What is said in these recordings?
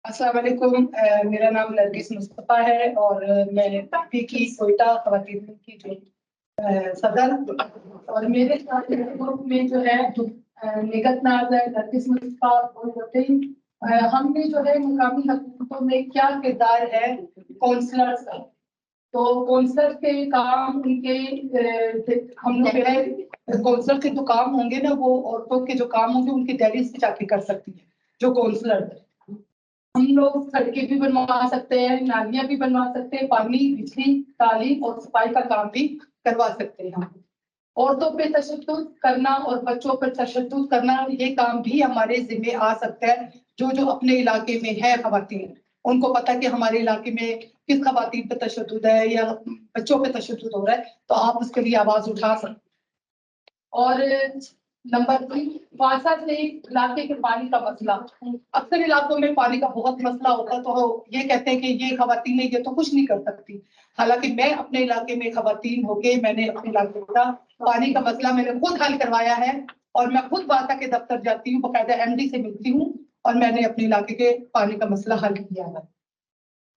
अस्सलाम वालेकुम। मेरा नाम नरगिस मुस्तफ़ा है और मैं पी की कोयटा ख़वातीन की जो सदर और मेरे साथ ग्रुप में जो है निगत नाज है, नरगिस मुस्तफ़ा और वतीन। हमने जो है मुकामी हुकूमतों में क्या किरदार है काउंसलर्स का, तो काउंसलर के काम उनके हम लोग जो है काउंसलर के जो काम होंगे ना, वो औरतों के जो काम होंगे उनकी दहलीज पे जाके कर सकती है। जो काउंसलर है, हम लोग सड़कें भी बनवा सकते हैं, नालियां भी बनवा सकते हैं, पानी, बिजली, तालीम और सफाई का काम भी करवा सकते हैं। औरतों पे तशद्दुद करना और बच्चों पर तशद्दुद करना, ये काम भी हमारे जिम्मे आ सकता है। जो जो अपने इलाके में है खवातीन, उनको पता है कि हमारे इलाके में किस खवातीन पे तशद्दुद है या बच्चों पे तशद्दुद हो रहा है, तो आप उसके लिए आवाज उठा सकते। और नंबर 3, वासा से इलाके के पानी का मसला। अक्सर इलाकों में पानी का बहुत मसला होता है, तो ये कहते हैं कि ये खवातीन है, ये तो कुछ नहीं कर सकती। हालांकि मैं अपने इलाके में खवातीन होके मैंने अपने इलाके का पानी का मसला मैंने खुद हल करवाया है और मैं खुद वासा के दफ्तर जाती हूँ, बकायदा एमडी से मिलती हूँ और मैंने अपने इलाके के पानी का मसला हल किया है।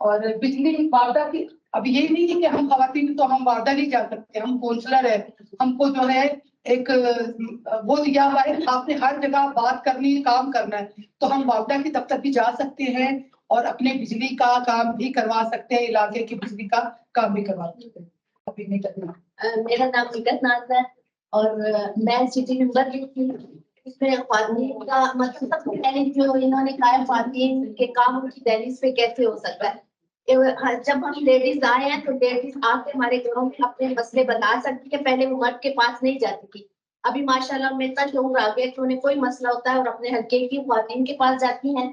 और बिजली वार्डा की, अब ये नहीं है कि हम खवातीन तो हम वार्डा नहीं जा सकते, हम काउंसलर है, हमको जो है एक वो दिया हुआ है, आपने हर जगह बात करनी, काम करना है, तो हम वार्डा के दफ्तर भी जा सकते हैं और अपने बिजली का काम भी करवा सकते हैं, इलाके की बिजली का काम भी करवा सकते हैं। अभी नहीं करना। मेरा नाम निगत नाज है और मैं सिटी मेंबर भी थी। इसमें ख्वातीन का मतलब सबसे पहले जो इन्होंने कहा ख्वातीन के काम उनकी दहलीज पे कैसे हो सकता है। जब हम लेडीज आए हैं तो लेडीज आके हमारे घरों में अपने मसले बता सकती है, पहले वो मर्द के पास नहीं जाती थी। अभी माशाल्लाह में इतना शऊर आ गया कि उन्हें कोई मसला होता है और अपने हल्के की ख्वातीन के पास जाती हैं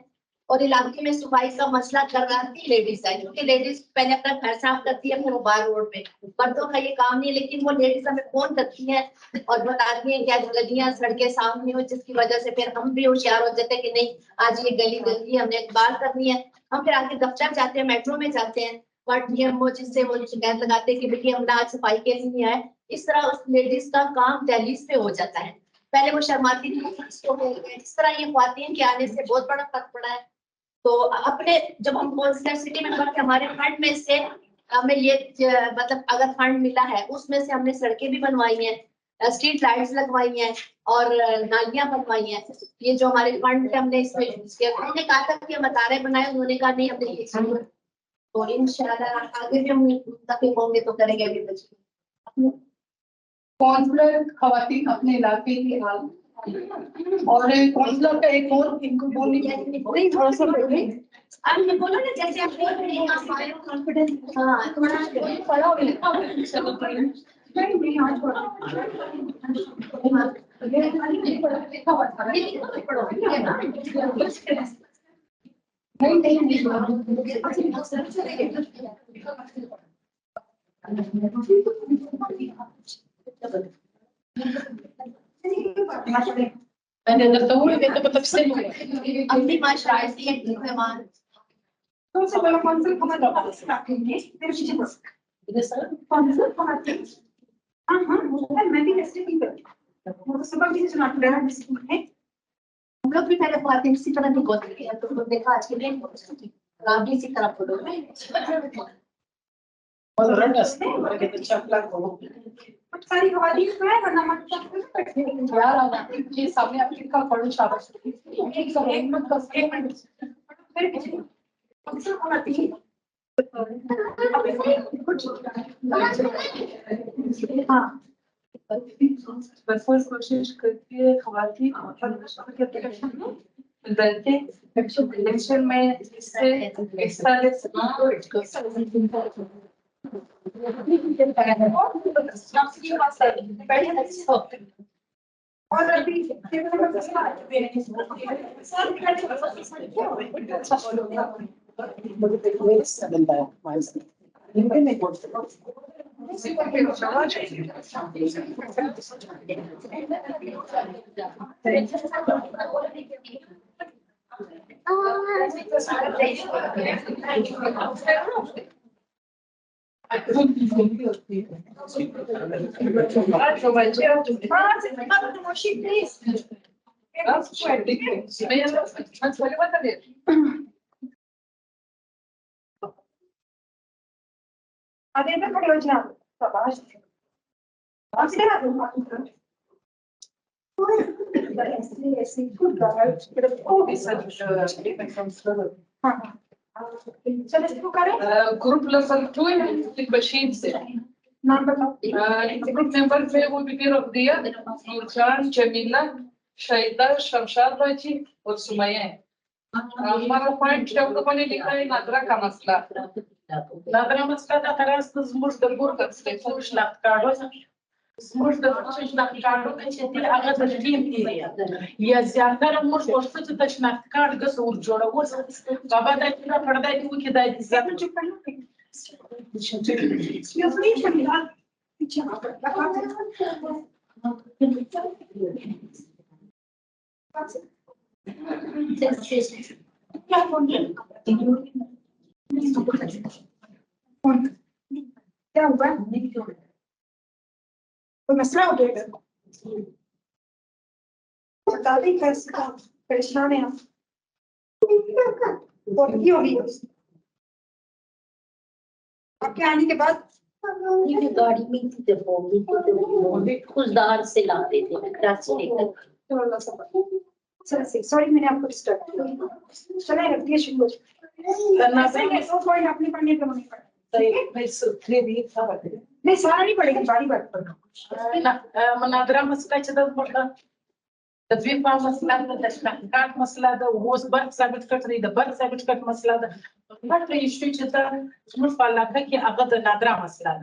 और इलाके में सफाई का मसला करवाती लेडीज है, क्योंकि लेडीज पहले अपना घर साफ करती है, फिर वो बाहर रोड पे। मर्दों का ये काम नहीं है, लेकिन वो लेडीज हमें फोन करती है और बताती है क्या गलियां सड़कें साफ नहीं हो, जिसकी वजह से फिर हम भी होशियार हो जाते हैं कि नहीं आज ये गली गंदी है, हमने बात करनी है। हम फिर आगे दफ्तर जाते हैं, मेट्रो में जाते हैं, बट ये वो जिससे वो शिकायत लगाते हैं कि बेटी हम आज सफाई के लिए नहीं आए। इस तरह उस लेडीज का काम दहलीज पे हो जाता है। पहले वो शर्माती थी, इस तरह ये ख्वातीन के आने से बहुत बड़ा फर्क पड़ा है। तो अपने जब हम काउंसलर सिटी मेंबर के हमारे फंड में से हमें ये मतलब अगर फंड मिला है उसमें से हमने सड़कें भी बनवाई हैं, स्ट्रीट लाइट्स लगवाई हैं और नालियां बनवाई हैं। ये जो हमारे फंड हमने इसमें यूज किया, उन्होंने कहा था कि हम अतारे बनाए, उन्होंने कहा नहीं हमने ये किया। तो इंशाल्लाह आगे भी हम तक होंगे तो करेंगे अभी बच्चे। काउंसलर खवातीन अपने इलाके की हाल और काउंसलर का एक और इनको बोलने थोड़ा सा आप ये बोलो ना जैसे आप बोल रहे हैं हमारे कॉन्फिडेंस। हाँ थोड़ा पढ़ा हो लिखा हो नहीं आज मैंने तस्वीर में तो मतलब से अपनी माशाल्लाह से एक मेहमान सबसे बड़ा कॉन्सेप्ट हमारा पास रखेंगे फिर पीछे बस ये सर कॉन्सेप्ट हमारे हां वो मैं भी कैसे नहीं करती वो सुबह भी सुना रहा है है हम लोग भी पहले ख्वातीन इसी तरह नहीं बोलते थे, तो लोग देखा आज के दिन आप भी इसी तरह बोलो और रटस के तो चपला को कुछ सारी हवाली में है वरना मत करते यार आप ये सामने आपकी का पढ़ो शाबाश एक सब हिम्मत का स्टेटमेंट फिर पीछे कॉन्सेप्ट हमारी हाँ बस कोशिश करती है ख़वातीन इलेक्शन में इससे हिस्सा ले और अभी आधे में खड़े हो जाओ शाबाश आप सीधे आ जाओ ऐसे ऐसे गुड हाँ चलो शुरू करें ग्रुप लेवल 2 बशीर से नाम बताओ ग्रुप मेंबर पे वो भी रख दिया नूरजान जमीला शाहिदा शमशाद बाजी और सुमैया है। हमारा पॉइंट शब्द बने लिखा है नादरा का मसला। नादरा मसला का खरास तो ज़मुर दबूर का स्टेफोश लाख काढ़ो ज़मुर दबूर लाख काढ़ो के चेती आगे तस्लीम की या ज़्यादा रमूर कोष्ठ तो तशनाख्त काढ़ गस और जोड़ा वो बाबा दाई पूरा पढ़ता है कि दाई ज़्यादा चुप करना ये फ्री शमीला पीछे क्या फोन क्या हुआ कोई मसला हो गया बता दी कैसे परेशान है आप बहुत होगी आपके आने के बाद ये गाड़ी में थी जब वो खुशदार से लाते थे कराची लेकर सॉरी मैंने आपको डिस्टर्ब किया चले रख दिया शुरू कोई अपनी पढ़ने तो नहीं पढ़ा नहीं सारा नहीं पढ़ेगी बारी बार मनादरा मसला चदा पड़ता तदवीर पा मसला द तशनाकात मसला द होस बर साबित कट द बर साबित कट मसला द बट इशू चदा मुश पालाका की अगद नादरा मसला द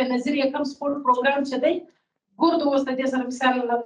बेनजीर कम स्कूल प्रोग्राम चदे गुरद वस्त दे सर मिसाल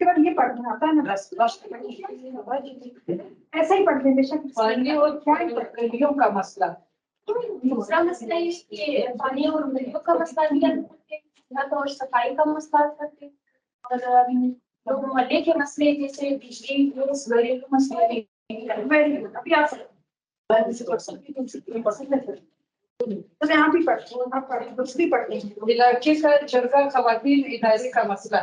के बाद ये पढ़ना आता है ना ऐसा ही पढ़ते बेशक पानी और गलियों का मसला दूसरा मसला ये कि पानी और गलियों का मसला भी है तो और सफाई का मसला करते और लोग मोहल्ले के मसले जैसे बिजली गैस घरेलू मसले अभी आप तो यहाँ भी पढ़ते हैं आप पढ़ते कुछ भी पढ़ते हैं इलाके का जरगा खवातीन इदारे का मसला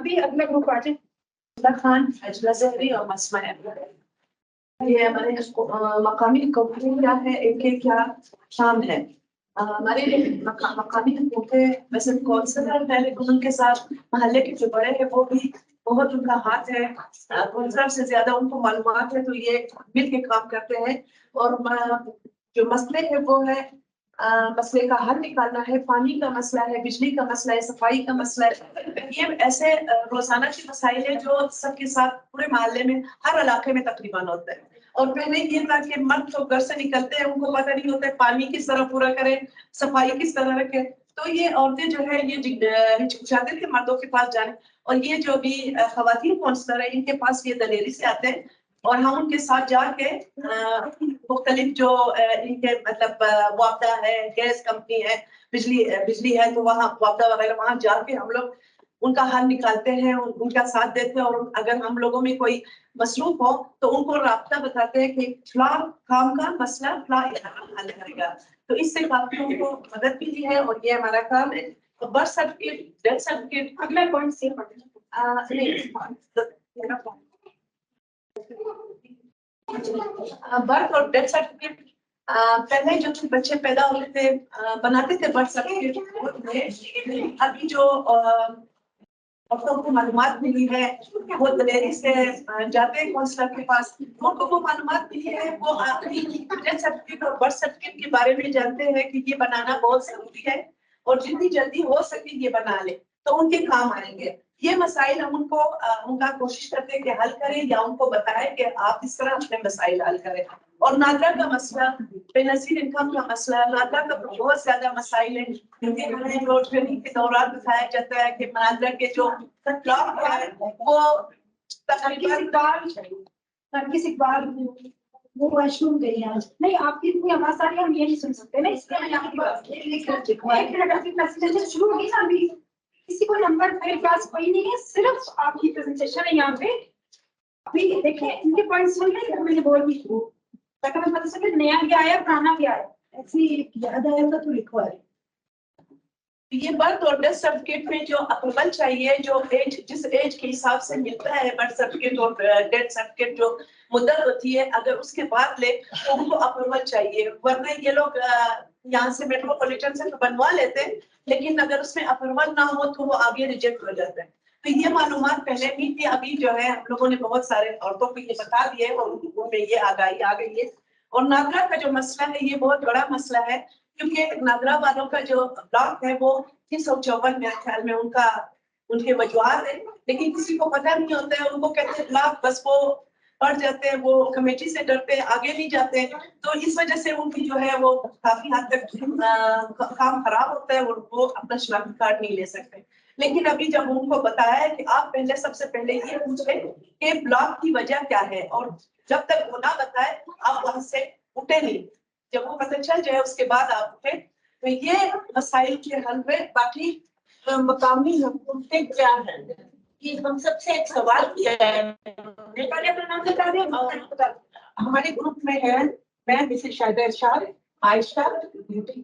अभी अगला ग्रुप आ जाए खान अजला जहरी और मसमा ये हमारे मकामी हुकूमत क्या है इनके क्या शाम है हमारे मकामी हुकूमतें वैसे कौंसलर है लेकिन उनके साथ महल्ले के जो बड़े हैं वो भी बहुत उनका हाथ है कौंसलर से ज्यादा उनको मालूमात है तो ये मिल के काम करते हैं और जो मसले है वो है मसले का हल निकालना है पानी का मसला है बिजली का मसला है सफाई का मसला है ये ऐसे रोजाना के मसाइल है जो सबके साथ पूरे मोहल्ले में हर इलाके में तकरीबन होते हैं और पहले ये था कि मर्द तो घर से निकलते हैं, उनको पता नहीं होता है पानी किस तरह पूरा करें, सफाई किस तरह रखें। तो ये औरतें जो है ये हिचकिचाते थे मर्दों के पास जाने। और ये जो भी खवातीन काउंसलर है इनके पास ये दलेरी से आते हैं और हम उनके साथ जाके मुख्तलिफ जो इनके मतलब मुआवजा है, गैस कंपनी है, बिजली है, तो वहाँ मुआवजा वगैरह वहाँ जाके हम लोग उनका हल निकालते हैं, उनका साथ देते हैं। और अगर हम लोगों में कोई मसरूफ हो तो उनको रास्ता बताते हैं कि फला काम का मसला फला हल करेगा। तो इससे काफी उनको मदद मिली है और ये हमारा काम है। तो बर्थ सर्टिफिकेट, डेथ सर्टिफिकेट, अगला पॉइंट से बर्थ और डेथ सर्टिफिकेट पहले जो बच्चे पैदा होते थे बनाते थे बर्थ सर्टिफिकेट। अभी जो औरतों को मालूमात मिली है वो दलेरी से जाते हैं काउंसलर के पास, उनको वो मालूमात मिली है, वो डेथ सर्टिफिकेट और बर्थ सर्टिफिकेट के बारे में जानते हैं कि ये बनाना बहुत जरूरी है और जितनी जल्दी हो सके ये बना ले तो उनके काम आएंगे। ये मसाइल हम उनको उनका कोशिश करते हैं कि हल करें या उनको बताएं कि आप इस तरह अपने मसाइल हल करें। और नादरा का मसला, बेनजीर इनकम का मसला, नादरा का बहुत ज्यादा मसाइल है क्योंकि हमें रोड ट्रेनिंग के दौरान बताया जाता है कि नादरा के जो ब्लॉक है वो तकरीबन वो वॉशरूम गई है आज। नहीं, आपकी इतनी आवाज आ रही है, हम ये नहीं सुन सकते ना, इसलिए मैं आपकी बात एक मिनट आपकी प्रेजेंटेशन शुरू होगी ना, अभी किसी को नंबर मेरे पास कोई नहीं है, सिर्फ आपकी प्रेजेंटेशन है यहाँ पे। अभी देखिए इनके पॉइंट सुन रहे हैं, मैंने बोल दी ताकि मैं पता चले नया क्या आया पुराना क्या है, ऐसी याद आएगा तो लिखवा है। ये बर्थ और डेथ सर्टिफिकेट में जो अप्रूवल चाहिए, जो एज जिस एज के हिसाब से मिलता है बर्थ सर्टिफिकेट और डेथ सर्टिफिकेट जो मुद्दत होती है, अगर उसके बाद ले तो उनको अप्रूवल चाहिए। वरना ये लोग यहाँ से मेट्रोपॉलिटन से तो बनवा लेते हैं, लेकिन अगर उसमें अप्रूवल ना हो तो वो आगे रिजेक्ट हो जाता है। तो ये मालूमात पहले भी थी, अभी जो है हम लोगों ने बहुत सारे औरतों को ये बता दिए और उनमें ये आगाही आ गई है। और नादरा का जो मसला है ये बहुत बड़ा मसला है क्योंकि नादरा वालों का जो ब्लॉक है वो 354 मेरे ख्याल में उनके वजूहात है, लेकिन किसी को पता नहीं होता है। उनको कहते हैं ब्लॉक, बस वो पढ़ जाते हैं, वो कमेटी से डरते हैं, आगे नहीं जाते। तो इस वजह से उनकी जो है वो काफी हद तक काम खराब होता है और वो अपना शनाख्ती कार्ड नहीं ले सकते। लेकिन अभी जब उनको बताया है कि आप पहले सबसे पहले ये पूछें कि ब्लॉक की वजह क्या है, और जब तक वो ना बताए आप वहां से उठे नहीं, जब वो पता चल जाए उसके बाद आप उठे। तो ये मसाइल के हल में बाकी मकामी हुकूमतें क्या है कि हम सबसे एक सवाल किया है। अपना नाम बता दें। हमारे ग्रुप में है मैं, मिसेस शाहिदा इरशाद, आयशा, ब्यूटी,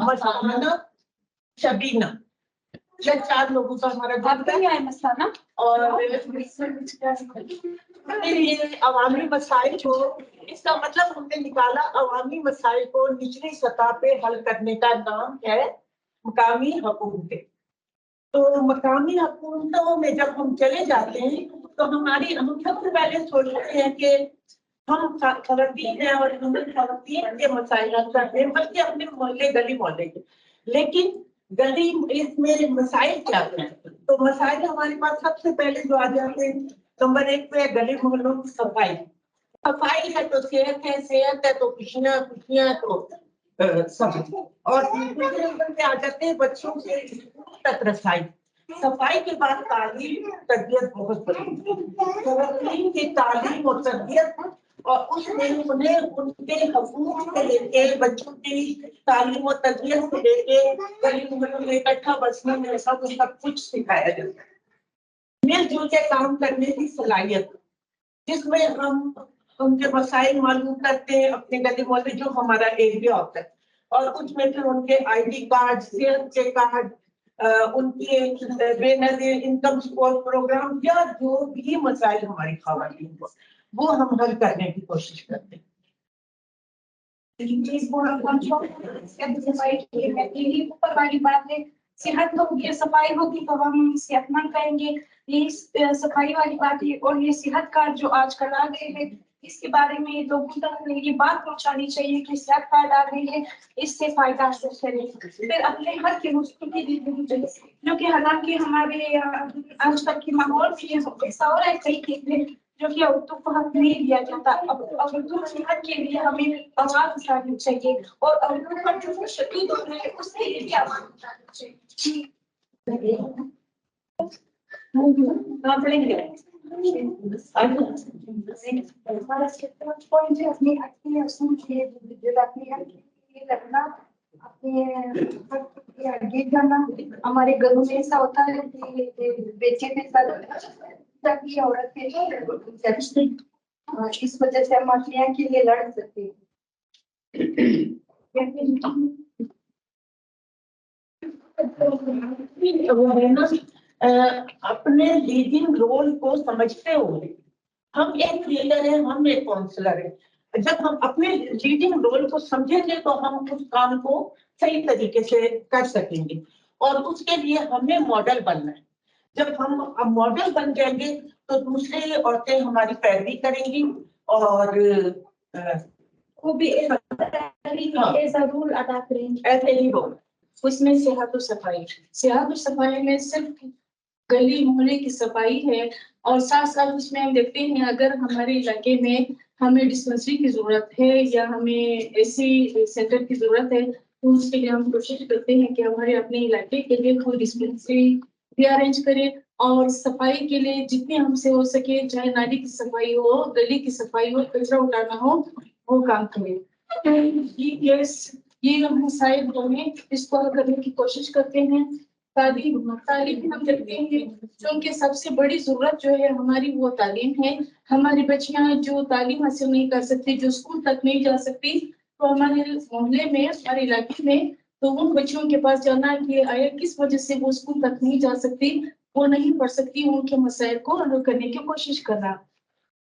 मसाना, शबीना, ये 4 लोगों का हमारा ग्रुप है। मसला ना और ये अवामी मसाइल को, इसका मतलब हमने निकाला अवामी मसाइल को निचली सतह पे हल करने का नाम है मकामी हुकूमतें। तो मकामी हुकूमतों में जब हम चले जाते हैं तो हम सबसे पहले सोचते हैं कि हम खवातीन हैं और हम खवातीन के मसाइल हल करते हैं, बल्कि अपने मोहल्ले गली मोहल्ले के। लेकिन गली इसमें मसाइल क्या हैं? तो मसाइल हमारे पास सबसे पहले जो आ जाते हैं, नंबर 1 पे गली मोहल्लों की सफाई। सफाई है तो सेहत है, सेहत है तो खुशियां, खुशियां तो सब। और दूसरे नंबर पे आ जाते हैं बच्चों के तक रसाई। सफाई के बाद तालीम तरबियत बहुत बड़ी की तालीम और तरबियत, और उसमें उन्हें उनके हकूक से लेके बच्चों की तालीम और तरबियत से लेके गली मोहल्लों में इकट्ठा बसने में सब कुछ सिखाया जाता है। मिलजुल के काम करने की सलाहियत, जिसमें हम उनके मसाइल मालूम करते हैं, अपने गली मोहल्ले जो हमारा एरिया होता है, और उसमें फिर उनके ID कार्ड, सेहत के कार्ड, उनके बेनजीर इनकम सपोर्ट प्रोग्राम या जो भी मसाइल हमारी खवातीन को, वो हम हल करने की कोशिश करते हैं। ऊपर वाली बात है, सेहत होगी, सफाई होगी तो हम सेहतमंद रहेंगे। ये सफाई वाली बात है। और ये सेहत कार्ड जो आजकल आ गए हैं, इसके बारे में लोगों तक ये बात पहुंचानी चाहिए कि सेहत कार्ड आ गई है, इससे फायदा हासिल करें, फिर अपने हर के मुस्तकिल की जिंदगी चाहिए। क्योंकि हालांकि हमारे आजकल की माहौल में ऐसा हो रहा है कई जो कि औरतों को हक नहीं दिया जाता। अब औरतों के हक के लिए हमें आवाज उठानी चाहिए और औरतों पर जो शदीद हो रहा है उसके लिए भी आवाज उठानी चाहिए। हाँ, पढ़ेंगे। हमारा पॉइंट है अपने हक के असूल के अपने हक के लिए लड़ना, अपने हक के आगे जाना। हमारे घरों में ऐसा होता है कि बेटे के साथ ताकि औरत के इस वजह से हम अपने हक के लिए लड़ सकते हैं। अपने लीडिंग रोल को समझते हुए, हम एक लीडर है, हम एक काउंसलर है। जब हम अपने लीडिंग रोल को समझेंगे तो हम उस काम को सही तरीके से कर सकेंगे और उसके लिए हमें मॉडल बनना है। जब हम मॉडल बन जाएंगे तो दूसरे औरतें हमारी पैरवी करेंगी और वो भी ऐसा रूल अदा करेंगे। ऐसे ही होगा। उसमें सेहत और सफाई में सिर्फ गली मोहल्ले की सफाई है और साथ साथ उसमें हम देखते हैं अगर हमारे इलाके में हमें डिस्पेंसरी की जरूरत है या हमें ऐसी सेंटर की जरूरत है तो उसके लिए हम कोशिश करते हैं कि हमारे अपने इलाके के लिए कोई डिस्पेंसरी भी अरेंज करें और सफाई के लिए जितने हमसे हो सके, चाहे नाली की सफाई हो, गली की सफाई हो, कचरा उठाना हो, वो काम करें। ये हम मसाइल जो हैं इसको हल करने की कोशिश करते हैं। तालीम हम देखते हैं क्योंकि सबसे बड़ी जरूरत जो है हमारी वो तालीम है। हमारी बच्चियां जो तालीम हासिल नहीं कर सकती, जो स्कूल तक नहीं जा सकती, तो हमारे मोहल्ले में, हमारे इलाके में, तो उन बच्चियों के पास जाना कि आया किस वजह से वो स्कूल तक नहीं जा सकती, वो नहीं पढ़ सकती, उनके मसाइल को हल करने की कोशिश करना।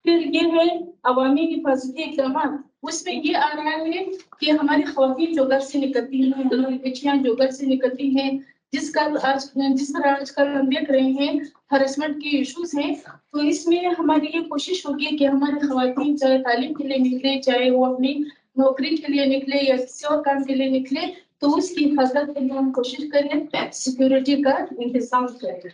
फिर ये है अवामी हिफाजती इक़दाम, उसमें ये आ रहा है कि हमारी ख़वातीन जो घर से निकलती हैं, हमारी बच्चियां जो घर से निकलती हैं, जिस तरह आजकल हम देख रहे हैं हरेसमेंट के इश्यूज हैं, तो इसमें हमारी ये कोशिश होगी कि हमारी ख़वातीन चाहे तालीम के लिए निकले, चाहे वो अपनी नौकरी के लिए निकले या किसी और काम के लिए निकले, तो उसकी हिफाजत के लिए हम कोशिश करें, सिक्योरिटी का इंतजाम करें।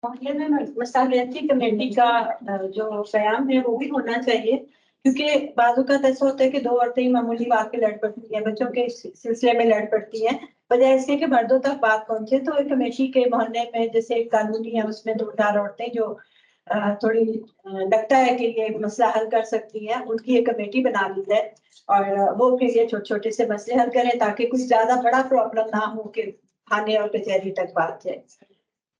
मोहल्ले में मसालियाती कमेटी का जो क़याम है वो भी होना चाहिए, क्योंकि बाज़ ऐसा होता है कि दो औरतें ही मामूली बात पे लड़ पड़ती हैं, बच्चों के सिलसिले में लड़ पड़ती हैं, वजह इसलिए कि मर्दों तक बात पहुंचे। तो एक कमेटी के मोहल्ले में जैसे एक कानूनी है, उसमें 2-4 औरतें जो थोड़ी लगता है कि ये मसला हल कर सकती हैं, उनकी एक कमेटी बना ली जाए और वो फिर ये छोटे छोटे से मसले हल करें ताकि कुछ ज्यादा बड़ा प्रॉब्लम ना हो कि थाने और कचहरी तक बात जाए।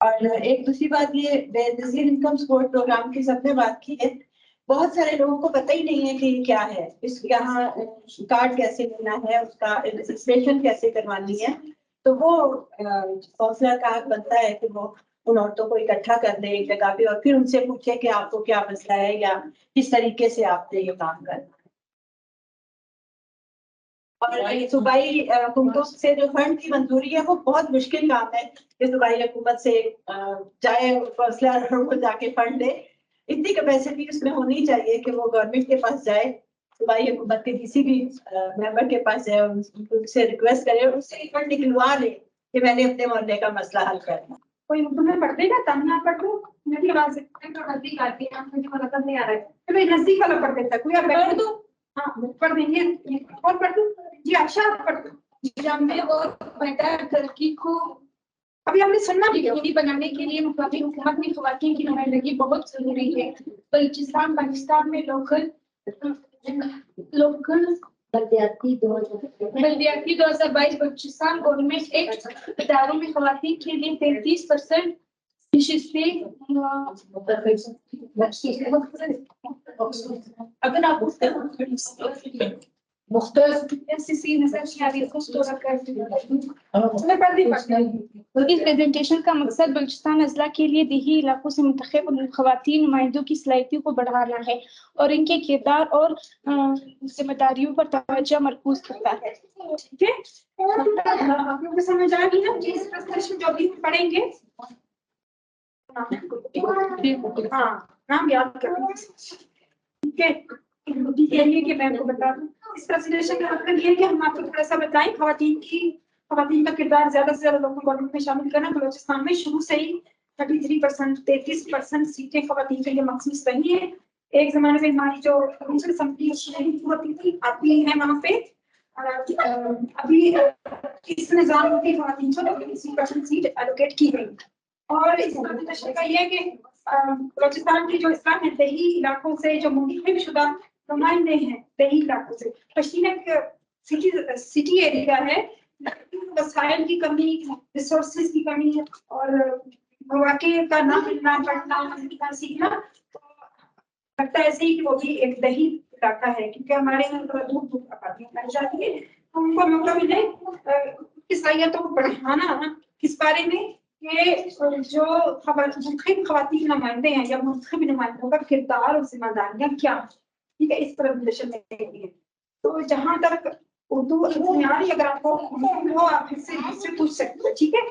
और एक दूसरी बात, ये बेनजीर इनकम सपोर्ट प्रोग्राम की सबने बात की है। बहुत सारे लोगों को पता ही नहीं है कि ये क्या है, इस यहाँ कार्ड कैसे लेना है, उसका रजिस्ट्रेशन कैसे करवानी है। तो वो काउंसलर का हक बनता है कि वो उन औरतों को इकट्ठा कर दे एक जगह पे और फिर उनसे पूछे कि आपको क्या मसला है या किस तरीके से आपने ये काम करना है। और सूबाई हुकूमतों से जो फंड की मंजूरी है वो बहुत मुश्किल काम है कि सूबाई हुकूमत से जाए काउंसलर को जाके फंड दे। इतनी कैपेसिटी उसमें होनी चाहिए कि वो गवर्नमेंट के पास जाए, सूबाई हुकूमत के किसी भी मेंबर के पास जाए, उनसे रिक्वेस्ट करे, उससे फंड निकलवा ले कि मैंने अपने मोहल्ले का मसला हल करना। कोई उर्दू में पढ़ देगा तब ना पढ़ दो, मेरी आवाज नजदीक आती है, मुझे मतलब नहीं आ रहा है, चलो नजदीक वाला पढ़ देता कोई, आप पढ़ दो। हाँ पढ़ देंगे, और पढ़ दो जी, आशा पढ़ दो। जामे और बेहतर तरक्की को अभी हमने सुनना भी, यकीनी बनाने के लिए मुकामी हुकूमत में ख़वातीन की नुमाइंदगी बहुत जरूरी है। बलूचिस्तान पाकिस्तान में लोकल बल्दियाती 2022 बलूचिस्तान गवर्नमेंट एक्ट इदारों में ख़वातीन के लिए 33% अगर आप इस प्रेजेंटेशन का मकसद बलूचिस्तान अजला के लिए देही इलाकों से मुंतखब ख़वातीन नुमाइंदों की सलाहियतों को बढ़ाना है और इनके किरदार और जिम्मेदारियों पर तवज्जो मरकूज करता है। ठीक है, आप लोगों को समझ आ गई ना कि इस प्रेजेंटेशन जो अभी पढ़ेंगे, हाँ नाम याद करना, ठीक है। ये कि मैं आपको बता दूं, इस प्रेजेंटेशन का मतलब ये है कि हम आपको थोड़ा सा बताएं ख़वातीन का किरदार ज्यादा से ज्यादा लोगों को गवर्नमेंट में शामिल करना। बलूचिस्तान में शुरू से ही 33%, 33% सीटें खवातीन के लिए मखसूस रही हैं। एक जमाने में हमारी जो काउंसिल असम्बली नहीं होती थी, अब भी है वहाँ पे। अभी इस निजाम में खवातीन को 33% सीट एलोकेट की गई। और इसका तशरीह ये है कि बलूचिस्तान की जो इस्लाम है, दही इलाकों से जो मुंतखब शुदा नुमाइंदे हैं, दही इलाकों से, पश्चिम एक सिटी एरिया है, वसाइल की कमी, रिसोर्सेज की कमी है और मौके का ना मिलना, पढ़ना सीखना, तो लगता है ऐसे ही कि वो भी एक दही इलाका है, क्योंकि हमारे यहाँ थोड़ा दूर दूर आबादियां पाई जाती है, तो उनको मौका मिले की सलाहियतों को बढ़ाना। इस बारे में ये जो मुंतखब खवातीन नुमाइंदे हैं या मुंतखब नुमाइंदों का किरदार और जिम्मेदारियां क्या, ठीक है, इस प्रेजेंटेशन में। तो जहां तक उर्दू बुनियादी अगर आपको हो, आप इससे पूछ सकते हैं, ठीक है।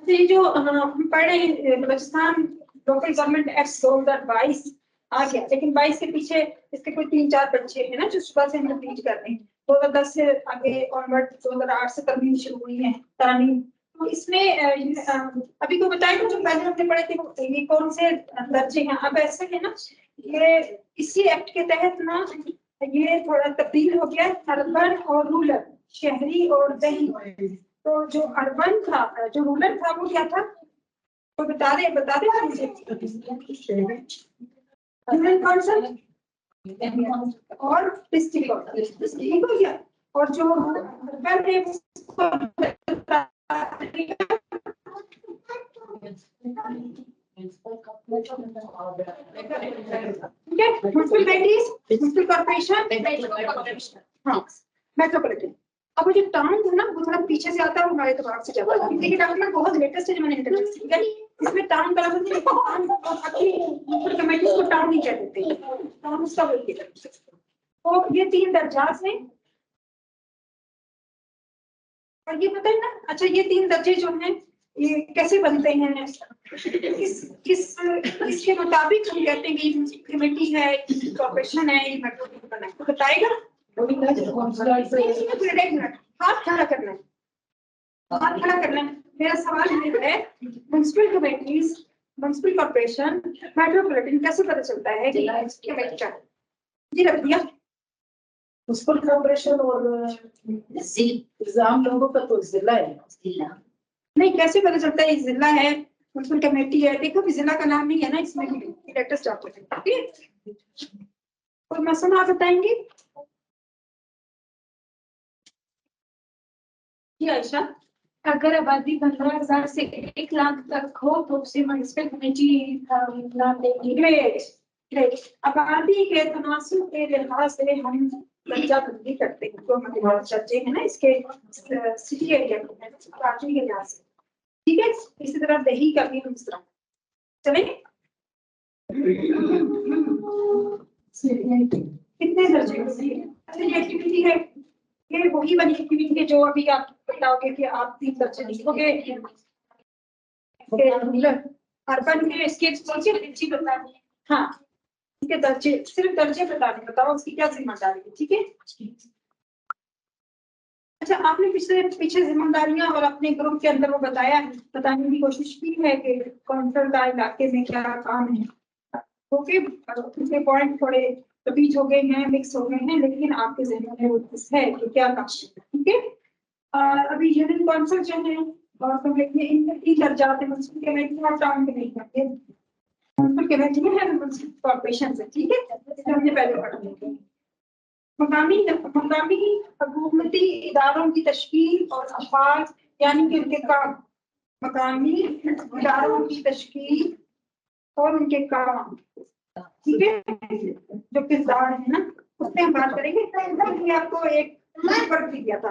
ये जो हम पढ़ रहे हैं बलूचिस्तान लोकल गवर्नमेंट एक्ट 2022 आ गया, लेकिन 22 के पीछे इसके कोई 3-4 बच्चे हैं ना जो सुबह से हम रीड कर रहे हैं। 2010 से आगे ऑनवर्ड 2008 से तरमीम शुरू हुई है तरमीम। तो इसमें अभी को बताया जो पहले हमने पढ़े थे ये कौन से दर्जे हैं। अब ऐसे है ना, ये इसी एक्ट के तहत ना ये थोड़ा तब्दील हो गया, अर्बन और रूरल, शहरी और दही। तो जो अर्बन था, जो रूरल था वो क्या था, तो बता दे रूरल कौन सा और डिस्ट्रिक्ट हो गया, और जो अर्बन है म्युनिसिपल कॉर्पोरेशन, हाँ मेट्रोपॉलिटन। अब जो टाउन है ना वो थोड़ा पीछे से आता है, हमारे दिमाग से जाता है, क्योंकि डॉक्यूमेंट बहुत लेटेस्ट है जो मैंने इंट्रोड्यूस किया। इसमें टाउन का लफ्ज कमेटी को टाउन नहीं कह देते, टाउन उसका बोल के। तो ये 3 दर्जात हैं, और ये पता है ना, अच्छा ये 3 दर्जे जो हैं ये कैसे बनते हैं, इसके मुताबिक हम कहते हैं कि कमेटी है, कॉर्पोरेशन है, ये मेट्रोपॉलिटन है। तो बताएगा हाथ खड़ा करना है, हाथ खड़ा करना है। मेरा सवाल ये है, municipal committees, municipal corporation, metropolitan कैसे पता चलता है कि कमेटी क्या है? जी रख दिया। म्युनिसिपल कॉर्पोरेशन और एग्जाम लोगों का तो जिला है, नहीं कैसे पता चलता है जिला है, म्युनिसिपल कमेटी है? देखो भी जिला का नाम नहीं है ना इसमें, लेटेस्ट आपको ठीक है। और मसला आप बताएंगे आयशा? अगर आबादी 15,000 से 1 लाख तक हो तो उसे म्युनिसिपल कमेटी नाम देंगे। ग्रेट। आबादी के तनासुब के लिहाज से हम दर्जा बंदी करते हैं, तो हमारे दर्जे है ना इसके सिटी एरिया आबादी के लिहाज से, ठीक है। इसी तरह दही का भी हम इस तरह चलेंगे। कितने दर्जे ये एक्टिविटी है, ये वही वाली एक्टिविटी है जो अभी आप बताओगे कि आप 3 दर्जे लिखोगे। अर्बन में इसके दर्जे बता, हाँ इसके दर्जे, सिर्फ दर्जे बताओ उसकी क्या जिम्मेदारी है, ठीक है। अच्छा आपने पीछे जिम्मेदारियां और अपने ग्रुप के अंदर वो बताने की कोशिश की है कि कौंसल का इलाके में क्या काम है, ओके। उसके पॉइंट थोड़े रिपीट हो गए हैं, मिक्स हो गए हैं, लेकिन आपके जहन में वो है कि क्या काम है, ठीक है। अभी यूनियन काउंसिल जो है और इनकी दर्जात है, म्युनिसिपल कमेटी और टाउन कमेटी है, म्युनिसिपल कमेटी में है, म्युनिसिपल कॉर्पोरेशन से, ठीक है। इससे हमने पहले पढ़ा। मकामी हुकूमती इदारों की तश्कील और अफाज यानी कि उनके काम, मकामी इदारों की तश्कील और उनके काम, ठीक है, जो किरदार है ना उससे हम बात करेंगे। ये आपको एक वर्क दिया था,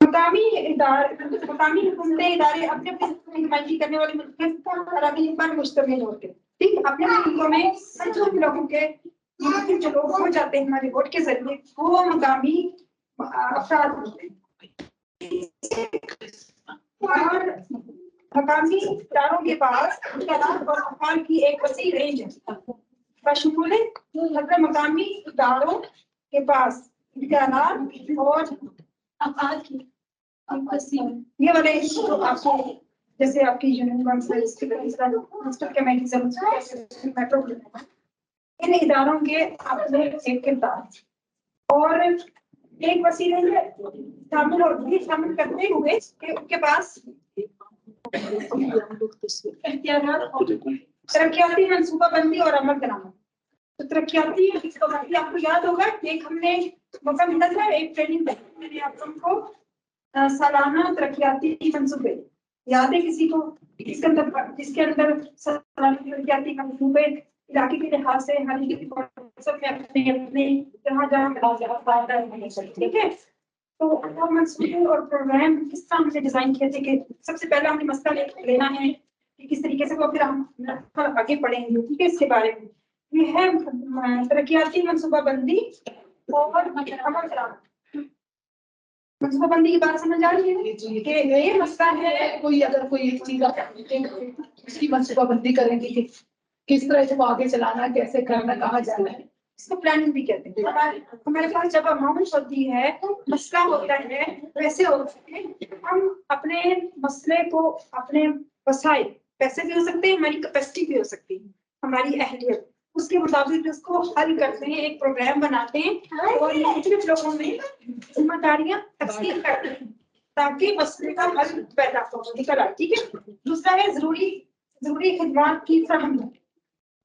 मकामी हुकूमती इदारे अपने नुमाइंदगी करने वाले मुल्क पर मुश्तमिल होते हैं, ठीक। अपने मुल्कों में जो लोगों के जो लोग हो जाते हैं हमारे वोट के जरिए, वो मकामी अफराद होते हैं। और मकामी इदारों के पास इख्तियार और अफआल की एक वसी रेंज है, बशमूल मकामी इदारों के पास इख्तियार और आज की ये वाले जो आपको जैसे आपकी यूनियन काउंसिल कमेटी मेट्रो इन इदारों के अपने एक किरदार और एक वसीले में शामिल करते हुए कि उनके पास तरक्याती मंसूबाबंदी और अमल दरामद। तो तरक्याती मंसूबाबंदी आपको याद होगा एक हमने मौका मिला था एक ट्रेनिंग मैंने आप सबको सालाना तरक्याती मंसूबे याद है किसी को जिसके अंदर सालाना तरक्याती मंसूबे इलाके के लिहाज से हर ठीक है। तो वो मंसूबे और प्रोग्राम किस तरह हमने डिजाइन किए थे कि सबसे पहले हमने मसला लेना है कि किस तरीके से वो फिर हम आगे पढ़ेंगे ठीक है। इसके बारे में ये है तरक्याती मंसूबाबंदी और अमल दरामद। मंसूबाबंदी की बात समझ आ रही है कि ये मसला है कोई अगर कोई एक चीज उसकी मंसूबाबंदी करेंगे कि किस तरह इसको आगे चलाना, कैसे करना, कहाँ जाना है, इसको प्लानिंग भी कहते हैं। हमारे पास जब अमाउंट होती है मसला होता है वैसे होता है हम अपने मसले को अपने वसाइल पैसे भी हो सकते हैं हमारी कैपेसिटी भी हो सकती है हमारी अहलियत उसके मुताबिक उसको हल करते हैं एक प्रोग्राम बनाते हैं और मुख्तलिफ लोगों में जिम्मेदारियां तकसीम करते हैं ताकि मसले का हल पैदा हो निकल आए ठीक है। दूसरा है जरूरी खिदमत की फराहमी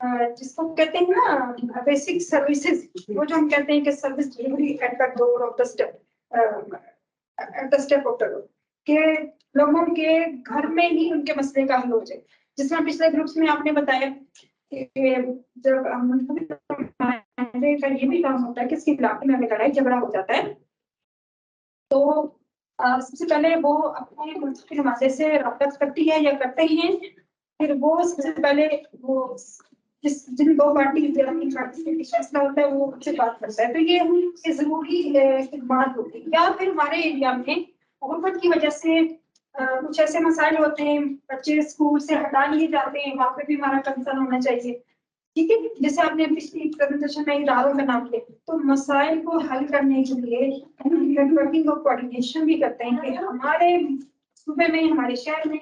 जिसको कहते हैं ना बेसिक सर्विसेज वो जो हम कहते हैं कि service delivery at the door of the step of the door के लोगों के घर में ही उनके मसले का हल हो जाए। जिसमें पिछले ग्रुप्स में आपने बताया कि जब का ये भी काम होता है कि इसके इलाके में अगर लड़ाई झगड़ा हो जाता है तो सबसे पहले वो अपने मुंसिफी नुमाइंदे से रब्ता करती है या करते हैं फिर वो सबसे पहले वो जिन दो पार्टी फैसला होता है वो उनसे बात करता है। तो ये जरूरी खिदमत होती है। या फिर हमारे एरिया में गुर्बत की वजह से कुछ ऐसे मसाइल होते हैं बच्चे स्कूल से हटा लिए जाते हैं वहाँ पे भी हमारा कंसर्न होना चाहिए ठीक है। जैसे आपने पिछली प्रेजेंटेशन में इदारों का नाम लिया तो मसाइल को हल करने के लिए नेटवर्किंग और कोऑर्डिनेशन भी करते हैं कि हमारे सूबे में हमारे शहर में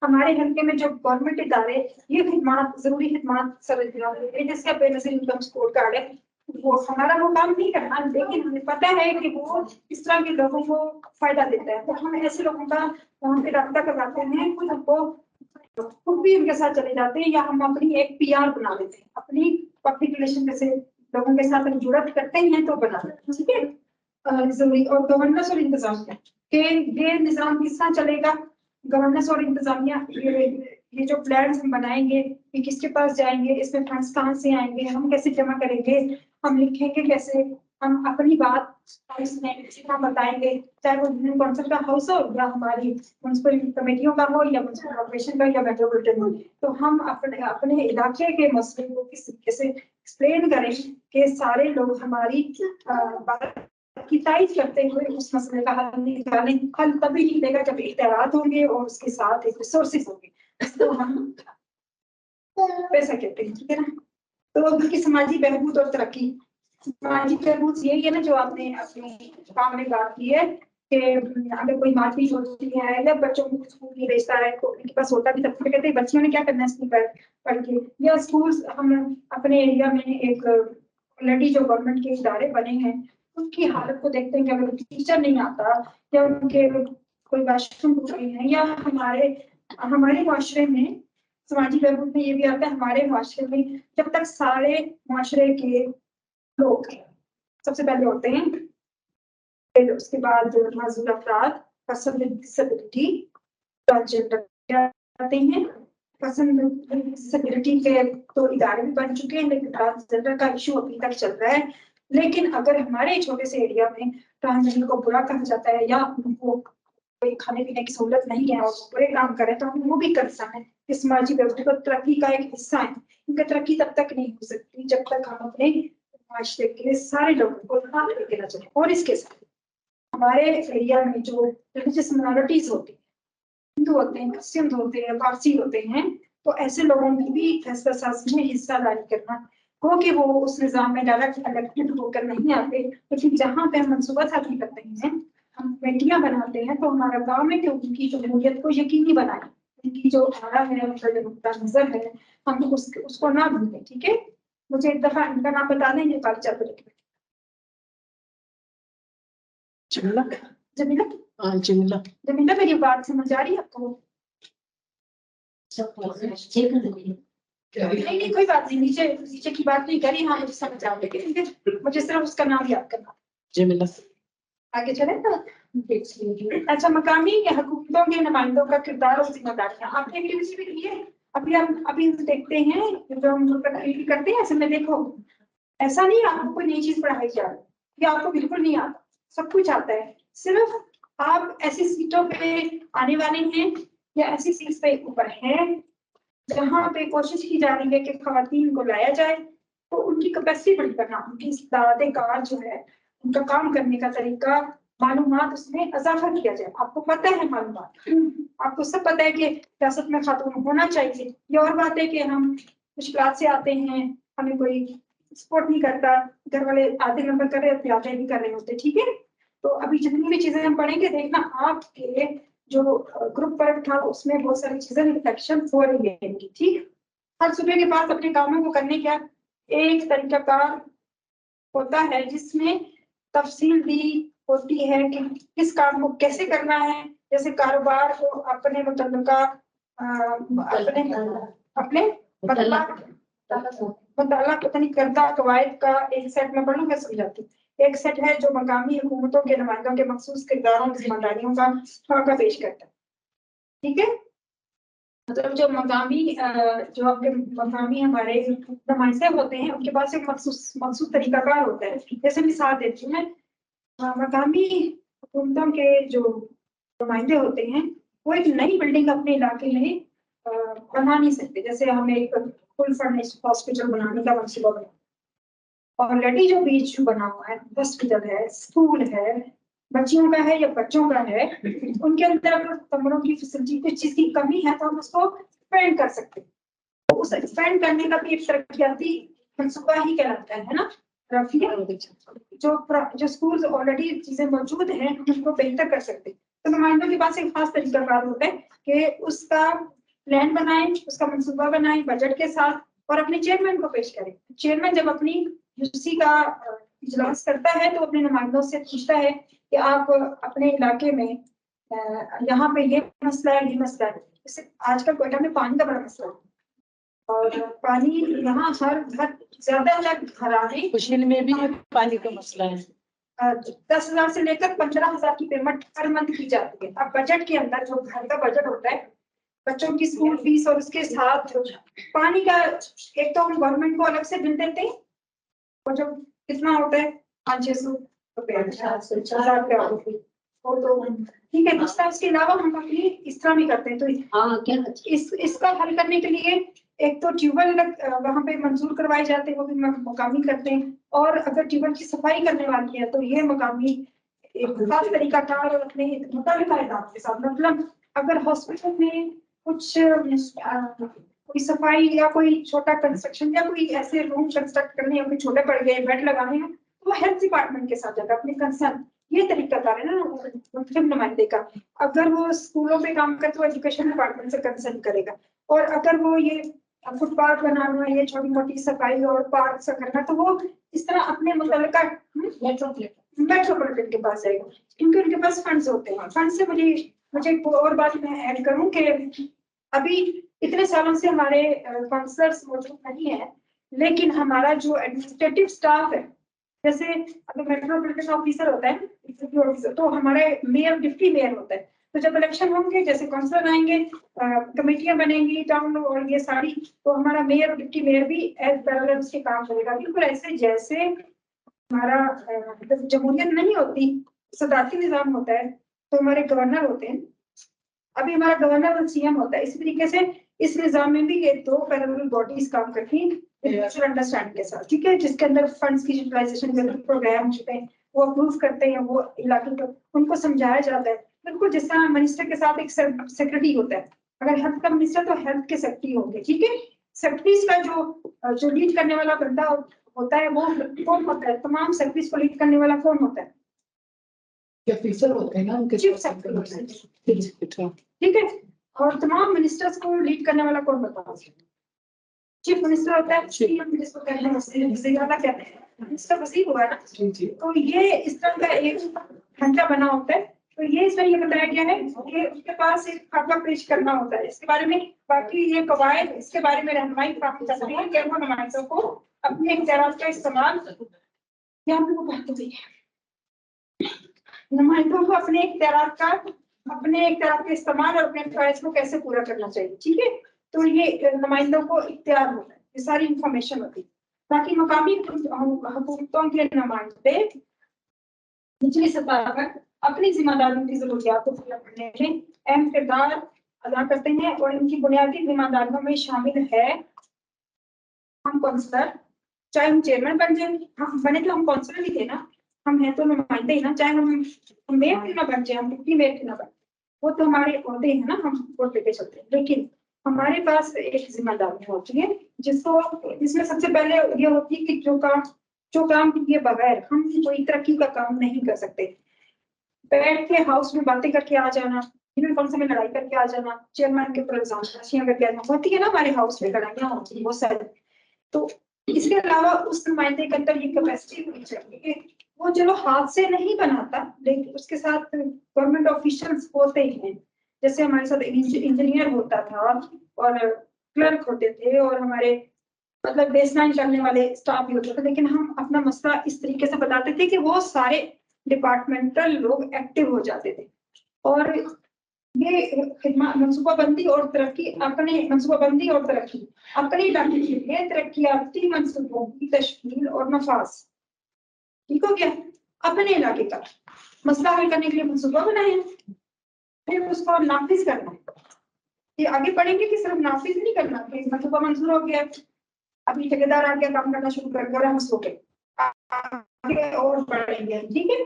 हमारे हल्के में जो गवर्नमेंट इदारे ये खिदमत जरूरी खिदमत जैसे बेनजीर इनकम स्कोर कार्ड है वो हमारा वो काम नहीं करना लेकिन हमें पता है कि वो इस तरह के लोगों को फायदा देता है तो हम ऐसे लोगों का वहाँ पे रब्ता करवाते हैं खुद भी उनके साथ चले जाते हैं या हम अपनी एक PR बना लेते हैं अपनी पब्लिक रिलेशन जैसे लोगों के साथ हम जुड़त करते हैं तो बना लेते हैं ठीक है। जरूरी और गवर्नेंस और इंतजाम के ये निजाम किस तरह चलेगा गवर्नेंस और इंतजामिया ये जो प्लान हम बनाएंगे कि किसके पास जाएंगे इसमें फंड्स कहाँ से आएंगे हम कैसे जमा करेंगे हम लिखेंगे कैसे हम अपनी बात इसमें बताएंगे चाहे वो यूनियन काउंसिल का हाउस हो या हमारी म्युनिसिपल कमेटियों का हो या म्युनिसिपल कॉर्पोरेशन का या मेट्रोपॉलिटन हो तो हम अपने इलाके के मसले को किस तरीके से एक्सप्लेन करें कि सारे लोग हमारी बात की तारीफ करते हुए उस मसले का हल निकालें। हल तभी निकलेगा जब इख्तियारात होंगे और उसके साथ एक रिसोर्सेज होंगे तो हम पैसा कहते हैं ठीक है ना। तो उनकी समाजी बहबूद और तरक्की समाजी बहबूद यही है ना जो आपने अपने काम में बात की है कि अगर कोई मारपीट होती है या बच्चों को स्कूल नहीं भेजता है तो उनके पास होता भी तब कहते हैं बच्चियों ने क्या करना है स्कूल पढ़ के या स्कूल हम अपने एरिया में एक ऑलरेडी जो गवर्नमेंट के इदारे बने हैं उनकी हालत को देखते हैं कि अगर टीचर नहीं आता या उनके कोई वॉशरूम हो रहे हैं या हमारे माशरे में समाजी बहबूद में ये भी आता है हमारे माशरे में जब तक सारे माशरे के लोग सबसे पहले होते हैं फिर उसके बाद माजूर अफराद पर्सन विद डिसेबिलिटी ट्रांसजेंडर आते हैं। पर्सन विद डिसेबिलिटी के तो इदारे भी बन चुके हैं लेकिन ट्रांसजेंडर का इशू अभी तक चल रहा है। लेकिन अगर हमारे छोटे से एरिया में ट्रांसजेंडर को बुरा कहा जाता है या उनको कोई खाने पीने की सहूलत नहीं है और बुरे काम करें तो हम वो भी कर सकते हैं। इस समाजी व्यवस्था तरक्की का एक हिस्सा है। इनका तरक्की तब तक नहीं हो सकती जब तक हम अपने माशरे के सारे लोगों को साथ लेके ना चलें। और इसके साथ हमारे एरिया में जो रिलीजियस माइनॉरिटीज होती है हिंदू होते हैं क्रिश्चियन होते हैं पारसी होते हैं तो ऐसे लोगों की भी फैसला साजी में हिस्सादारी करना हो कि वो उस निजाम में डायरेक्ट इलेक्टेड होकर नहीं आते लेकिन जहाँ पे हम मनसूबा साजी करते हैं हम कमेटियां बनाते हैं तो हमारा काम है कि उनकी जमहूरियत को यकीनी बनाए, उनकी जो आरा है, उनका जो नुक्ता नजर है, हम उसको ना भूलें। ठीक है, मुझे एक दफा इनका नाम बता दें, ये कल चल रहे। जमीला, जमीला, हाँ जमीला, जमीला मेरी बात समझ आ रही है आपको? नहीं नहीं कोई बात नहीं, नीचे नीचे की बात नहीं करी, हाँ मुझे समझ आ गई, ठीक है, मुझे सिर्फ उसका नाम याद करना। जमीला। आगे चले तो अच्छा, मकामी हुकूमतों के नुमाइंदों का किरदार और जिम्मेदारियां आपने भी की है। अभी देखते हैं जो हम तकरीर करते हैं, ऐसे में देखो ऐसा नहीं आपको कोई नई चीज पढ़ाई जा रही, ये आपको बिल्कुल नहीं आता, सब कुछ आता है, सिर्फ आप ऐसी सीटों पे आने वाले हैं या ऐसी सीट पे ऊपर हैं जहाँ पे कोशिश की जा रही है कि खवातीन को लाया जाए, तो उनकी कैपेसिटी बड़ी करना, उनकी इस्तादात कार जो है, उनका काम करने का तरीका, मालूमात, उसमें इजाफा किया जाए। आपको पता है मालूमात, आपको सब पता है कि सियासत में खातून होना चाहिए। ये और बात है कि हम मुश्किलात से आते हैं, हमें कोई सपोर्ट नहीं करता, घर वाले आधे नंबर कर रहे होते, आधे नहीं कर रहे होते, ठीक है। तो अभी जितनी भी चीजें हम पढ़ेंगे, देखना आपके जो ग्रुप वर्क था उसमें बहुत सारी चीजें रिफ्लेक्शन हो रही है इनकी, ठीक। हर सुबह के पास अपने कामों को करने का एक तरीकाकार होता है जिसमें तफसील दी होती है कि किस काम को कैसे करना है। जैसे कारोबार को अपने मुतल्लिका अपने पता नहीं करदा कवायद का एक सेट में पढ़ूंगा, समझाती हूँ। एक सेट है जो मकामी हुकूमतों के नुमाइंदों के मखसूस किरदारों और जिम्मेदारियों का खाका पेश करता है, ठीक है। मतलब जो आपके मकामी हमारे नुमाइंदे होते हैं, उनके पास एक मखसूस तरीकाकार होता है। जैसे मिसाल देती हूँ मैं, मकामी हुकूमतों के जो नुमाइंदे होते हैं वो एक नई बिल्डिंग अपने इलाके में बना नहीं सकते। जैसे हमें एक फुल फर्निश्ड हॉस्पिटल बनाने का मंसूबा बना, ऑलरेडी जो बीच बना हुआ है, हॉस्पिटल है, स्कूल है, बच्चियों का है या बच्चों का है, उनके अंदर अगर कमरों की फैसिलिटी कुछ चीज की कमी है तो हम उसको एक्सपेंड कर सकते हैं। तो उस एक्सपेंड करने का भी एक तरक्याती मंसूबा ही कहलाता है ना रफिया। जो स्कूल ऑलरेडी चीजें मौजूद हैं उनको बेहतर कर सकते हैं। तो नुमाइंदों के पास एक खास तरीका कार होता है कि उसका प्लान बनाएं, उसका मंसूबा बनाएं बजट के साथ और अपने चेयरमैन को पेश करें। चेयरमैन जब अपनी यूसी का इजलास करता है तो अपने नुमाइंदों से पूछता है कि आप अपने इलाके में यहाँ पे ये मसला है, ये मसला है। जैसे आजकल कोयटा में पानी का बड़ा मसला है और पानी यहाँ हर घर ज्यादा घर आ रही, खुशिल में भी पानी का मसला है। 10,000 से लेकर 15,000 की पेमेंट हर मंथ की जाती है। अब बजट के अंदर जो घर का बजट होता है, बच्चों की स्कूल फीस और उसके साथ पानी का, एक तो हम गवर्नमेंट को अलग से बिल देते हैं और जो कितना होता है 500-600 रुपया, 1,000 रुपया, तो ठीक है। दूसरा इसके अलावा हम अपनी इस तरह भी करते हैं। तो इसका हल करने के लिए एक तो ट्यूबवेल वहाँ पे मंजूर करवाए जाते हैं, वो भी मकामी करते हैं। और अगर ट्यूबवेल की सफाई करने वाली है तो ये मकामी एक खास तरीका कार और अपने मुताबिक के साथ, मतलब अगर हॉस्पिटल में कुछ कोई सफाई या कोई छोटा कंस्ट्रक्शन या कोई ऐसे रूम कंस्ट्रक्ट करने, अपने छोटे पड़ गए, बेड लगाने हैं, तो वो हेल्थ डिपार्टमेंट के साथ जाकर अपने कंसर्न, ये तरीका कार है ना मुख्य नुमाइंदे का। अगर वो स्कूलों पे काम करते, तो एजुकेशन डिपार्टमेंट से कंसर्न करेगा। और अगर वो ये फुटपाथ बनाना, ये छोटी मोटी सफाई और पार्क से करना, तो वो इस तरह अपने मुतल्लिका मेट्रोपॉलिटन के पास जाएगा, क्योंकि उनके पास फंड्स होते हैं। फंड से मुझे एक और बात मैं ऐड करूं कि अभी इतने सालों से हमारे काउंसलर्स मौजूद नहीं है, लेकिन हमारा जो एडमिनिस्ट्रेटिव स्टाफ है, जैसे अगर मेट्रोपॉलिटन ऑफिसर होता है ऑफिसर, तो हमारे मेयर डिप्टी मेयर होता है। तो जब इलेक्शन होंगे, जैसे काउंसलर आएंगे, कमेटियां बनेंगी टाउन और ये सारी, तो हमारा मेयर और डिप्टी मेयर भी एज पैरेलल उसके काम करेगा। बिल्कुल ऐसे जैसे हमारा जमहूरियत नहीं होती, सदारती निजाम होता है, तो हमारे गवर्नर होते हैं। अभी हमारा गवर्नर और सीएम होता है। इसी तरीके से इस निजाम में भी ये दो पैरेलल बॉडीज काम करती हैं अंडरस्टैंडिंग के साथ, ठीक है, जिसके अंदर फंड्स की यूटिलाइजेशन के प्रोग्राम होते हैं, वो अप्रूव करते हैं, वो इलाके को उनको समझाया जाता है। बिल्कुल जिस तरह मिनिस्टर के साथ एक सेक्रेटरी होता है, अगर हेल्थ का मिनिस्टर तो हेल्थ के सेक्रेटरी होंगे, ठीक है। सेक्रेटरीज का जो लीड करने वाला बंदा होता है वो कौन होता है, तमाम सेक्रेटरीज को लीड करने वाला कौन होता है, ऑफिसर होते हैं ना उनके चीफ सेक्रेटरी, ठीक है। और तमाम मिनिस्टर्स को लीड करने वाला कौन बताओ? चीफ मिनिस्टर होता है, सीएम जिसको कहते हैं, वजीर आला कहते हैं, मिनिस्टर वजीर हुआ ना। तो ये इस तरह का एक ढांचा बना होता है। तो ये इसमें ये बताया गया है कि उसके पास एक खाका पेश करना होता है इसके बारे में। बाकी ये कवायद इसके बारे में रहनुमाई प्राप्त करती है कि वो नुमाइंदों को अपने इख्तियार का इस्तेमाल, यहाँ पे वो बात हुई है, नुमाइंदों को अपने इख्तियार के इस्तेमाल और अपने ख्वाहिश को कैसे पूरा करना चाहिए, ठीक है। तो ये नुमाइंदों को इख्तियार होता है, ये सारी इंफॉर्मेशन होती है। बाकी मकामी हुकूमतों के नुमाइंदे निचली सतह पर अपनी जिम्मेदारियों की जरूरियात को पूरा करने में अहम किरदार अदा करते हैं और इनकी बुनियादी जिम्मेदारियों में शामिल है हम कौंसलर, चाहे हम चेयरमैन बन जाए, हम बने तो हम कौंसलर ही थे ना, हम हैं तो नुमाइंदे ही ना, चाहे हम मेयर क्यों ना बन जाए, हम डिप्टी मेयर क्यों ना बन, वो तो हमारे होते हैं ना, हम वोट लेके चलते हैं। लेकिन हमारे पास एक जिम्मेदारी होती है जिसमें सबसे पहले ये होती है कि जो काम किए बगैर हम कोई तरक्की का काम नहीं कर सकते। बैठ के हाउस में बातें करके आ जाना, कौन से में लड़ाई करके आ जाना, चेयरमैन के ऊपर इल्जाम करके आ जाना, होती है ना हमारे हाउस में लड़ाइयाँ होती है बहुत सारी। तो इसके अलावा उस नुमाइंदे के अंदर ये कैपेसिटी होनी चाहिए, वो चलो हाथ से नहीं बनाता, लेकिन उसके साथ गवर्नमेंट ऑफिशियल्स होते हैं, जैसे हमारे साथ इंजीनियर होता था और क्लर्क होते थे और हमारे मतलब बेसलाइन करने वाले स्टाफ भी होते थे। लेकिन हम अपना मसला इस तरीके से बताते थे कि वो सारे डिपार्टमेंटल लोग एक्टिव हो जाते थे और ये मनसूबाबंदी और तरक्की अपने इलाके के लिए तरक्कियाती मनसूबों की तश्कील और नफाज, ठीक हो गया। अपने इलाके का मसला हल करने के लिए मनसूबा बनाए, फिर उसको नाफिज करना है। ये आगे पढ़ेंगे कि सिर्फ नाफिज नहीं करना, मनसूबा मंजूर हो गया, अभी ठेकेदार आके काम करना शुरू कर दिया, हम सो गए, आगे और पढ़ेंगे, ठीक है।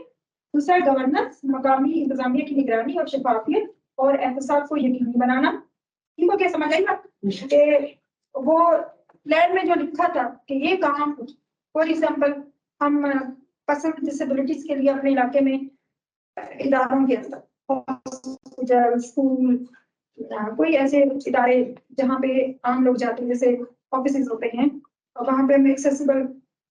दूसरा गवर्नेंस, मकामी इंतजामिया की निगरानी और शफाफियत और एहतसाब को यकीनी बनाना। इनको क्या समझ आएगा कि वो प्लान में जो लिखा था कि ये काम, फॉर एग्जाम्पल हम पर्सन विद डिसेबिलिटीज के लिए अपने इलाके में इदारों के अंदर हॉस्पिटल, स्कूल, कोई ऐसे इदारे जहाँ पे आम लोग जाते हैं, जैसे ऑफिस होते हैं, और वहाँ पे हम एक्सेसिबल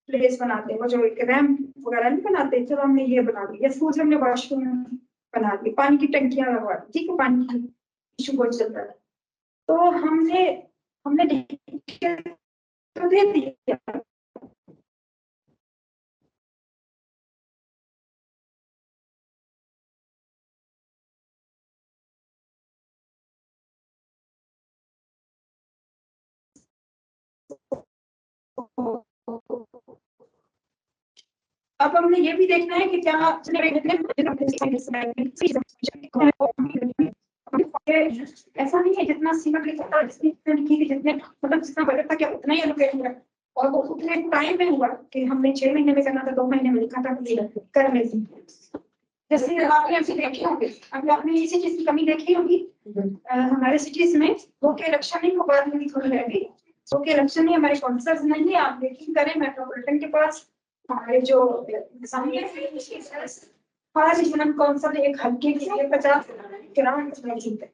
प्लेस बनाते हैं, वो जो एक रैम्प वगैरह नहीं बनाते, चलो हमने ये बना दिया, स्कूल से हमने वॉशरूम बना दी, पानी की टंकियां लगवा दी, ठीक है, पानी की इशू बहुत चल रहा है, तो हमने तो दे दिया। अब हमने ये भी देखना है कि क्या ऐसा नहीं है जितना सीमेंट लिखा था, जितने मतलब जितना बजट था क्या उतना ही एलोकेट हुआ, और वो उतने टाइम में हुआ कि हमने 6 महीने में करना था, 2 महीने में लिखा था कर लेते। जैसे आपने अभी देखे होंगे, अभी आपने इसी चीज की कमी देखी होगी हमारे सिटीज में, वो के इलेक्शन नहीं हो पा रही थोड़ी रह गई, वो के इलेक्शन में हमारे काउंसलर्स नहीं है। आप देखिए करें मेट्रोपॉलिटन के पास हमारे जो हर रीजनल काउंसिल एक हल्के के लिए 50 ग्रांट मौजूद है।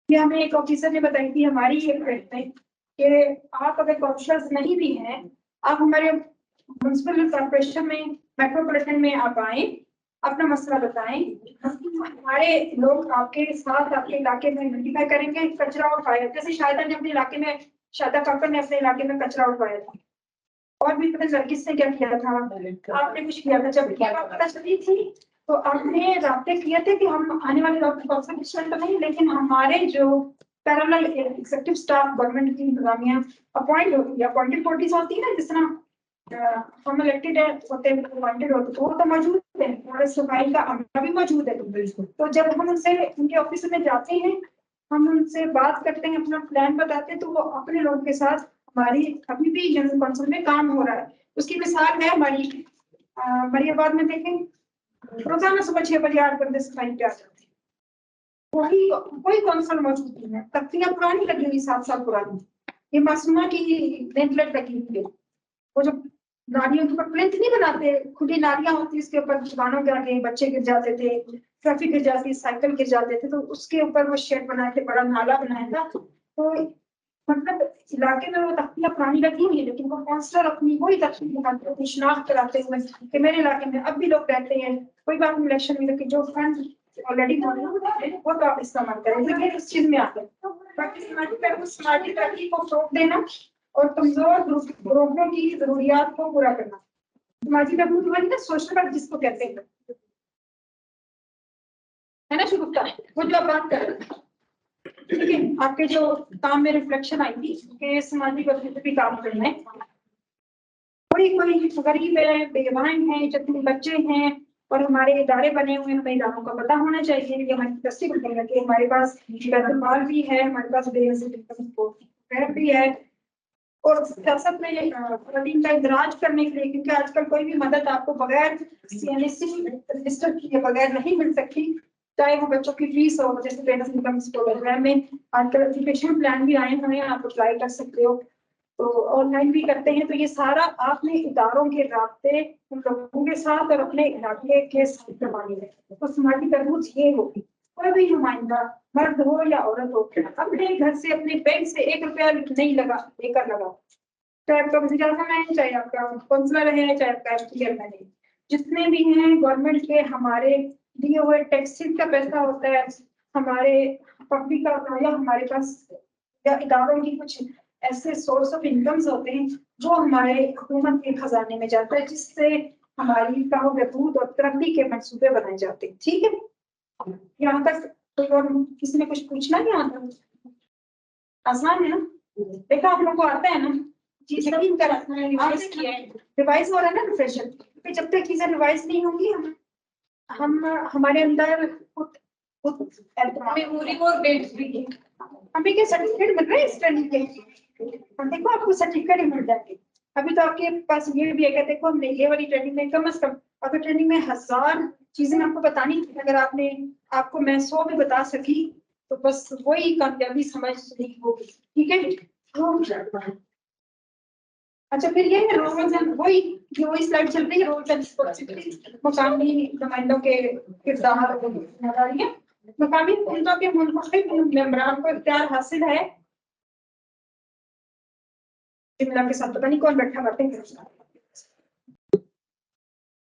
ये हमें एक ऑफिसर ने बताई थी हमारी ये प्रश्न है कि आप अगर काउंसलर्स नहीं भी हैं, आप हमारे म्युनिसिपल कॉर्पोरेशन में, मेट्रोपॉलिटन में आप आए, अपना मसला बताएं, हमारे लोग आपके साथ आपके इलाके में नोटिफाई करेंगे कचरा उठाया, जैसे शायदा ने अपने इलाके में, शायदा काकर ने अपने इलाके में कचरा उठवाया था, और भी पता नरगिस ने क्या किया था, आपने कुछ किया था, जब पता चली थी तो आपने राब्ते किए थे कि हम आने वाले वक्त तो नहीं, लेकिन हमारे जो पैरेलल एग्जीक्यूटिव स्टाफ गवर्नमेंट की इंतजामिया अपॉइंट होती है, अपॉइंटेड बॉडीज होती है ना, जिस तरह हम इलेक्टेड होते हैं, अपॉइंटेड होते हैं, वो तो मौजूद है, और सफाई का अमला भी मौजूद है। तो जब हम उनसे उनके ऑफिस में जाते हैं, हम उनसे बात करते हैं, अपना प्लान बताते हैं, तो वो अपने लोगों के साथ हमारी अभी भी जनरल काउंसिल में काम हो रहा है। उसकी मिसाल है हमारी मरियाबाद में, देखें रोजाना सुबह 6 बजे 8 बजे सफाई पे आ जाते हैं, कोई काउंसिल मौजूद नहीं है, तख्तियां पुरानी लगी हुई, 7 साल पुरानी, ये मासूमा की नेटलेट लगी हुई है, वो जो नालियों के ऊपर प्लिंथ नहीं बनाते, खुली नालियां होती है, इसके ऊपर दुकानों के आगे बच्चे गिर जाते थे, ट्रैफिक गिर जाती, साइकिल गिर जाते थे, तो उसके ऊपर वो शेड बनाए थे, बड़ा नाला बनाया था। तो मतलब इलाके में वो तख्तियां पुरानी लगी हुई है, लेकिन वो काउंसलर अपनी वही तख्ती लगाते थे, शिनाख्त कराते हुए कि मेरे इलाके में अब भी लोग रहते हैं, कोई बात नहीं इलेक्शन में, लेकिन जो फंड ऑलरेडी मौजूद है वो तो आप इस्तेमाल करें। तो ये इस चीज में आते हैं। बाकी समाजी तरक्की को फ़रोग़ देना और कमजोर ग्रुपों की जरूरियात को पूरा करना। समाजी बहबूद वाली ना सोशल वर्क जिसको कहते हैं, है ना शुगुफ्ता, वो जो आप बात कर रहे हैं, ठीक है, आपके जो काम में रिफ्लेक्शन आई थी कि समाजी बहबूद भी काम करना है। कोई गरीब है, बेवान है, जितने बच्चे हैं और हमारे इदारे बने हुए हैं, हमें इदारों का पता होना चाहिए, ये हमारी तस्वीर बनेगा कि हमारे पास बैतुल भी है, हमारे पास बेनज़ीर भी है। और सियासत में खवातीन का इंदराज करने के लिए, क्योंकि आजकल कोई भी मदद आपको बगैर CNSC रजिस्टर किए बगैर नहीं मिल सकती, चाहे वो बच्चों की फीस हो, जैसे पेरेंट्स इनकम प्रोग्राम में आजकल एजुकेशन प्लान भी आए हुए हैं, आप अप्लाई कर सकते हो, तो ऑनलाइन भी करते हैं। तो ये सारा आपने इदारों के राब्ते उन लोगों के साथ और अपने इलाके के साथ करवानी है। तो समाजी तरबूज ये होगी, कोई भी नुमाइंदा मर्द हो या औरत हो, अपने घर से अपने बैंक से 1 रुपया नहीं लेकर लगाओ, चाहे आपका वज़ीर आज़म है, चाहे आपका काउंसलर है, चाहे आपका चेयरमैन है, जितने भी हैं गवर्नमेंट के हमारे दिए हुए टैक्सेस का पैसा होता है, हमारे पब्लिक का होता है, या हमारे पास या इदारों की कुछ ऐसे सोर्स ऑफ इनकम्स होते हैं जो हमारे हुकूमत के खजाने में जाता है, जिससे हमारी बहबूद और तरक्की के मंसूबे बनाए जाते हैं। ठीक है, यहाँ तक तो किसी ने कुछ पूछना है? यहाँ तक आसान है ना? देखा आप लोग को आता है ना? यकीन कर रिवाइज हो रहा है ना प्रोफेशन, जब तक चीजें रिवाइज नहीं होंगी हम हमारे अंदर मेमोरी और डेट्स भी है। हमें क्या सर्टिफिकेट मिल रहा है इस ट्रेनिंग के? देखो आपको सर्टिफिकेट मिल जाएंगे। अभी तो आपके पास ये भी है कि देखो हमने ये वाली ट्रेनिंग में कम से कम, अगर ट्रेनिंग में 1000 चीजें आपको बतानी थी, अगर आपको मैं 100 भी बता सकी तो बस वही कामयाबी समझ ली होगी। ठीक है, अच्छा फिर ये रोल्स एंड वही स्लाइड चल रही है, रोल्स एंड रिस्पांसिबिलिटीज, मकामी नुमाइंदों के किरदार और जिम्मेदारियां। मकामी हुकूमतों के मुंतखब मेंबरान को इख्तियार हासिल है, जिम्मेदार के साथ पता नहीं कौन बैठा करते हैं,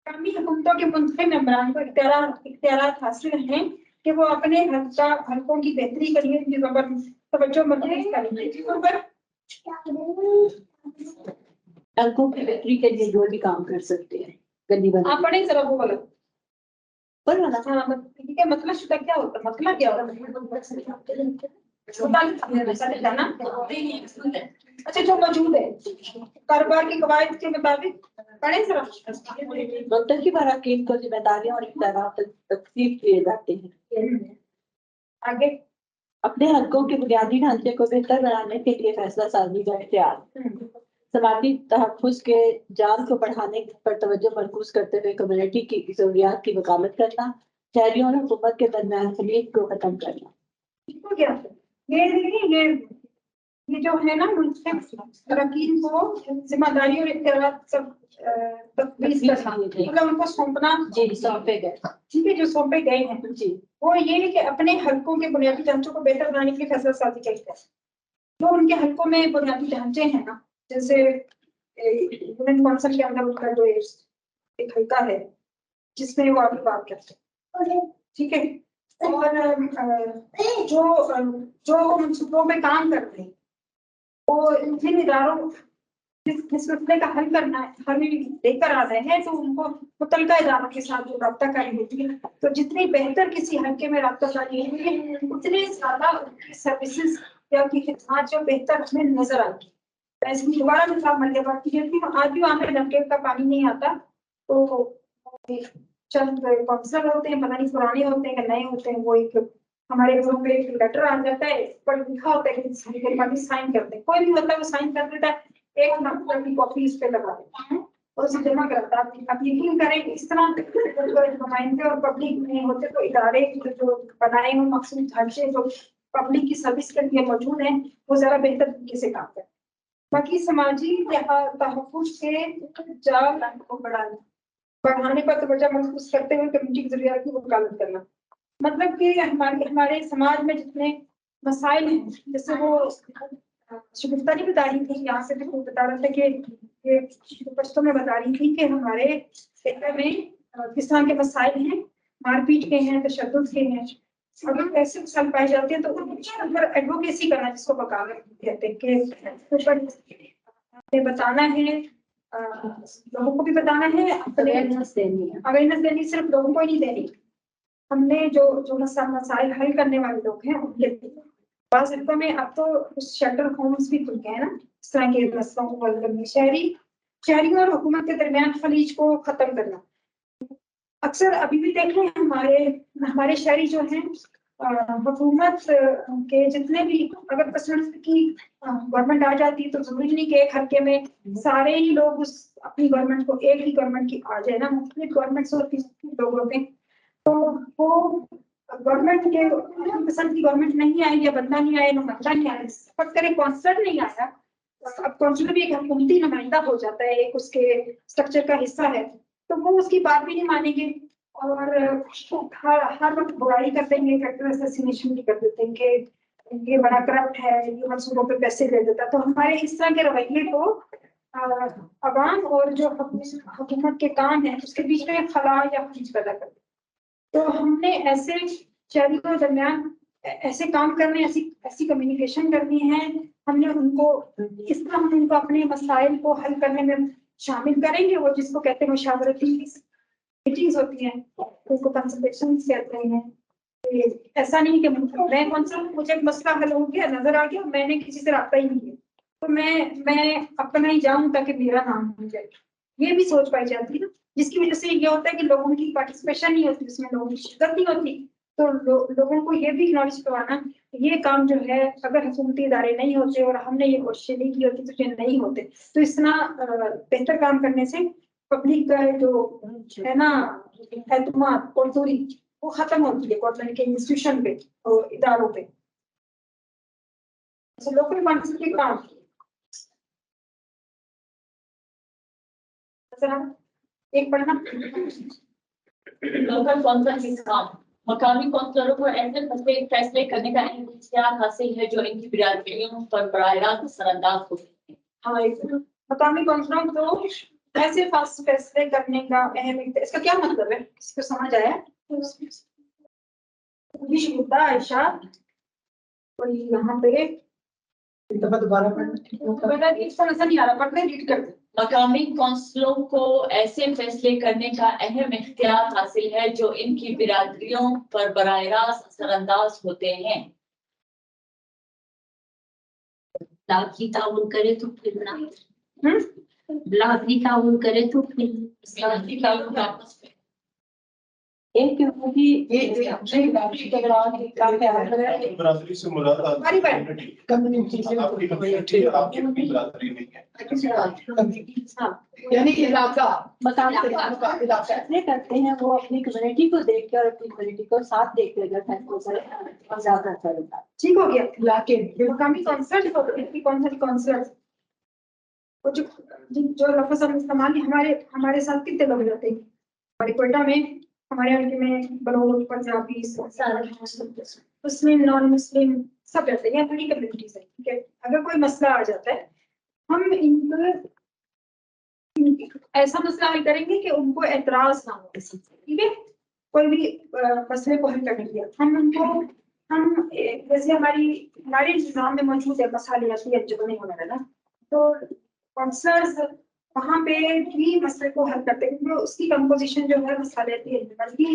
मकामी हुकूमतों के मुंतखब मेंबरान को इख्तियार हासिल हैं कि वो अपने हल्कों की बेहतरी के लिए चीजों पर तवज्जो मरकूज करें, हल्कों की बेहतरी के लिए जो भी काम कर सकते हैं। गली बना आप पढ़े जरा वो वाला पर वाला हाँ, ठीक है, मतलब शुदा क्या होता है, मतलब क्या होता है? अच्छा जो मौजूद है कारोबार की कवायद के मुताबिक पढ़े जरा। मुंतखब अरकान को जिम्मेदारियां और इख्तियार तकसीम किए जाते हैं। आगे अपने हकों के बुनियादी ढांचे को बेहतर बनाने के लिए फैसला साजी का इख्तियार, समाजी तहफ़्फ़ुज़ के जाल को बढ़ाने पर तवज्जो मरकूज करते हुए कम्युनिटी की ज़रूरियात की वकालत करना, शहरियों और हुकूमत के दरमियान खलीज को खत्म करना। तो क्या ये देखिए, ये जो है ना अरकान को जिम्मेदारी और इख्तियार सब तफवीज़ करना, मतलब उनको सौंपना, जी सौंपे गए, ठीक है, जो सौंपे गए हैं जी, वो ये है कि अपने हल्कों के बुनियादी ढांचों को बेहतर बनाने के लिए फैसला साजी करते हैं। तो उनके हल्कों में बुनियादी ढांचे हैं ना, जैसे यूनियन काउंसिल के अंदर उनका जो एक हल्का है जिसमें वो आपकी बात करते हैं, ठीक है, और जो मनसूबों में काम करते हैं वो जिन इदारों जिस मसले का हल लेकर आ रहे हैं, तो उनको मुतलका इदारों के साथ जो रब्ता करनी होती है, तो जितनी बेहतर किसी हल्के में रब्ता करनी होगी उतने ज्यादा उनकी सर्विसेज या उनकी खिदमत जो बेहतर हमें नजर आती है। ऐसे दोबारा मिसाल मलियाबाद की है, आज भी वहाँ पे नलके का पानी नहीं आता, तो चंद काउंसलर होते हैं, पता नहीं पुराने होते हैं कि नए होते हैं, वो एक हमारे घरों में एक लेटर आ जाता है, पर लिखा होता है कि साइन करते हैं, कोई भी होता है वो साइन कर देता है, एक नंबर की कॉपी इस पे लगा देता है और उसे जमा करता है। आप यकीन करें कि इस तरह नुमाइंदे और पब्लिक नहीं होते तो इदारे जो बनाए हुए मखसूस ढांचे जो पब्लिक की सर्विस के लिए मौजूद हैं वो ज्यादा बेहतर तरीके से काम करते हैं। बाकी समाजी तहफ़्फ़ुज़ के जाल को बढ़ाने पर तवज्जो मरकूज़ करते हुए कम्युनिटी की ज़रूरियात की वकालत करना। मतलब कि हमारे समाज में जितने मसाइल हैं, जैसे वो शुगुफ्ता नहीं बता रही थी, यहाँ से भी वो बता रहा था कि ये पश्तो में बता रही थी कि हमारे क्षेत्र में किस तरह के मसाइल हैं, मारपीट के हैं, तशद्दुद के हैं। अगर ऐसे मसाइल पाए जाते हैं तो उनके ऊपर एडवोकेसी करना, जिसको वकालत कहते हैं, कि हमें बताना है, लोगों को भी बताना है, अवेयरनेस देनी है। अवेयरनेस देनी, सिर्फ लोगों को ही नहीं देनी। हमने जो मसाइल हल करने वाले लोग हैं उनके पास में अब तो शेल्टर होम्स भी खुल गए हैं ना, इस तरह के मसलों को हल करने, शहरियों और हुकूमत के दरमियान खलीज को खत्म करना। अक्सर अभी भी देख रहे हैं हमारे शहरी जो हैं, हुकूमत के जितने भी, अगर पसंद की गवर्नमेंट आ जाती है तो जरूरी नहीं कि एक हल्के में सारे ही लोग उस अपनी गवर्नमेंट को, एक ही गवर्नमेंट की आ जाए ना, मुख्तलिफ गवर्नमेंट्स और लोग होते हैं, तो वो गवर्नमेंट के पसंद की गवर्नमेंट नहीं आई, या बंदा नहीं आया, नुमाइंदा नहीं आया, फक्त एक कौंसलर नहीं आया, अब कौंसलर भी एक हुकूमती नुमाइंदा हो जाता है, एक उसके स्ट्रक्चर का हिस्सा है, तो वो उसकी बात भी नहीं मानेंगे और हर वक्त बुराई कर देंगे, फैक्टर असैसिनेशन भी कर देते हैं कि ये बड़ा करप्ट है, ये मंसूबों पे पैसे दे देता। तो हमारे इस तरह के रवैये को अवाम और जो हुकूमत के काम है उसके बीच में खला या खींच पैदा कर, तो हमने ऐसे शहरियों के दरमियान ऐसे काम करने, ऐसी कम्युनिकेशन करनी है। हमने उनको इस तरह, हम उनको अपने मसाइल को हल करने में शामिल करेंगे, वो जिसको कहते हैं मुशावरती मीटिंग्स होती हैं, उनको कंसल्टेशन कहते हैं। ऐसा नहीं कि मैं कौन सा, मुझे एक मसला हल हो गया, नजर आ गया, मैंने किसी से रब्ता ही नहीं किया तो मैं अपना ही जाऊं ताकि मेरा नाम हो जाए, ये भी सोच पाई जाती है ना, जिसकी वजह से ये होता है कि लोगों की पार्टिसिपेशन नहीं होती, उसमें लोगों की शिरकत नहीं होती। तो लोगों को ये भी एक्नॉलेज करवाना, ये काम जो है अगर हुकूमती इदारे नहीं होते और हमने ये कोशिश नहीं की होती तो ये नहीं होते। तो इस तरह बेहतर काम करने से पब्लिक का जो है ना एतमाद और दूरी वो खत्म होती है गवर्नमेंट के इंस्टीट्यूशन पे और इदारों पे। लोकल मानसिक के काम एक पढ़ना, लोकल कौंसिल के काम, मकामी कौंसलरों को ऐसे फैसले करने का इख्तियार हासिल है जो इनकी बिरादरियों पर बराह रास्त असरअंदाज होते हैं। हाँ, मकामी कौंसलों को ऐसे फैसले करने का अहम, इसका क्या मतलब है, किसी को समझ आया? आयशा कोई यहाँ पे दोबारा पढ़ना, इसको ऐसा नहीं आ रहा, पढ़ने रीड कर दे। मकामी कौंसलों को ऐसे फैसले करने का अहम इख्तियार हासिल है जो इनकी बिरादरियों पर बराह रास्त असरअंदाज होते हैं। लाभली ताउन करे तो फिर ना, लाभली ताउन करे तो फिर आपस में एक क्योंकि ये बरादरी से मुराद कम्युनिटी आपकी कम्युनिटी, आपकी बरादरी नहीं है। यानी इलाका, इलाका फैसले करते हैं, वो अपनी कम्युनिटी को देख कर, अपनी कम्युनिटी को साथ देख कर फैसले करें और ज्यादा अच्छा रहता है। ठीक हो गया। इलाके मकामी कॉन्सर्ट कॉन्सर्ट वो जो लफ्ज़ हम इस्तेमाल, हमारे साथ कितने लोग रहते हैं हमारे कोयटा में, हमारे हल्के में बलोच, पंजाबी, मुस्लिम, नॉन मुस्लिम सब रहते हैं, बड़ी कम्युनिटीज है। ठीक है, अगर कोई मसला आ जाता है हम इनको ऐसा मसला हल करेंगे कि उनको एतराज ना हो किसी से। ठीक है, कोई भी मसले को हल करने के लिए हम जैसे हमारे निज़ाम में मौजूद है मसालियाती अंजुमन वगैरह ना, तो काउंसलर्स वहाँ पे भी मसले को हल करते हैं, क्योंकि उसकी कंपोजिशन जो है मसालियाती अंजुमन की,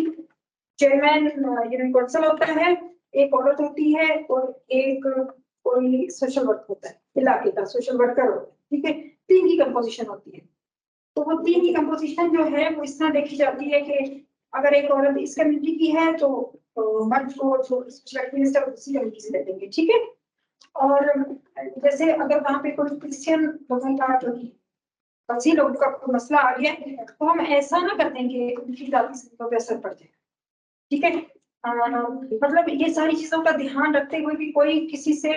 चेयरमैन यूनियन काउंसिल होता है, एक औरत होती है और एक कोई सोशल वर्क होता है, इलाके का सोशल वर्कर होता है। ठीक है, 3 की कंपोजिशन होती है। तो वो 3 की कंपोजिशन जो है वो इस तरह देखी जाती है कि अगर एक औरत इस कम्युनिटी की है तो मर्द को स्पेशल मिनिस्टर उसी कम्युनिटी से दे देंगे। ठीक है, और जैसे अगर वहाँ पे कोई क्रिश्चियन लोगों का वसी लोगों का कोई मसला आ गया तो हम ऐसा ना कर देंगे उनकी जाति जिंदगी पे असर पड़ जाए। ठीक है, मतलब ये सारी चीजों का ध्यान रखते हुए भी कोई किसी से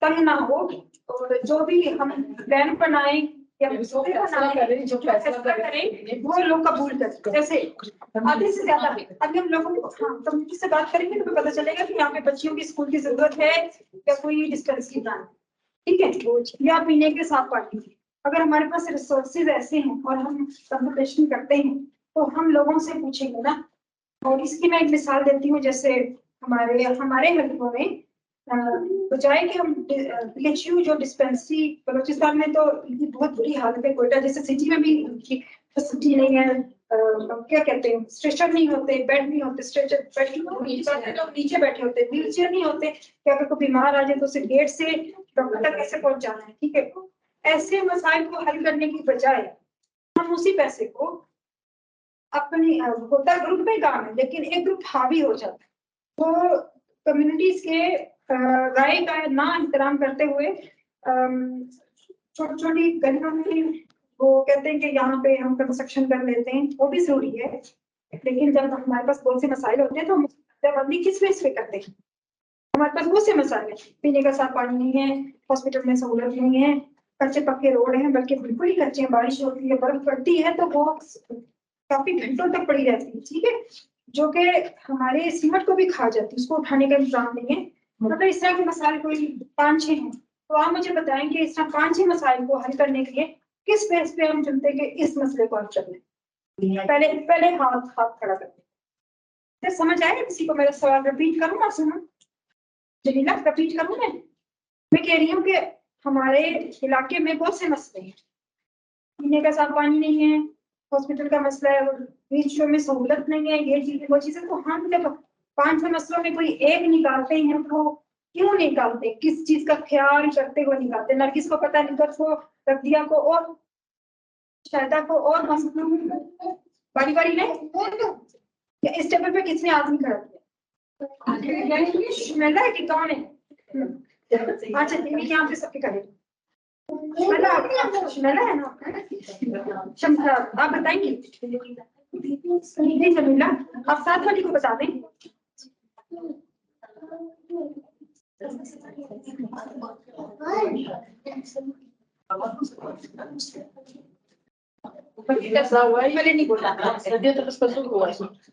तंग ना हो, और जो भी हम प्लान बनाए या जो भी बनाए, जो फैसला करें वो लोग कबूल करें। जैसे आधे से ज्यादा अभी हम लोगों को कम्युनिटी से बात करेंगे तो पता चलेगा कि यहाँ पे बच्चियों की स्कूल की जरूरत है या कोई डिस्पेंसरी प्लान, ठीक है, या पीने के साफ पानी। अगर हमारे पास रिसोर्सेज ऐसे हैं और हम कंसल्टेशन करते हैं तो हम लोगों से पूछेंगे ना। और इसकी मैं एक मिसाल देती हूँ, जैसे हमारे हलकों में बजाय कि हम PHU जो डिस्पेंसरी बलूचिस्तान में तो इनकी बहुत बुरी हालत है, कोयटा जैसे सिटी में भी इनकी फैसिलिटी नहीं है, क्या कहते हैं, स्ट्रेचर नहीं होते, बेड नहीं होते, स्ट्रेचर बेड लोग नीचे बैठे होते, व्हील चेयर नहीं होते कि अगर कोई बीमार आ जाए तो उसे गेट से डॉक्टर तक कैसे पहुंच जाना है, ठीक है। ऐसे मसाइल को हल करने की बजाय हम उसी पैसे को अपनी होता ग्रुप में काम है लेकिन एक ग्रुप हावी हो जाता है, तो कम्युनिटीज के राय का ना एहतराम करते हुए छोटी छोटी गलियों में वो कहते हैं कि यहाँ पे हम कंस्ट्रक्शन कर लेते हैं, वो भी जरूरी है, लेकिन जब हमारे पास बहुत से मसाइल होते हैं तो हम बंदी किस बेस पे करते हैं। हमारे पास बहुत से मसाइल है, पीने का साफ पानी नहीं है, हॉस्पिटल में सहूलत नहीं है, कच्चे पक्के रोड हैं, बल्कि बिल्कुल ही कच्चे हैं, बारिश होती है, बर्फ पड़ती है तो वो काफी घंटों तक पड़ी रहती है, ठीक है, जो कि हमारे सीमेंट को भी खा जाती है, उसको उठाने का इंतजाम नहीं है। मतलब इस तरह के मसाइल कोई 5-6 हैं, तो आप मुझे बताएं कि इस तरह 5-6 मसाइल को हल करने के लिए किस बेस पे हम चुनते हैं कि इस मसले को हल करना है। पहले हाथ खड़ा करते हैं। समझ आया किसी को मेरा सवाल? रिपीट करूँ ना, सुनो जमीला, रिपीट करूँ मैं कह रही हूँ कि हमारे इलाके में बहुत से मसले हैं, पीने का साफ पानी नहीं है, हॉस्पिटल का मसला है, बीच में सहूलत नहीं है, ये चीजें वो चीजें, तो हम जब 5-6 मसलों में कोई एक निकालते हैं तो क्यों निकालते, किस चीज का ख्याल करते हुए निकालते। नरगिस को पता है, निगत को, रबिया को और शायदा को और बारी बारी नहीं, इस टेबल पे किसने आदमी खड़ा किया? शुमेला है कि कौन है? अच्छा यहाँ पे सबके करें, शुमेला है ना, शम्सा आप बताएंगे? जमीला आप साथ वाली को बता दें। पहले नहीं बोला где-то распознавалось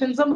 15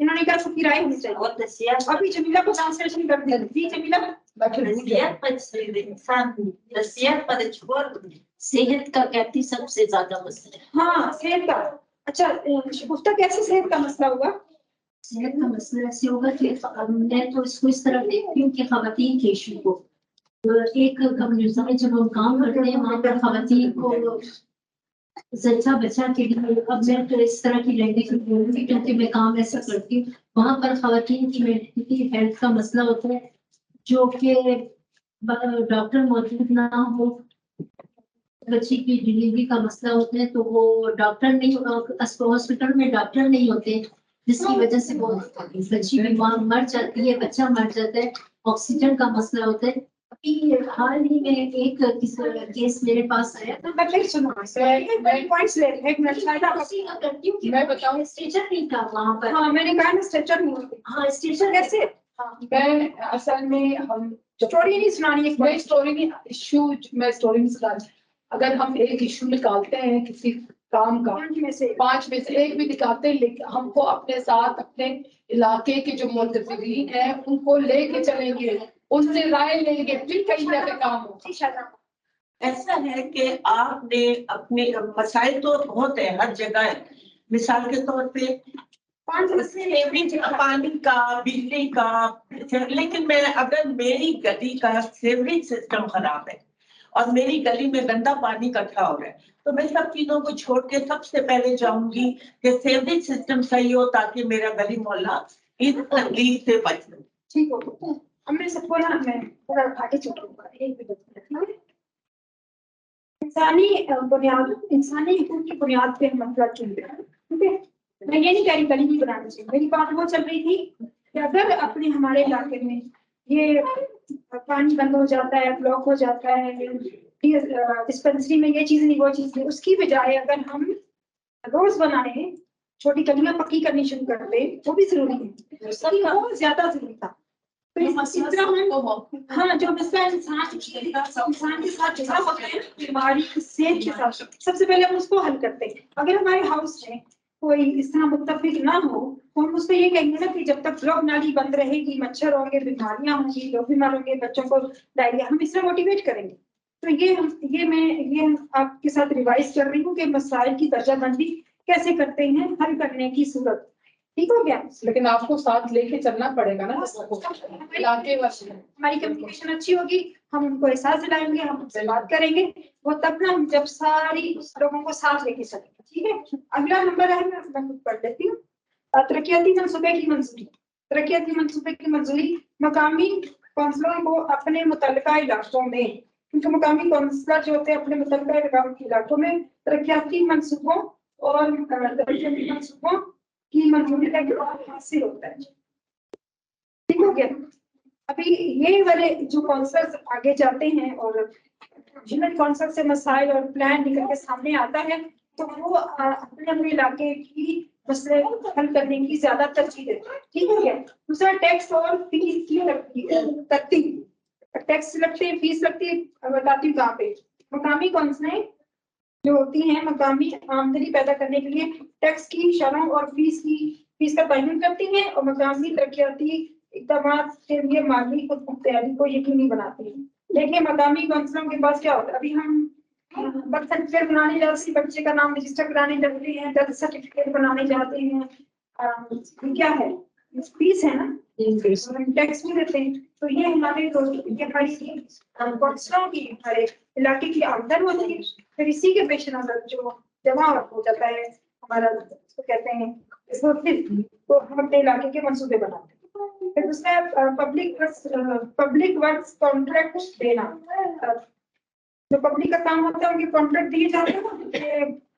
इन्होंने कहा सबकी राय होनी चाहिए। अभी जमीला को ट्रांसलेशन कर दी। जी जमीला, सेहत का कहती सबसे ज्यादा मसला है। हाँ सेहत का। अच्छा गुफ्ता कैसे सेहत का मसला हुआ? सेहत का मसला ऐसे होगा कि मैं तो इसको इस तरह देखती हूँ कि खवातीन के इशू को एक कम्युनिटी में जब हम काम करते हैं वहाँ पर खवातीन को जच्चा बच्चा के लिए, अब मैं तो इस तरह की लैंग्वेज बोलूँगी क्योंकि मैं काम ऐसा करती हूँ, वहाँ पर खवातीन की मेंटली हेल्थ का मसला होता है, जो कि डॉक्टर मौजूद ना हो, बच्ची की डिलीवरी का मसला होता है तो वो डॉक्टर नहीं, हॉस्पिटल में डॉक्टर नहीं होते, जिसकी वजह से वो बच्ची बीमार मर जाती है, बच्चा मर जाता है, ऑक्सीजन का मसला होता है। अभी हाल ही में एक केस मेरे पास आया था, सुनो पॉइंट्स ले एक मिनट शायद मैं बताऊं स्ट्रेचर नहीं था वहाँ पर। हाँ मैंने कहा ना स्ट्रेचर नहीं होते। हाँ स्ट्रेचर कैसे? मैं असल में हम स्टोरी नहीं सुनानी है, मैं स्टोरी नहीं इशू मैं स्टोरी नहीं सुनानी। अगर हम एक इशू निकालते हैं किसी काम का 5 में से एक भी निकालते हैं, लेकिन हमको अपने साथ अपने इलाके के जो मुतफिरीन हैं उनको लेके चलेंगे, उनसे राय लेंगे, फिर कहीं जाके काम हो। ऐसा है कि आपने अपने मसाइल तो बहुत है, हर जगह है। मिसाल के तौर पे पानी का, बिजली का, लेकिन मैं अगर मेरी गली का सीवरेज सिस्टम खराब है और मेरी गली में गंदा पानी इकट्ठा हो रहा है तो मैं सब चीजों को छोड़ के सबसे पहले चाहूंगी कि सीवरेज सिस्टम सही हो ताकि मेरा गली मोहल्ला इस तकलीफ से बच सके। ठीक हो, हमने सबको ना मैं थोड़ा आगे चलूंगा, एक मिनट इंसानी इंसानी हकूक की बुनियाद पे मसला चल रहा है, ठीक है। मैं ये नहीं कह रही गली नहीं बनानी चाहिए, मेरी बात वो चल रही थी कि अगर अपने हमारे इलाके में ये पानी बंद हो जाता है, ब्लॉक हो जाता है, डिस्पेंसरी में ये चीज नहीं वो चीज नहीं, उसकी बजाय अगर हम रोज बनाए, छोटी गलियां पक्की करनी शुरू कर दे, वो भी जरूरी है, उसकी बहुत ज्यादा जरूरी था। तो इस तरह हम हाँ जो मसला इंसान के साथ जुड़ा होता है, बीमारी सेहत के साथ, सबसे पहले हम उसको हल करते हैं। अगर हमारे हाउस में कोई इस तरह मुत्तफिक ना हो तो हम उसको ये कहेंगे ना कि जब तक ब्लॉक नाली बंद रहेगी, मच्छर होंगे, बीमारियां होंगी, लोग बीमार होंगे, बच्चों को डायरिया, हम इससे मोटिवेट करेंगे। तो ये आपके साथ रिवाइज कर रही हूँ कि मसाइल की दर्जाबंदी कैसे करते हैं, हल करने की सूरत। ठीक हो गया। लेकिन आपको साथ लेके चलना पड़ेगा ना इलाके वाले। हमारी कम्युनिकेशन अच्छी होगी, हम उनको एहसास दिलाएंगे, हम उनसे बात करेंगे, वो तब ना हम जब सारी लोगों को साथ लेके चलेंगे। ठीक है, अगला नंबर है, मैं खुद पढ़ लेती हूँ। तरक्याती मंसूबे की मंजूरी। तरक्याती मंसूबे की मंजूरी मकामी कौंसलों को अपने मुतल्लिका इलाकों में, क्योंकि मकामी कौंसलर जो होते हैं अपने मुतल्लिका इलाकों में तरक्याती मंसूबों और तरक्याती मंसूबों की मंजूरी का हासिल होता है। ठीक हो गया। अभी ये वाले जो कॉन्सर्ट आगे जाते हैं और जिन कॉन्सर्ट से मसाइल और प्लान निकल के सामने आता है, तो वो अपने अपने इलाके की मसले हल करने की ज्यादा तरजीह देते हैं। ठीक हो गया। दूसरा टैक्स और फीस की तरतीब, टैक्स लगते हैं, फीस लगती है, बताती हूँ कहाँ पे। मकामी कौंसलें जो होती हैं मकामी आमदनी पैदा करने के लिए टैक्स की शरहों और फीस का तयन करती हैं और मकामी तरक्याती इक़दाम के लिए माली खुद मुख्तियारी को यकीनी बनाती हैं। देखिए मकामी कौंसलों के पास क्या होता है, अभी हम बर्थ सर्टिफिकेट बनाने जाते हैं, बच्चे का नाम रजिस्टर कराने जाते हैं, डेथ सर्टिफिकेट बनाने जाते हैं, क्या है, फीस है ना, टैक्स भी देते हैं। तो ये हमारी कौंसलों की हमारे इलाके की आमदन होती है। फिर इसी के पेश नजर जो जमा हो जाता है हमारा, इसको कहते हैं, इसको फिर तो हम अपने इलाके के मंसूबे बनाते हैं। फिर दूसरा पब्लिक वर्क्स कॉन्ट्रैक्ट देना। जो पब्लिक का काम होता है उनके कॉन्ट्रैक्ट दिए जाते हैं ना,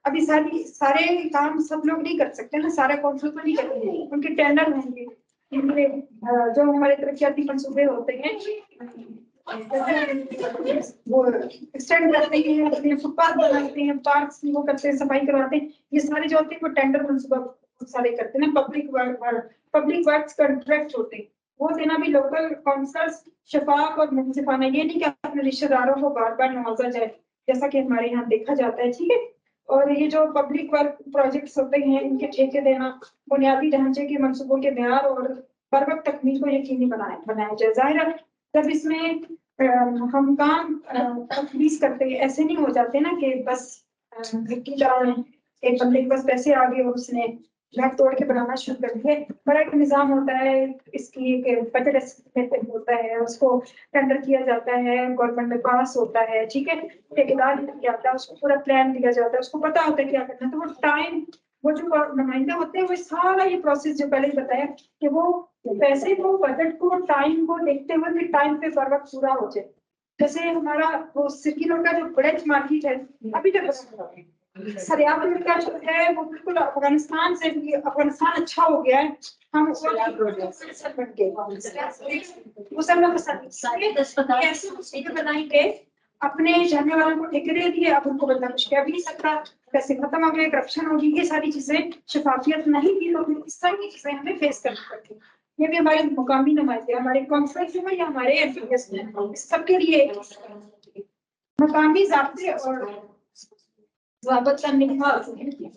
अभी सारे काम सब लोग नहीं कर सकते ना, सारा कौंसिल तो नहीं करते, उनके टेंडर होंगे, जो हमारे तरक्याती मंसूबे होते हैं वो एक्सटेंड करते हैं, फुटपाथ बनाते हैं, पार्क वो करते हैं, सफाई करवाते हैं, ये सारे जो होते हैं वो टेंडर मंसूबा सारे करते हैं ना। पब्लिक वर्क्स कॉन्ट्रैक्ट होते हैं, वो देना भी लोकल काउंसलर्स शफाफ और मुनसिफाना, ये नहीं कि अपने रिश्तेदारों को बार बार नवाजा जाए जैसा कि हमारे यहाँ देखा जाता है। ठीक है। और ये जो पब्लिक वर्क प्रोजेक्ट्स होते हैं इनके ठेके देना, बुनियादी ढांचे के मंसूबों के म्यार और बर वक्त तकमील को यकीनी बनाया जाए। जाहिर है जब इसमें हम काम तफवीज करते हैं, ऐसे नहीं हो जाते ना कि बस की तरह एक बंदे के पास पैसे आ गए और उसने लट तोड़ के बनाना शुरू कर दिए। बड़ा एक निज़ाम होता है, इसकी एक बजट होता है, उसको टेंडर किया जाता है, गवर्नमेंट में पास होता है। ठीक है, ठेकेदार क्या आता है, उसको पूरा प्लान दिया जाता है, उसको पता होता है क्या करना है। तो वो टाइम, वो जो नुमाइंदे होते हैं वो सारा ये प्रोसेस जो पहले बताया कि वो पैसे को, बजट को, टाइम को देखते हुए कि टाइम पे बर वक्त पूरा हो जाए। जैसे हमारा वो सिटी रोड का जो ब्रेड मार्केट है अभी तक सरियापुर का जो है वो बिल्कुल अफगानिस्तान से भी, अफगानिस्तान अच्छा हो गया है, हम उस बन गए बनाएंगे, अपने जाने वालों को ठेके दे दिए, अब उनको बदला कुछ कह भी नहीं सकता, पैसे खत्म हो गए, करप्शन होगी, ये सारी चीजें, शफाफियत नहीं थी, तो इस तरह की चीजें हमें फेस करनी पड़ती। ये भी हमारे मुकामी नुमाइंदे, हमारे कॉन्फ्रेंस में या हमारे एमपीएस में, सबके लिए मकामी ज़ाब्ते और ज़ाब्त करने का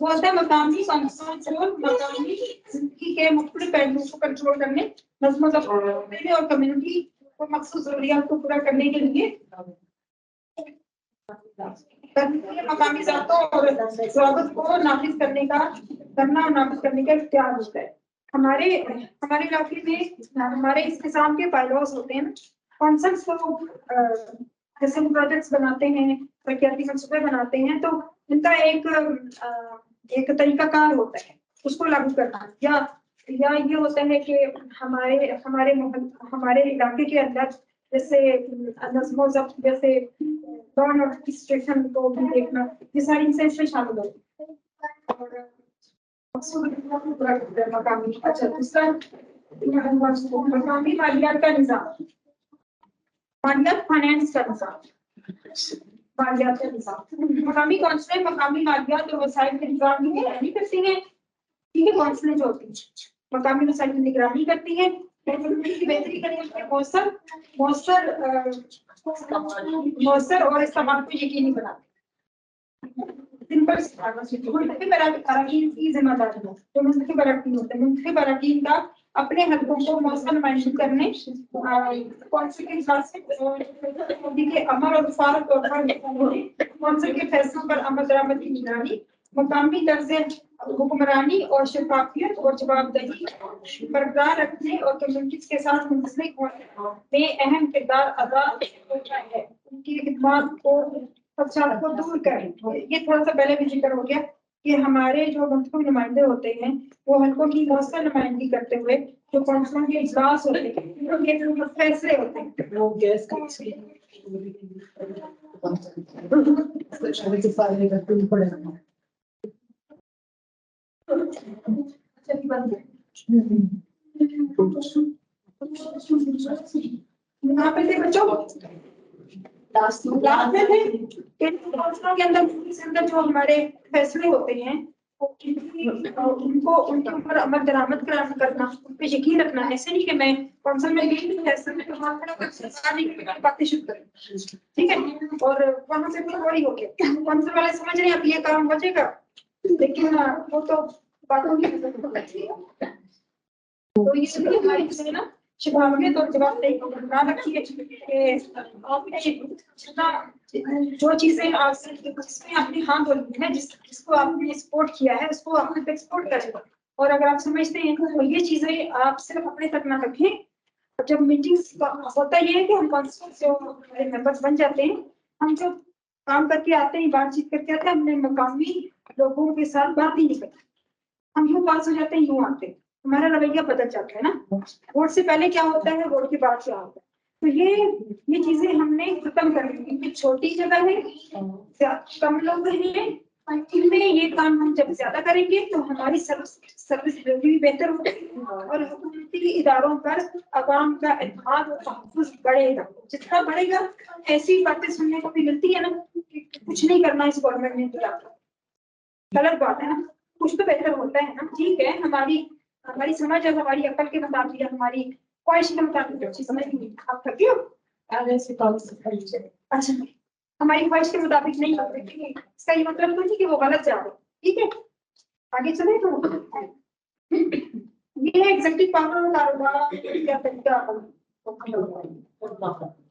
वो होता है मकामी कंट्रोल, मकामी जिंदगी के मुख्तलिफ पहलुओं को कंट्रोल करने, नज़्म और कम्युनिटी को मखसूस ज़रूरियात को पूरा करने के लिए मकामी ज़ाब्तों और ज़ाब्त को नाफिज करने का, करना और नाफिज करने का इख्तियार होता है। हमारे इलाके में हमारे इस किस्म के पायलॉट्स होते हैं, कॉन्सेप्ट्स को जैसे प्रोजेक्ट्स बनाते हैं, तरक्याती मंसूबे बनाते हैं, तो इनका एक तरीकाकार होता है उसको लागू करना, या ये होता है कि हमारे इलाके के अंदर जैसे नज़्मो ज़ब्त, जैसे लॉ एंड ऑर्डर की सिचुएशन को भी देखना, ये सारी चीजें इसमें शामिल होती हैं। और मकामी, अच्छा दूसरा मकामी मालियात का निज़ाम, मालियात फाइनेंस का निज़ाम, मालियात का निज़ाम। मकामी कौंसलें मकामी मालियात और वसाइल के निज़ाम की निगरानी करती हैं। ठीक है, कौंसलें जो होती हैं मकामी वसाइल की निगरानी करती हैं, की बेहतरी करने के लिए मौसर और इस्तेमाल को यकीनी बनाते हैं। सिंपल अराकीन की जिम्मेदारी है, जो मुंतखब अराकीन होते हैं, मुंतखब अराकीन का अपने हकों को मौसर नुमाइंदगी करने कौंसिल के इजलास के अमल और फार तौर पर कौंसिल के फैसलों पर अमल दरामद की निगरानी, मकामी दर्जे हुक्मरानी और शफाफियत और जवाबदेही बरकरार रखने और कम्युनिटीज के साथ मुंसलिक होने में अहम किरदार अदा होता है। उनकी खिदमत को फसाद को दूर करें। ये थोड़ा सा पहले भी जिक्र हो गया कि हमारे जो मुंतखब नुमाइंदे होते हैं वो हल्कों की मौसर नुमाइंदगी करते हुए जो कौंसिलों के इजलास होते हैं, उनके जो फैसले होते हैं वो गैस यहाँ पे थे बच्चों, लास्ट में थे कि कौंसिलों के अंदर जो हमारे फैसले होते हैं उनको उनके ऊपर अमल दरामद करना, उन पे यकीन रखना। ऐसे नहीं कि मैं कौंसिल में गई फैसले में बातें शुरू करूं, ठीक है, और वहां से फिर वही हो गया कौंसिल वाले समझ रहे हैं अब ये काम बचेगा, लेकिन वो तो बातों की तो ये हमारी है ना शफाफियत और जवाबदेही को बरकरार रखिए कि आपने जितना जो चीजें जिसमें आपने हाँ बोली है, जिसको आपने सपोर्ट किया है उसको आपने एक्सपोर्ट करें। और अगर आप समझते हैं तो ये चीजें आप सिर्फ अपने तक ना रखें। जब मीटिंग्स होता ये है कि हम कौंसिल जो हमारे मेंबर्स बन जाते हैं, हम जो काम करके आते हैं, बातचीत करके आते हैं, अपने मकामी लोगों के साथ बात ही नहीं करते, हम यूं पास हो जाते हैं, यूं आते हैं, हमारा रवैया बदल जाता है ना। वोट से पहले क्या होता है, वोट के बाद क्या होता है, तो ये चीजें हमने खत्म कर दी क्योंकि छोटी जगह है, कम लोग हैं, इनमें ये काम हम जब ज्यादा करेंगे तो हमारी सर्विस भी बेहतर होगी और हुकूमती इदारों पर अवाम का एतमाद और तहफ़्फ़ुज़ बढ़ेगा। जितना बढ़ेगा ऐसी बातें सुनने को भी मिलती है ना कि कुछ नहीं करना इस गवर्नमेंट ने किया, गलत बात है ना, कुछ तो बेहतर होता है ना। ठीक है, हमारी समझ और हमारी अकल के मुताबिक, हमारी ख्वाहिश के मुताबिक अच्छी समझ नहीं, आप थके हो अच्छा, हमारी ख्वाहिश के मुताबिक नहीं होते, इसका ये मतलब तो नहीं कि वो गलत जा रहे, ठीक है, आगे चले तो ये है एग्जीक्यूटिव पावर और कारोबार का तरीका।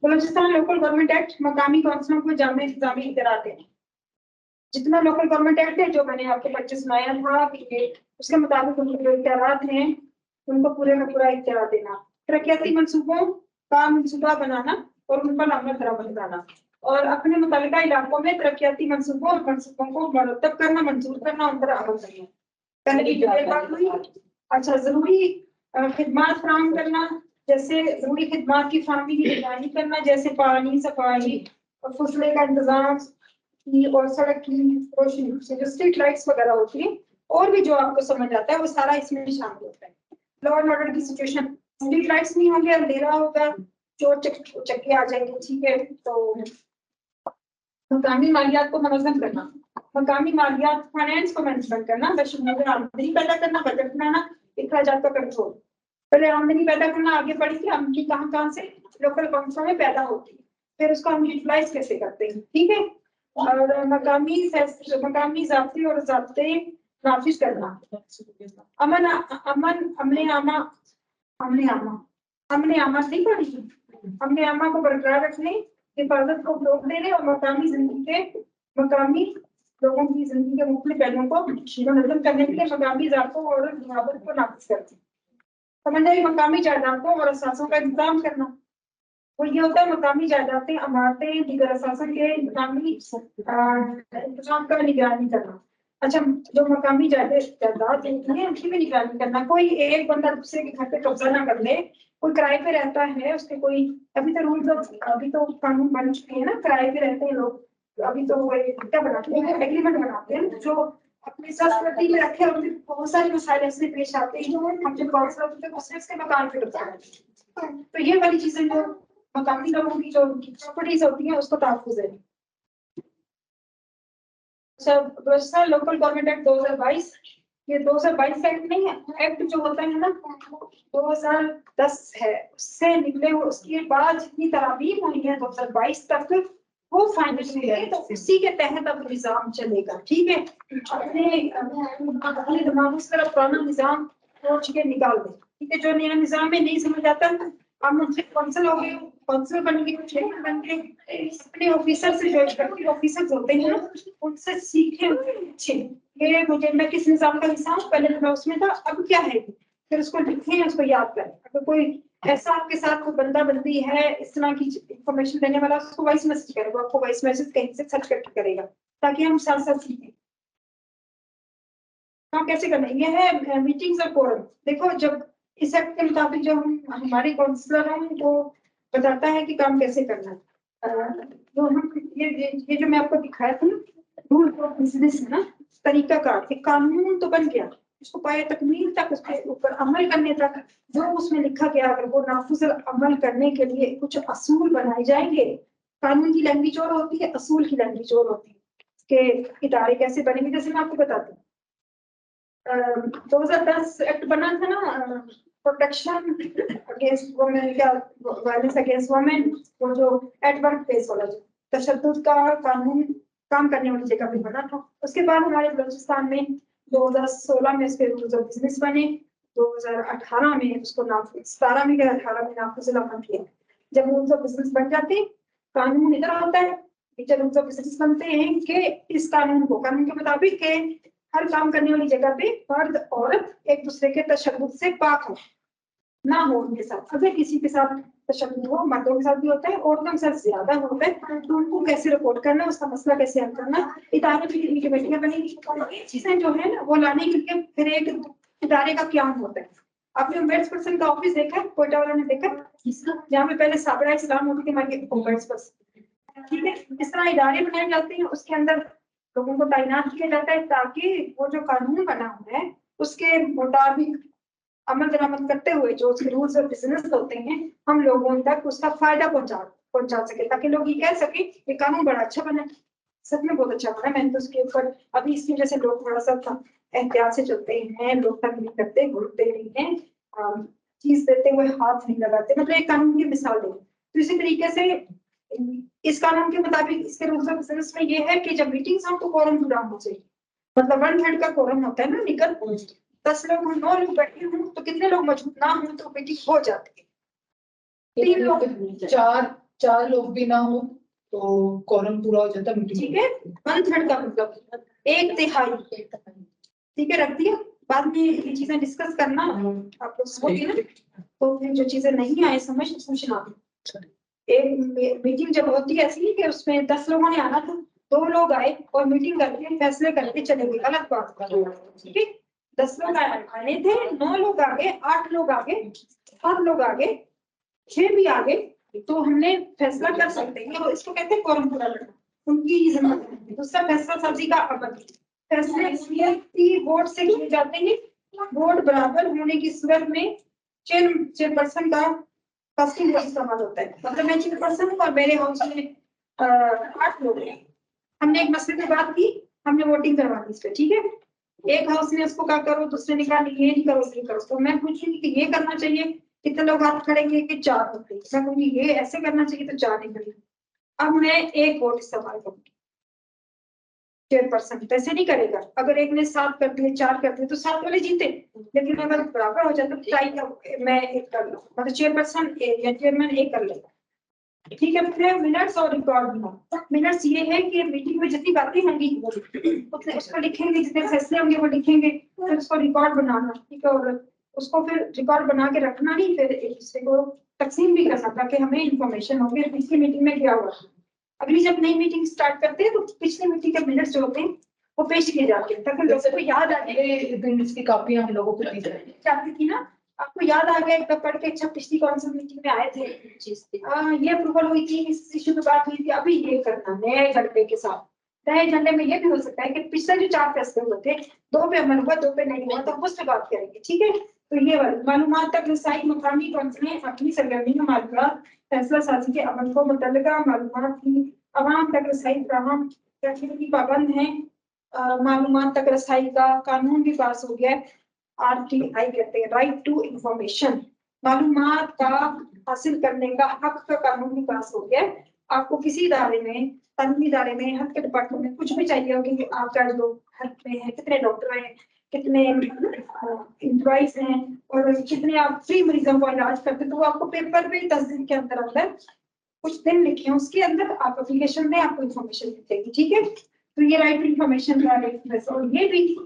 बलूचिस्तान लोकल गवर्नमेंट एक्ट मकामी कौंसिलों को जामे इंतजामी इख्तियार दें। जितना लोकल गवर्नमेंट एक्ट है जो मैंने आपको बच्चे सुनाया था कि उसके मुताबिक उनके जो इख्तियारात हैं उनको पूरे का पूरा इख्तियार देना, तरक्याती मंसूबों का मंसूबा बनाना और उन पर अमल दरामद कराना और अपने मुतालिका इलाकों में तरक्याती मंसूबों को मुरतब करना, मंजूर करना, उन पर अमल करना। पहले की बात हुई। अच्छा, जरूरी खिदमात फराहम करना, जैसे जरूरी खिदमात की फराहमी की निगरानी करना, जैसे पानी, सफाई और फसले का इंतजाम और सड़क की रोशनी, जो स्ट्रीट लाइट्स वगैरह होती है, और भी जो आपको समझ आता है वो सारा इसमें शामिल होता है। लॉ एंड ऑर्डर की सिचुएशन, स्ट्रीट लाइट्स नहीं होंगे, अंधेरा होगा, चोर चक्के आ जाएंगे, ठीक है, तो मकामी मालियात को मनज़्ज़म करना, मकामी मालियात फाइनेंस को मनज़्ज़म करना, बशमूल आमदनी पैदा करना, बजट बनाना, अखराजात का कंट्रोल। पहले आमदनी पैदा करना, आगे बढ़ी थी आमदनी कहाँ से लोकल कौंसिलों में पैदा होती है, फिर उसको हम यूटिलाइज कैसे करते हैं, ठीक है, और मकामी ज़ाब्ते और ज़ाब्ते नाफिज करना, अमने आमा नहीं पड़ी, अमने आमा को बरकरार रखने, हिफाजत को फरोग़ देने और मकामी लोगों की जिंदगी के मुख्तलिफ पहलुओं को मुनज़्ज़म करने के लिए मकामी ज़ाब्तों और ज़वाबित को नाफिज करते हैं। समझने मकामी जायदादों और असासों का इंतजाम करना, वो ये होता है मकामी जायदादें, इमारतें, दीगर असासों के इंतजाम का निगरानी करना, अच्छा, जो मकामी जायदाद होती है उनकी भी निगरानी करना, कोई एक बंदा दूसरे के घर पे कब्जा ना कर ले, कोई किराए पे रहता है उसके कोई, अभी तो रूल अभी तो कानून बन चुके हैं ना, किराए पे रहते हैं लोग, अभी तो वो क्या बनाते हैं, एग्रीमेंट बनाते हैं, जो अपनी संस्कृति में रखे और बहुत सारे मसाइल ऐसे पेश आते हैं जो हम जब काउंसलर होते हैं उसने उसके मकान पे कब्जा करते हैं। तो ये वाली चीजें जो मकामी लोगों की जो प्रॉपर्टीज होती है उसको तहफ्फुज़ है। अच्छा, लोकल गवर्नमेंट एक्ट 2022, ये 2022 का एक्ट नहीं है, एक्ट जो होता है ना 2010 है, उससे निकले हुए उसके बाद जितनी तरामीम हुई है 2022 तक वो फाइनल है, तो उसी के तहत अब निजाम चलेगा। ठीक है, अपने दिमाग से पुराना निजाम सोच के निकाल दें। ठीक है, जो नया निजाम में नहीं समझ आता आप मुझसे कौंसिल हो गए, कौंसिल बन गए, चेयरमैन बन गए, अपने ऑफिसर से जो इलेक्टेड ऑफिसर्स होते हैं ना उनसे सीखे अच्छे, ये मुझे मैं किस निजाम का हिस्सा हूँ, पहले मैं उसमें था अब क्या है, फिर उसको लिखें, उसको याद करें। अगर कोई ऐसा आपके साथ कोई बंदा बंदी है इस तरह की इंफॉर्मेशन देने वाला, उसको वॉइस मैसेज करेगा, आपको वॉइस मैसेज कहीं से सर्च करके करेगा ताकि हम साथ साथ सीखें। काम कैसे करना है, ये है मीटिंग्स और कोरम। देखो, जब इस एक्ट के मुताबिक जो हमारे काउंसलर हैं वो बताता है कि काम कैसे करना है। जो हम ये जो मैं आपको दिखाया था ना, रूल ऑफ बिजनेस है ना, तरीका कार, एक कानून तो बन गया, उसको पाए तकमील तक, उसके ऊपर अमल करने तक जो उसमें लिखा गया, अगर वो नाफुज अमल करने के लिए कुछ असूल बनाए जाएंगे। कानून की लैंग्वेज और होती है, असूल की लैंग्वेज और होती है, कि इदारे कैसे बनेंगे। जैसे मैं आपको बताती हूँ, 2010 एक्ट बना था ना, प्रोटेक्शन अगेंस्ट वुमेन, क्या वायलेंस अगेंस्ट वुमेन, वो जो एट वर्क प्लेस वाला जो तशद्दुद का कानून काम करने वाली जगह पे बना था। उसके बाद हमारे बलूचिस्तान में 2016 में इसके रूल्स ऑफ बिजनेस बने, 2018 में उसको 17 में या 18 में नाफिज अमल किया। जब रूल्स ऑफ बिजनेस बन जाते, कानून इधर होता है, जब रूल्स ऑफ बिजनेस बनते हैं कि इस कानून के मुताबिक के हर काम करने वाली जगह पे मर्द औरत एक दूसरे के तशद्दुद से पाक हो, ना हो उनके साथ। अगर किसी के साथ तशद्दुद हो, मर्दों के साथ भी होता है, औरतों के साथ ज्यादा होता है, तो उनको कैसे रिपोर्ट करना, उसका मसला कैसे हल करना, इदारे की कमेटियां बनेगी। ये चीजें जो है ना वो लाने के लिए फिर एक इदारे का क्या होता है। आपने ओम्बेड्स पर्सन का ऑफिस देखा, कोयटा वालों ने देखा, जहाँ पे पहले साबरा इस्लाम होती थी हमारी ओम्बेड्स पर्सन। ठीक है, इस तरह इदारे बनाए जाते हैं, उसके अंदर लोगों को तैनात किया जाता है ताकि वो जो कानून बना हुआ है उसके मुताबिक अमल दरामद करते हुए जो उसके रूल्स और बिजनेस होते हैं हम लोगों तक उसका फायदा पहुंचा सके, ताकि लोग ये कह सके ये कानून बड़ा अच्छा बना, सच में बहुत अच्छा बना। मैंने तो उसके ऊपर अभी इसकी वजह से लोग थोड़ा सा एहतियात से चलते हैं, लोग तंग नहीं करते, घूरते नहीं हैं, चीज देते हुए हाथ नहीं लगाते, मतलब एक कानून की मिसाल दें। तो इसी तरीके से इस कानून के मुताबिक इसके रूल्स ऑफ बिजनेस में ये है कि जब मीटिंग्स हो तो कोरम पूरा होना चाहिए, मतलब 1/3 का कोरम होता है ना, निकल 10 लोग 9 लोग बैठे हों तो कितने लोग मौजूद ना हो तो मीटिंग हो जाती है। 3 लोग चार लोग भी ना हो तो कोरम पूरा हो जाता है मीटिंग। ठीक है, 1/3 का मतलब 1/3। ठीक है, रख दिया, बाद में ये चीजें डिस्कस करना आप लोग होगी ना, तो फिर जो चीजें नहीं आए समझ पूछना। एक मीटिंग जब होती है ऐसी कि उसमें 10 लोगों ने आना था, 2 लोग आए और मीटिंग करके फैसले करके चले गए, गलत बात। ठीक है, 10 लोग आने थे, 9 लोग आ गए, 8 लोग आ गए, 7 लोग आ गए, 6 भी आ गए, तो हमने फैसला कर सकते हैं, और इसको कहते हैं कोरम पूरा करना, उनकी जिम्मेदारी। दूसरा फैसला साजी का अमल, फैसले वोट से किए जाते हैं, वोट बराबर होने की सूरत में चेयरपर्सन का कास्टिंग का इस्तेमाल होता है। मतलब मैं चेयरपर्सन हूँ और मेरे हाउस में 8 लोग हैं, हमने एक मसले की बात की, हमने वोटिंग करवा दी इस पे। ठीक है, एक हाउस ने उसको कहा करो, दूसरे ने कहा ये नहीं करो, ये करो, तो मैं पूछूंगी कि ये करना चाहिए, कितने लोग हाथ खड़ेंगे कि 4 होते हैं, मैं कहूँगी ये ऐसे करना चाहिए तो 4 नहीं करेंगे। अब मैं एक वोट इस्तेमाल करूंगी, चेयरपर्सन ऐसे नहीं करेगा, अगर एक ने 7 कर दिए 4 कर दिए तो 7 वाले जीते, लेकिन अगर बराबर हो जाए तो टाई मैं एक कर लूँ, मतलब चेयरपर्सन या चेयरमैन एक कर लेगा। ठीक है, फिर मिनट्स और रिकॉर्ड बनाओ। मिनट्स ये है कि मीटिंग में जितनी बातें होंगी उतने उसको लिखेंगे, जितने फैसले होंगे वो लिखेंगे, फिर उसको रिकॉर्ड बनाना। ठीक है, और उसको फिर रिकॉर्ड बना के रखना नहीं, फिर एक दूसरे को तकसीम भी करना ताकि हमें इंफॉर्मेशन हो कि पिछली मीटिंग में क्या हुआ। अगली जब नई मीटिंग स्टार्ट करते हैं तो पिछली मीटिंग के मिनट्स जो होते हैं वो पेश किए जाते हैं ताकि लोगों को याद आ जाए। ये दिन इसकी कॉपियां हम लोगों को दी जाएगी। चाहती थी ना, आपको याद आ गया एक बार पढ़ के, अच्छा पिछली कौंसिल मीटिंग में आए थे, ये अप्रूवल हुई थी, इस इशू पे बात हुई थी, अभी ये करना नए एजेंडे के साथ। नए एजेंडे में ये भी हो सकता है कि पिछले जो 4 फैसले हुए थे, 2 पे अमल हुआ, 2 पे नहीं हुआ, तो हम उस पे बात करेंगे, ठीक है। तो ये वाली मालूमात तक रसाई, मकामी कौंसिलें अपनी सरगर्मी में मालूमात फैसला साजी के अमल को मुतल्लिका मालूमात की अवाम तक रसाई फराहम करने की पाबंद है। मालूमात तक रसाई का कानून भी पास हो गया है, RTI कहते हैं, राइट टू इंफॉर्मेशन। मालूमात का हासिल करने का हक का कानून भी पास हो गया है। आपको किसी इदारे में, तनवी इदारे में, हेल्थ के डिपार्टमेंट में कुछ भी चाहिए हो कि आपका जो हेल्थ में है, कितने डॉक्टर हैं, कितने एम्प्लॉइज हैं और कितने आप फ्री मरीजों को इलाज करते हैं, तो वो आपको पेपर पे तस्दीक के अंदर अंदर कुछ दिन लिखे हैं, उसके अंदर आप एप्लीकेशन में आपको इन्फॉर्मेशन मिलेगी, ठीक है। तो ये राइट टू इन्फॉर्मेशन का एक, और ये भी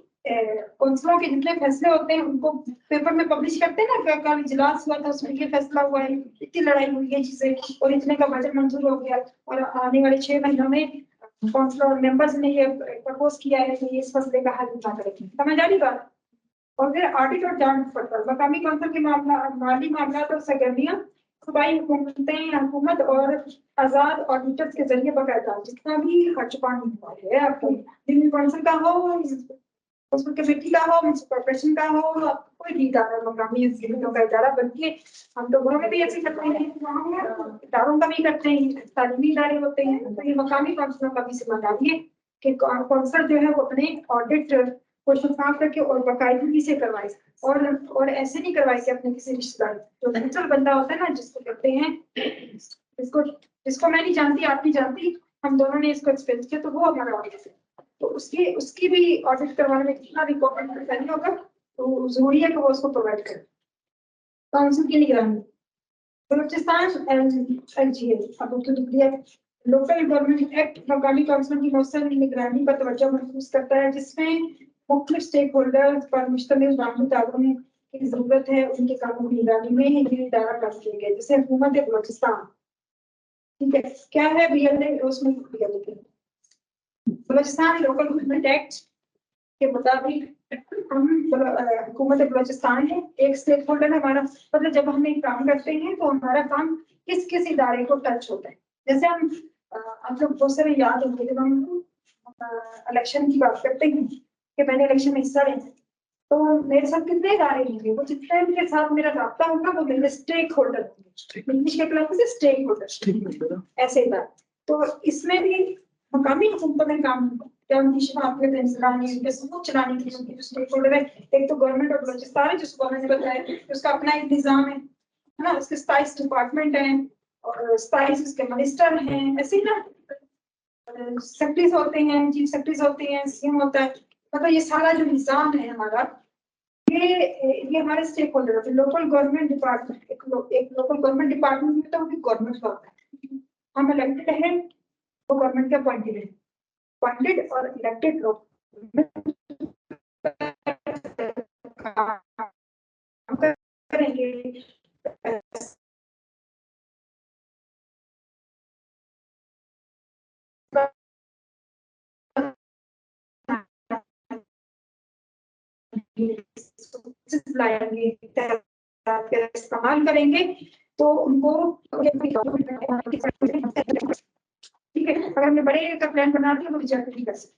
कौंसिलों के जितने फैसले होते हैं उनको पेपर में पब्लिश करते हैं ना, कल इजलास हुआ था उसमें ये फैसला हुआ है, इतनी लड़ाई हुई है जिसे, और इतने का बजट मंजूर हो गया, और आने वाले 6 महीनों में कौंसिल और मेंबर्स ने ये प्रपोज किया है कि इस मसले का हल निकाल करेंगे, समझ आ रही बात। और फिर ऑडिट और जांच पड़ताल, मकामी कौंसिल के मामला, माली मामला और सरगर्मियां सूबाई हुकूमतें, हुकूमत और आजाद ऑडिटर्स के जरिए बकायदा जितना भी खर्च पानी हुआ है आपको, दिल्ली कौंसिल का हो, म्युनिसिपल कमेटी का हो, म्युनिसिपल कॉर्पोरेशन का हो, कोई भी इदारा मकामी जिलों का इदारा, बल्कि हम लोगों में भी ऐसे करते हैं, इदारों का भी करते हैं, तालीमी इदारे होते हैं, तो ये मकामी कौंसिलों का भी जिम्मेदारी है कि कौंसिल जो है वो अपने ऑडिट को शफाफ करके और बाकायदगी से करवाए, और ऐसे नहीं करवाए कि अपने किसी रिश्तेदार, जो नेचुरल बंदा होता है ना, जिसको कहते हैं, जिसको मैं नहीं जानती, आप नहीं जानती, हम दोनों ने इसको एक्सपीरियंस किया, तो वो हमारा ऑडिट है, तो उसकी भी ऑडिट करवाने में कितना भी कॉपरेट करना होगा, तो जरूरी है कि वो उसको प्रोवाइड करे। काउंसिल की निगरानी, बलूचिस्तान LGA, अब तो दिया लोकल गवर्नमेंट एक्ट मकामी काउंसिल की मौसम निगरानी पर तवज्जो मरकूज करता है, जिसमें मुख्तलिफ स्टेक होल्डर्स पर मुश्तमिल बाहमी ताउन की जरूरत है, उनके कानून की निगरानी में ये इदारा काम किया गया, जैसे हुकूमत बलूचिस्तान, ठीक है। क्या है BLA, उसमें बलूचिस्तान लोकल गवर्नमेंट एक्ट के मुताबिक हम हुकूमत बलूचिस्तान है, एक स्टेक होल्डर हमारा, मतलब जब हम एक काम करते हैं तो हमारा काम किस किस इदारे को टच होता है, जैसे हम आप लोग बहुत सारे याद होंगे जब हम इलेक्शन की बात करते हैं कि मैंने इलेक्शन में हिस्सा लेना, तो मेरे साथ कितने इदारे होंगे, वो जितने उनके साथ मेरा राब्ता होगा वो मेरे स्टेक होल्डर होंगे, इंग्लिश के क्लास से स्टेक होल्डर, ऐसे इदारे। तो इसमें भी मकामी हुकूमतों में काम क्या उनकी शफाफियत चलाने, उनके सबूत चलाने के लिए उनके जो स्टेक होल्डर है, एक तो गवर्नमेंट ऑफ बलूचिस्तान है जिसको मैंने बताया, उसका अपना एक निजाम है ना, उसके 27 डिपार्टमेंट हैं और 27 उसके मिनिस्टर हैं, ऐसे ही ना सेक्रेटरीज होते हैं, चीफ सेक्रेटरीज होते हैं, CM होता है, मतलब ये सारा जो निजाम है हमारा, ये हमारे स्टेक होल्डर है। लोकल गवर्नमेंट डिपार्टमेंट, एक लोकल गवर्नमेंट डिपार्टमेंट में तो भी गवर्नमेंट का होता है, हम इलेक्टेड हैं, वो गवर्नमेंट के अपॉइंटेड है, अपॉइंटेड और इलेक्टेड लोग करेंगे, इस्तेमाल करेंगे तो उनको ठीक है, अगर हमने बड़े का प्लान बना दिया तो रिजेक्ट नहीं कर सकते।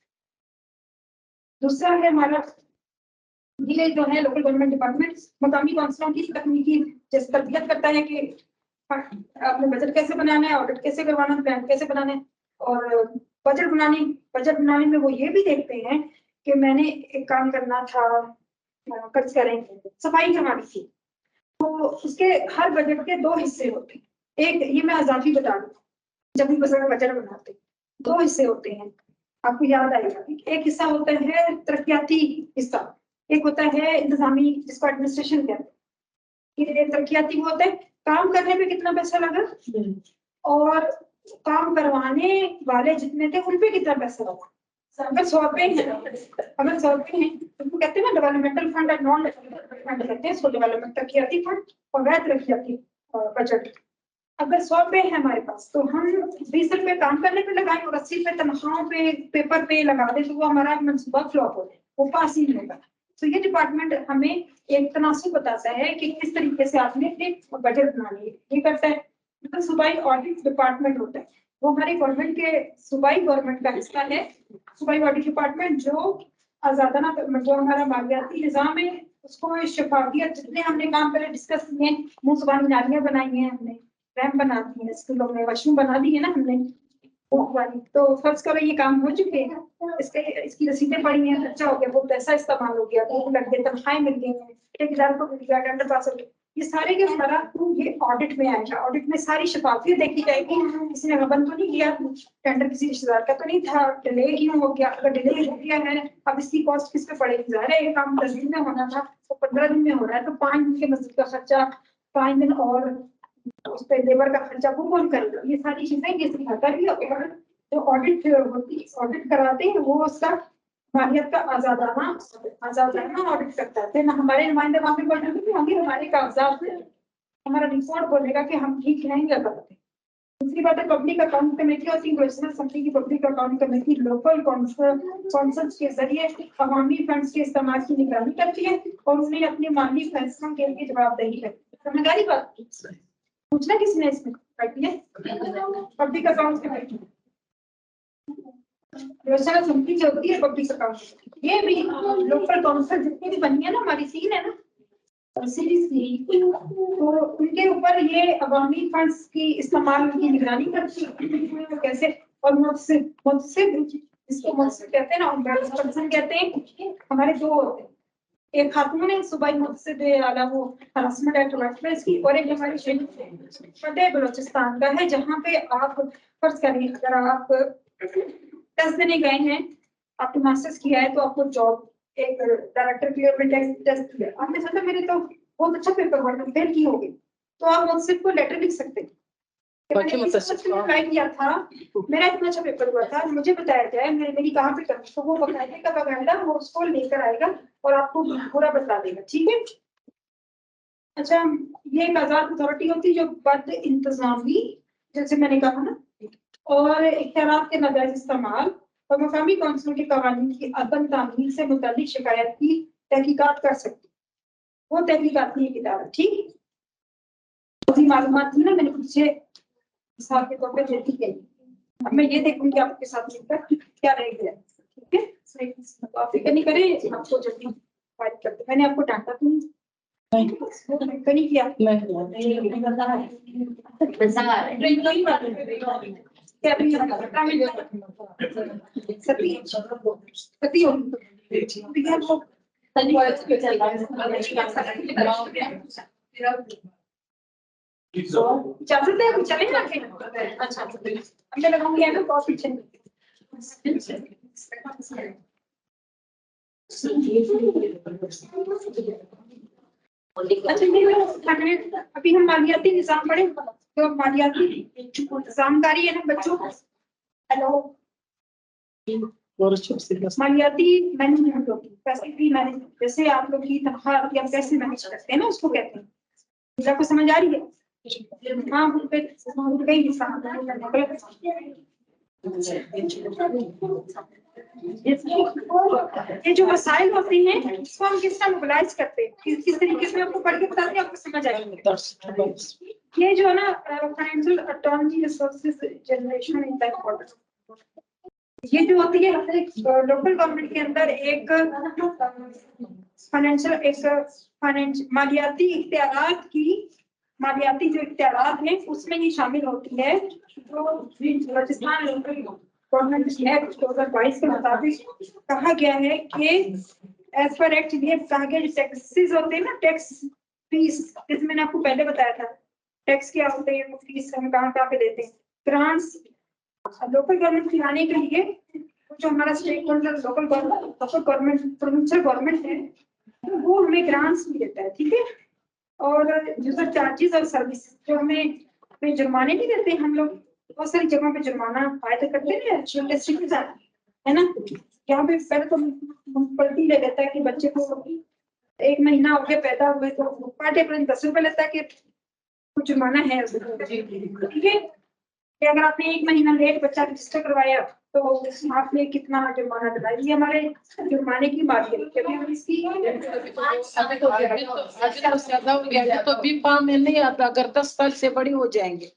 दूसरा है हमारा ये जो है लोकल गवर्नमेंट डिपार्टमेंट मकामी काउंसिलों की तकनीकी जैसे तरबियत करता है कि आपने बजट कैसे बनाना है, ऑडिट कैसे करवाना है, प्लान कैसे बनाना है, और बजट बनाने में वो ये भी देखते हैं कि मैंने एक काम करना था, खर्च करें, सफाई करवानी थी, तो उसके हर बजट के 2 हिस्से होते हैं, एक ये मैं आजादी बता दूं, जब भी बजट बनाते 2 हिस्से होते हैं, आपको याद आएगा, एक हिस्सा होता है तरक्याती हिस्सा, एक होता है इंतजामी जिसको एडमिनिस्ट्रेशन कहते हैं। ये तरक्याती वो होता है काम करने में कितना पैसा लगा और काम करवाने वाले जितने थे उन पे कितना पैसा लगा। अगर 100 रुपए हैं तो कहते हैं ना डेवलपमेंटल फंड और नॉन डेवलपमेंटल फंड कहते हैं, इसको डेवलपमेंट तरक्याती फंड और गैर तरक्याती बजट। अगर 100 रुपए है हमारे पास तो हम 20 रुपए काम करने पे लगाएं और 80 रुपए तनख्वाहों पे पेपर पे लगा दें तो वो हमारा मंसूबा फ्लॉप हो जाए, वो पास ही नहीं होगा। तो ये डिपार्टमेंट हमें एक तनासुब बताता है कि किस तरीके से आपने अपने बजट बनानी है, ये करता है। मतलब सूबाई ऑडिट डिपार्टमेंट होता है, वो हमारी गवर्नमेंट के सूबाई गवर्नमेंट का हिस्सा है। सूबाई ऑडिट डिपार्टमेंट जो आजादाना जो हमारा मालियाती निजाम है उसको शफाफियत, जितने हमने काम पहले डिस्कस किए, मुंह जुबानी नालियां बनाई हैं हमने, रैम बना दी है स्कूलों में, वॉशरूम बना दी है ना हमने वो वाली, तो फर्ज करो ये काम हो चुके हैं, इसकी रसीदें पड़ी हैं, खर्चा हो गया, वो पैसा इस्तेमाल हो गया, वो लग गए, तनख्वाहें मिल गई हैं, ठेकेदार को मिल गया, टेंडर पास हो गया, ये सारे के सारा ये ऑडिट में आएगा। ऑडिट में सारी शफाफियत देखी जाएगी, किसी ने गबन तो नहीं किया, टेंडर किसी रिश्तेदार का तो नहीं था, डिले क्यों हो गया, अगर डिले हो गया है अब इसकी कॉस्ट किस पे पड़ेगी, ज़ाहिर है ये काम 10 दिन में होना था तो 15 दिन में हो रहा है, तो 5 दिन के मजदूर का खर्चा, 5 दिन और उस पे लेबर का खर्चा वो कौन करेगा, ये सारी चीजें ये सिखाता भी है। और जो ऑडिट होती ऑडिट कराते हैं वो उसका मालियत का आजादाना ऑडिट करता है ना, हमारे नुमाइंदे वहां पे मौजूद नहीं होंगे, हमारे कागजात में हमारा रिपोर्ट बोलेगा कि हम ठीक हैं या गलत है। दूसरी बात है पब्लिक अकाउंट कमेटी होती है, नेशनल असेंबली की public account committee local councils के जरिए अवामी फंड्स के इस्तेमाल की निगरानी करती है और उन्हें अपने माली फैसलों के लिए जवाबदेही करती है। समझदारी बात पूछना किसने इसमें करती है, public account committee, national assembly जो होती है पब्लिक अकाउंट, ये भी लोकल काउंसिल जितनी भी बनी है ना हमारी सीन है ना तो उनके ऊपर ये अवामी फंड्स की इस्तेमाल की निगरानी करती है कैसे, और मुतसिब इसको मुतसिब कहते हैं ना, पर्सन कहते हैं, हमारे दो होते हैं, एक खातून है सूबाई मुतसिब आला वो हरासमेंट एक्ट वर्कप्लेस की, और एक हमारी फतेह बलोचिस्तान का है जहाँ पे आप फर्ज करिए अगर आप 10 देने गए हैं, आपने मास्टर्स किया है तो आपको जॉब एक डायरेक्टर क्लियर में टेस्ट किया, आपने सोचा मेरे तो बहुत अच्छा पेपर हुआ था, फेल की होगी, तो आप मुझसे को लेटर लिख सकते हैं ट्राई किया था, मेरा इतना अच्छा पेपर हुआ था, मुझे बताया जाए मेरी कहाँ पे कमी, तो वो बकायदे का बकायदा वो उसको लेकर आएगा और आपको पूरा बता देगा, ठीक है। अच्छा, ये एक आजाद अथॉरिटी होती है जो बद इंतजामी, जैसे मैंने कहा ना, और इख्तियारात के नाजायज इस्तेमाल और मकामी काउंसिल के कानून की अदम तामील से मुताल्लिक शिकायत की तहकीकात कर सकती, वो तहकीकात की इदारा, ठीक। मालूमात थी ना मैंने पीछे हिसाब के तौर पे देती है, अब मैं ये देखूंगी आपके साथ मिलकर क्या रह गया, ठीक है। तो आप फिक्र नहीं करें, आपको जल्दी फाइल करते, मैंने आपको डांटा तो नहीं किया, इजाजत है अभी चले जाके, अच्छा मैं लगाऊंगी ना बहुत पीछे। अच्छा ये अभी हम मालियाती निजाम पढ़े, तो मालियाती निजामकारी है ना बच्चों, हेलो, मालियाती मैनेजमेंट होती है, पैसे की मैनेजमेंट, जैसे आप लोग की तनख्वाह या पैसे मैनेज करते हैं ना उसको कहते हैं, आपको समझ आ रही है। हाँ ये जो मसाइल होते हैं इसको हम किस तरह मोबिलाइज करते हैं, किस तरीके से आपको पढ़ के बताते हैं, आपको समझ आएगा। ये जो है ना financial autonomy resources generation in that order, ये जो होती है लोकल गवर्नमेंट के अंदर एक मालियाती इख्तियारात की, मालियाती जो इख्तियारात हैं उसमें ये शामिल होती है, जो बलूचिस्तान लोकल गवर्नमेंट एक्ट 2022 के मुताबिक कहा गया है कि एज पर एक्ट ये कहा गया टैक्सेस होते हैं ना, टैक्स फीस, जैसे मैंने आपको पहले बताया था टैक्स क्या होते हैं, फीस हम कहाँ पे देते हैं, ग्रांट्स लोकल गवर्नमेंट खिलाने के लिए, जो हमारा state local government provincial government है वो हमें ग्रांट्स भी देता है, ठीक है। और यूजर चार्जेस और सर्विस जो हमें जुर्माने नहीं देते, हम लोग बहुत सारी जगहों पे जुर्माना फायदा करते हैं है ना, यहाँ पे पहले तो म्युनिसिपैलिटी ले लेता है कि बच्चे को 1 महीना हो गया पैदा हुए तो पर डे 10 रुपए लेता है कि कुछ जुर्माना है उसमें, ठीक है। कि अगर आपने 1 महीना लेट बच्चा रजिस्टर करवाया तो आपने कितना जुर्माना दिलाया, ये हमारे जुर्माने की बात है। क्योंकि हम इसकी अभी तो ज्यादा हो गया, अभी तो भी 5 महीने नहीं आता, अगर 10 साल से बड़ी हो जाएंगे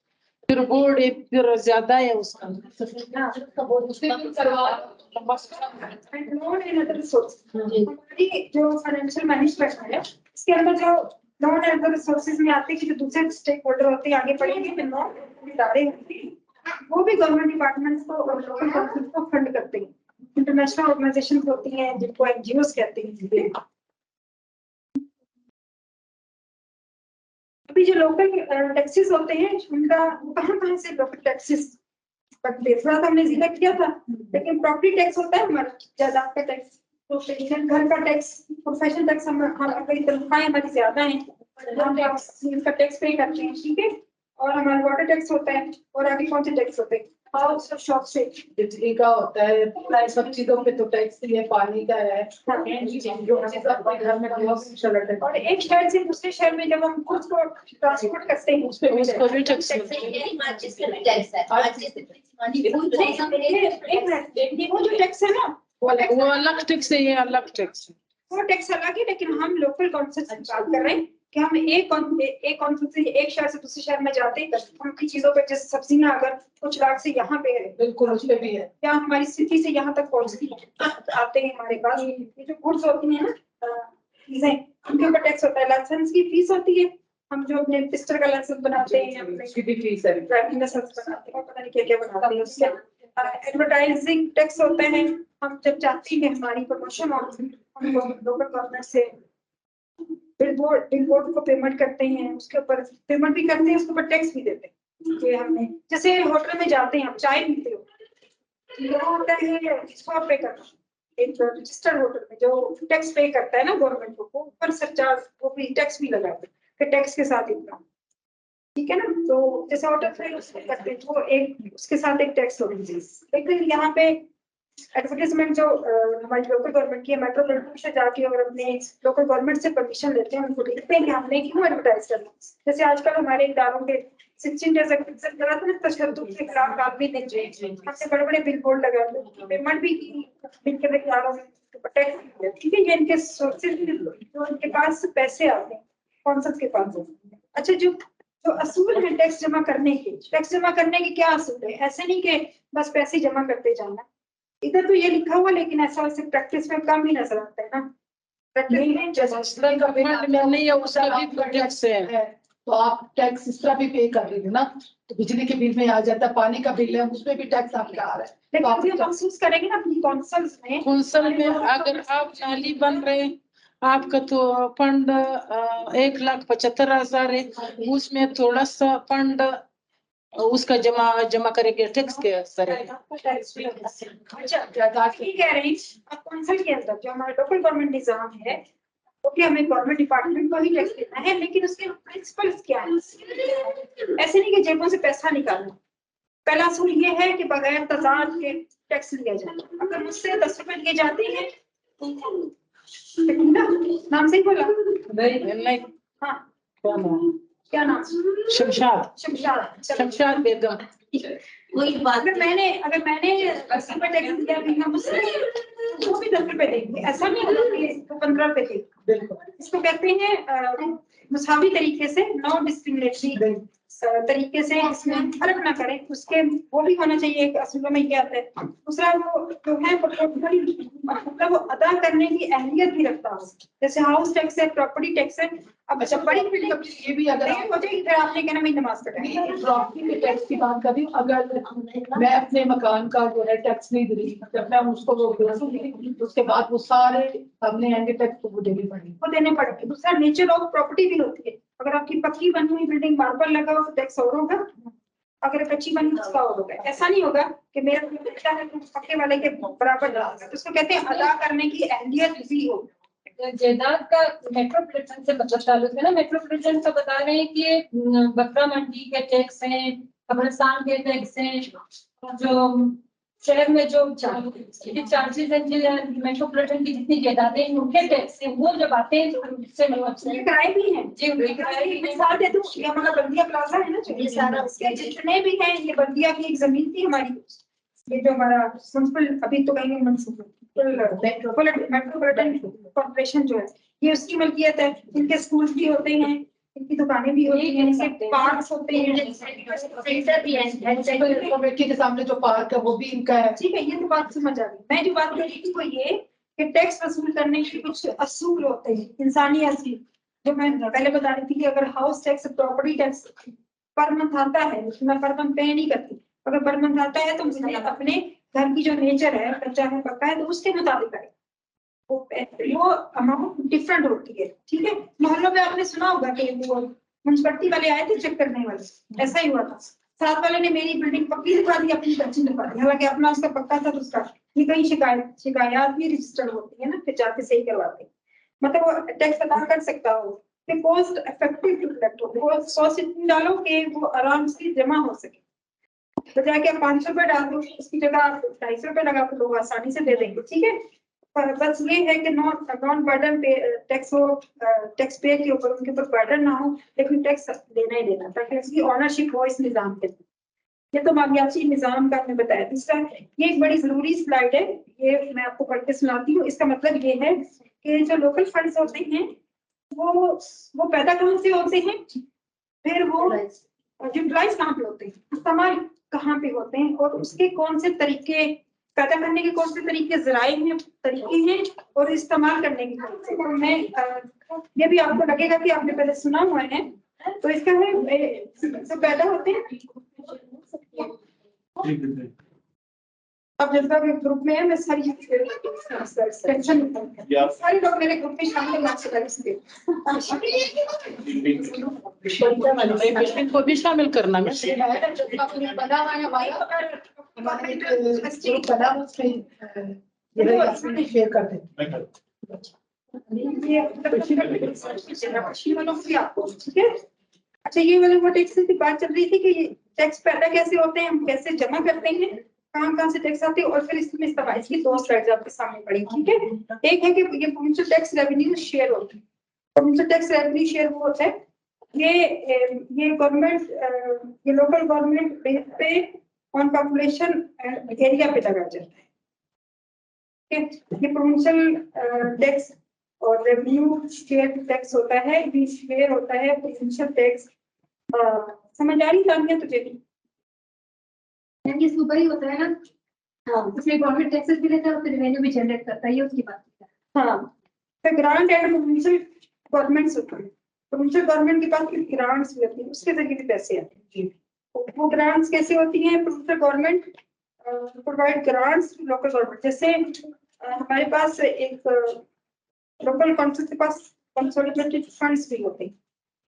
फिर बोर्ड एक फिर ज्यादा है उसका। लोन एंड अदर रिसोर्स, हमारी जो फाइनेंशियल मैनेजमेंट है इसके अंदर जो लोन एंड अदर रिसोर्सेज में आते हैं कि जो दूसरे स्टेक होल्डर होते हैं, आगे बढ़ेंगे फिर लोन इदारे होते हैं, वो भी गवर्नमेंट डिपार्टमेंट्स को और लोकल गवर्नमेंट को फंड करते हैं। इंटरनेशनल ऑर्गेनाइजेशन होती हैं जिनको एनजीओस कहते हैं। अभी जो लोकल टैक्सेस होते हैं उनका कहाँ से लोकल टैक्सेस बनते हैं, थोड़ा सा हमने जिक्र किया था, लेकिन प्रॉपर्टी टैक्स होता है हमारा, जायदाद का टैक्स, तो घर का टैक्स, प्रोफेशनल टैक्स, हम अगर तनख्वाहें हमारी ज्यादा हैं हम इनका टैक्स पे करते हैं, ठीक है। और हमारा वाटर टैक्स होता है, और आगे कौन से टैक्स होते हैं, हाउस और शॉप से, बिजली का होता है, सब चीजों पे तो टैक्स है, पानी का है, जो अपने घर में बहुत। और एक शहर से दूसरे शहर में जब हम गुड्स को ट्रांसपोर्ट करते हैं उसको भी टैक्स वो जो टैक्स है ना वो अलग टैक्स है, ये अलग टैक्स है, वो टैक्स अलग है। लेकिन हम लोकल काउंसिल से बात कर रहे हैं कि हम एक काउंसिल से एक शहर से दूसरे शहर में जाते हैं, उनकी चीजों पे जैसे सब्जियां अगर कुछ लाख से यहाँ पे है, बिल्कुल उस पे भी है, या हमारी सिटी से यहाँ तक पहुँचती है, आते हैं हमारे पास, ये जो गुड्स होती है ना चीजें, उनके ऊपर टैक्स होता है। लाइसेंस की फीस होती है, हम जो अपने पिस्टल का लाइसेंस बनाते हैं, उसकी भी फीस है, ड्राइविंग लाइसेंस बनाते हैं, पता नहीं क्या क्या बनाते हैं उसके। एडवर्टाइजिंग टैक्स होता है, हम जब चाहते हैं कि हमारी प्रमोशन हो, हम लोकल गवर्नमेंट से बिलबोर्ड को पेमेंट करते हैं, उसके ऊपर पेमेंट भी करते हैं, उसके ऊपर टैक्स भी देते हैं। कि हमने जैसे होटल में जाते हैं, आप चाय पीते हो, यहाँ होता है इसको पे करना, एक रजिस्टर्ड होटल में जो टैक्स पे करता है ना गवर्नमेंट को, ऊपर सरचार्ज वो भी टैक्स भी लगाते हैं, टैक्स के साथ इतना, ठीक है ना। तो जैसे होटल पे करते हैं तो एक उसके साथ एक टैक्स होगी। लेकिन यहाँ पे एडवर्टाइजमेंट जो हमारी लोकल गवर्नमेंट की है, मेट्रोपॉलिटन से जाके और अपने लोकल गवर्नमेंट से परमिशन लेते हैं, उनको लिखते हैं कि हमने क्यों एडवर्टाइज करना। जैसे आजकल हमारे इदारों के 16 डेज एग्जीक्यूशन करा था ना, तशद्दुद के खिलाफ काफी दिन हमने बड़े बड़े बिल बोर्ड लगा दिए, पेमेंट भी की बिल के खिलाफ, ठीक है। ये इनके सोर्सेज जो इनके पास पैसे आते हैं कौंसल्स के पास। अच्छा, जो असूल है टैक्स जमा करने के क्या असूल है? ऐसे नहीं कि बस पैसे जमा करते जाना, इधर तो ये लिखा हुआ, लेकिन ऐसा वैसे प्रैक्टिस में कम ही नजर आता है ना। तो आप टैक्स इस तरह भी पे कर रही है ना, तो बिजली के बिल में आ जाता है, पानी का बिल है उसमें भी टैक्स आपका आ रहा है, लेकिन आप ये महसूस करेंगे ना अपनी कौंसल्स में, अगर आप नाली बन रहे हैं, आपका तो फंड 1,75,000 है, उसमें थोड़ा सा फंड उसका जमा करेंगे टैक्स के असर है। अच्छा, ठीक कह रही अब कौंसल के अंदर जो हमारा लोकल गवर्नमेंट निजाम है, ओके, हमें गवर्नमेंट डिपार्टमेंट को ही टैक्स देना है, लेकिन उसके प्रिंसिपल्स क्या है? ऐसे नहीं कि जेबों से पैसा निकालना। पहला असूल ये है कि बगैर तजाद के टैक्स लिया जाए। अगर मुझसे 10 रुपए लिए जाते हैं, नाम से ही बोला नहीं, हाँ, क्या नाम? शमशाद बेगम। कोई बात अगर मैंने 10 रुपए टैक्स दिया बिना मुझसे, वो भी 10 रुपए देंगे, ऐसा नहीं होगा कि इसको 15 रुपए देंगे। इसको कहते हैं मुसावी तरीके से, नॉन डिस्क्रिमिनेटरी तरीके से, इसमें फर्क ना करें, उसके वो भी होना चाहिए। एक असूलों में क्या आता है, दूसरा वो जो है मतलब वो अदा करने की अहलियत भी रखता है। जैसे हाउस टैक्स है, प्रॉपर्टी टैक्स है। अब अच्छा, बड़ी बिल्डिंग ये भी अगर हो जाएगी, फिर आपने कहना मैं नमाज पढ़ाई। प्रॉपर्टी के टैक्स की बात कर रही हूँ, अगर मैं अपने मकान का जो है टैक्स नहीं दे रही, जब मैं उसको उसके बाद वो सारे सामने आएंगे टैक्स तो वो देने पड़ेंगे, वो देने पड़ेंगे। दूसरा नेचर ऑफ प्रॉपर्टी भी होती है, अगर आपकी पक्की बनी हुई बिल्डिंग मार्बल लगा हो तो टैक्स और होगा, अगर कच्ची बनी उसका और होगा। ऐसा नहीं होगा कि मेरा बच्चा है तो पक्के वाले के बराबर लगाएगा, तो उसको कहते हैं अदा करने की अहलियत भी हो। जायदाद का मेट्रोपॉलिटन से मतलब ताल्लुक है ना, मेट्रोपॉलिटन का बता रहे हैं कि बकरा मंडी के टैक्स हैं, कब्रिस्तान के टैक्स हैं, जो शहर में जो चार्जेस हैं, मेट्रोपॉलिटन की जितनी जायदादें हैं, उनके टैक्स से वो जब आते हैं तो उससे ये किराए भी हैं जी मिसाल दे दूं, ये हमारा बल्दिया प्लाजा है ना, जो ये सारा उसके जितने भी हैं, ये बल्दिया की एक जमीन थी हमारी, ये जो हमारा म्युनिसिपल अभी तो कहेंगे मेट्रोपॉलिटन कॉर्पोरेशन जो है, ये उसकी मलकियत है। इनके स्कूल भी होते हैं, इनकी दुकानें भी होती हैं, इनके पार्क्स होते हैं, सेंटर भी है, कमेटी के सामने जो पार्क है वो भी इनका है। ठीक है। ये तो बात समझ आ गई। मैं जो बात कर रही थी वो ये कि टैक्स वसूल करने के कुछ असूल होते हैं, इंसानी असूल, जो मैं पहले बता रही थी कि अगर house tax, property tax per month आता है, मैं पर मंथ पे नहीं करती, अगर पर मंथ आता है तो मुझे अपने घर की जो नेचर है, कच्चा है पक्का है, तो उसके मुताबिक आए, वो अमाउंट डिफरेंट होती है। ठीक है। मोहल्लों में आपने सुना होगा कि वो म्युनिसिपैलिटी वाले आए थे चेक करने वाले, ऐसा ही हुआ था। साथ वाले ने मेरी बिल्डिंग पक्की दिखा दी, अपनी कच्ची दिखा दी, हालांकि अपना उसका पक्का था दूसरा। ये कई शिकायत भी रजिस्टर होती है ना, फिर जाके सही करवाते हैं। मतलब वो टैक्स अदा कर सकता हो, कॉस्ट इफेक्टिव टू कलेक्ट हो, कॉस्ट इतनी डालो कि वो आराम से जमा हो सके, बजाय कि आप 500 रुपए डाल दो, उसकी जगह आप 250 रुपए लगा तो लोग आसानी से दे देंगे। ठीक है। पर बस ये है कि नॉन बर्डन टैक्स हो, टैक्स पे के ऊपर उनके ऊपर बर्डन ना हो, लेकिन टैक्स देना ही देना, ताकि उसकी ऑनरशिप हो इस निजाम के। ये तो मालियाती निजाम का हमने बताया। दूसरा, ये एक बड़ी जरूरी स्लाइड है, ये मैं आपको पढ़ के सुनाती हूँ। इसका मतलब ये है कि जो लोकल फंड्स होते हैं वो पैदा कहाँ से होते हैं, फिर वो यूटिलाइज कहाँ पे होते हैं, इस्तेमाल कहाँ पे होते हैं, और उसके कौन से तरीके, पैदा करने के कौन से तरीके जराए हैं, तरीके हैं, और इस्तेमाल करने के कौन से। तो मैं ये भी आपको लगेगा कि आपने पहले सुना हुआ है, तो इसका है जो पैदा होते हैं। अब जैसा कि ग्रुप में है, मैं सारी सेक्शन सारे लोग मेरे ग्रुप में शामिल को भी शामिल करना मैं बना हुआ है हमारा एक ग्रुप बना, उसमें शेयर कर दें। ठीक है। अच्छा, ये वाले वो टैक्स की बात चल रही थी कि टैक्स पैदा कैसे होते हैं, हम कैसे जमा करते हैं, कहाँ से टैक्स आते हैं, और फिर इसमें इस्तेमाल, इसकी दो स्लाइड्स आपके सामने पड़ी। ठीक है। एक है कि ये प्रोविंशियल टैक्स रेवेन्यू शेयर होता है। प्रोविंशियल टैक्स रेवेन्यू शेयर वो होता है, ये गवर्नमेंट, ये लोकल गवर्नमेंट पे ऑन पॉपुलेशन एरिया पे लगाया जाता है। ये प्रोविंशियल टैक्स और रेवेन्यू शेयर टैक्स होता है, ये शेयर होता है प्रोविंशियल टैक्स। समझ आ रही जानिए तुझे भी, ये सुपर ही होता है ना। हाँ, उसमें गवर्नमेंट टैक्सेस भी लेता है और फिर रेवेन्यू भी जनरेट करता है, ये उसकी बात है। हाँ। फिर ग्रांट एंड प्रोविंशियल गवर्नमेंट्स होते हैं। प्रोविंशियल गवर्नमेंट के पास ग्रांट्स भी होती है, उसके जरिए भी पैसे आते हैं। वो ग्रांट्स कैसे होती हैं? Provincial government provide grants to local government. जैसे हमारे पास एक लोकल काउंसिल के पास कंसोलिडेटेड फंड्स भी होते हैं,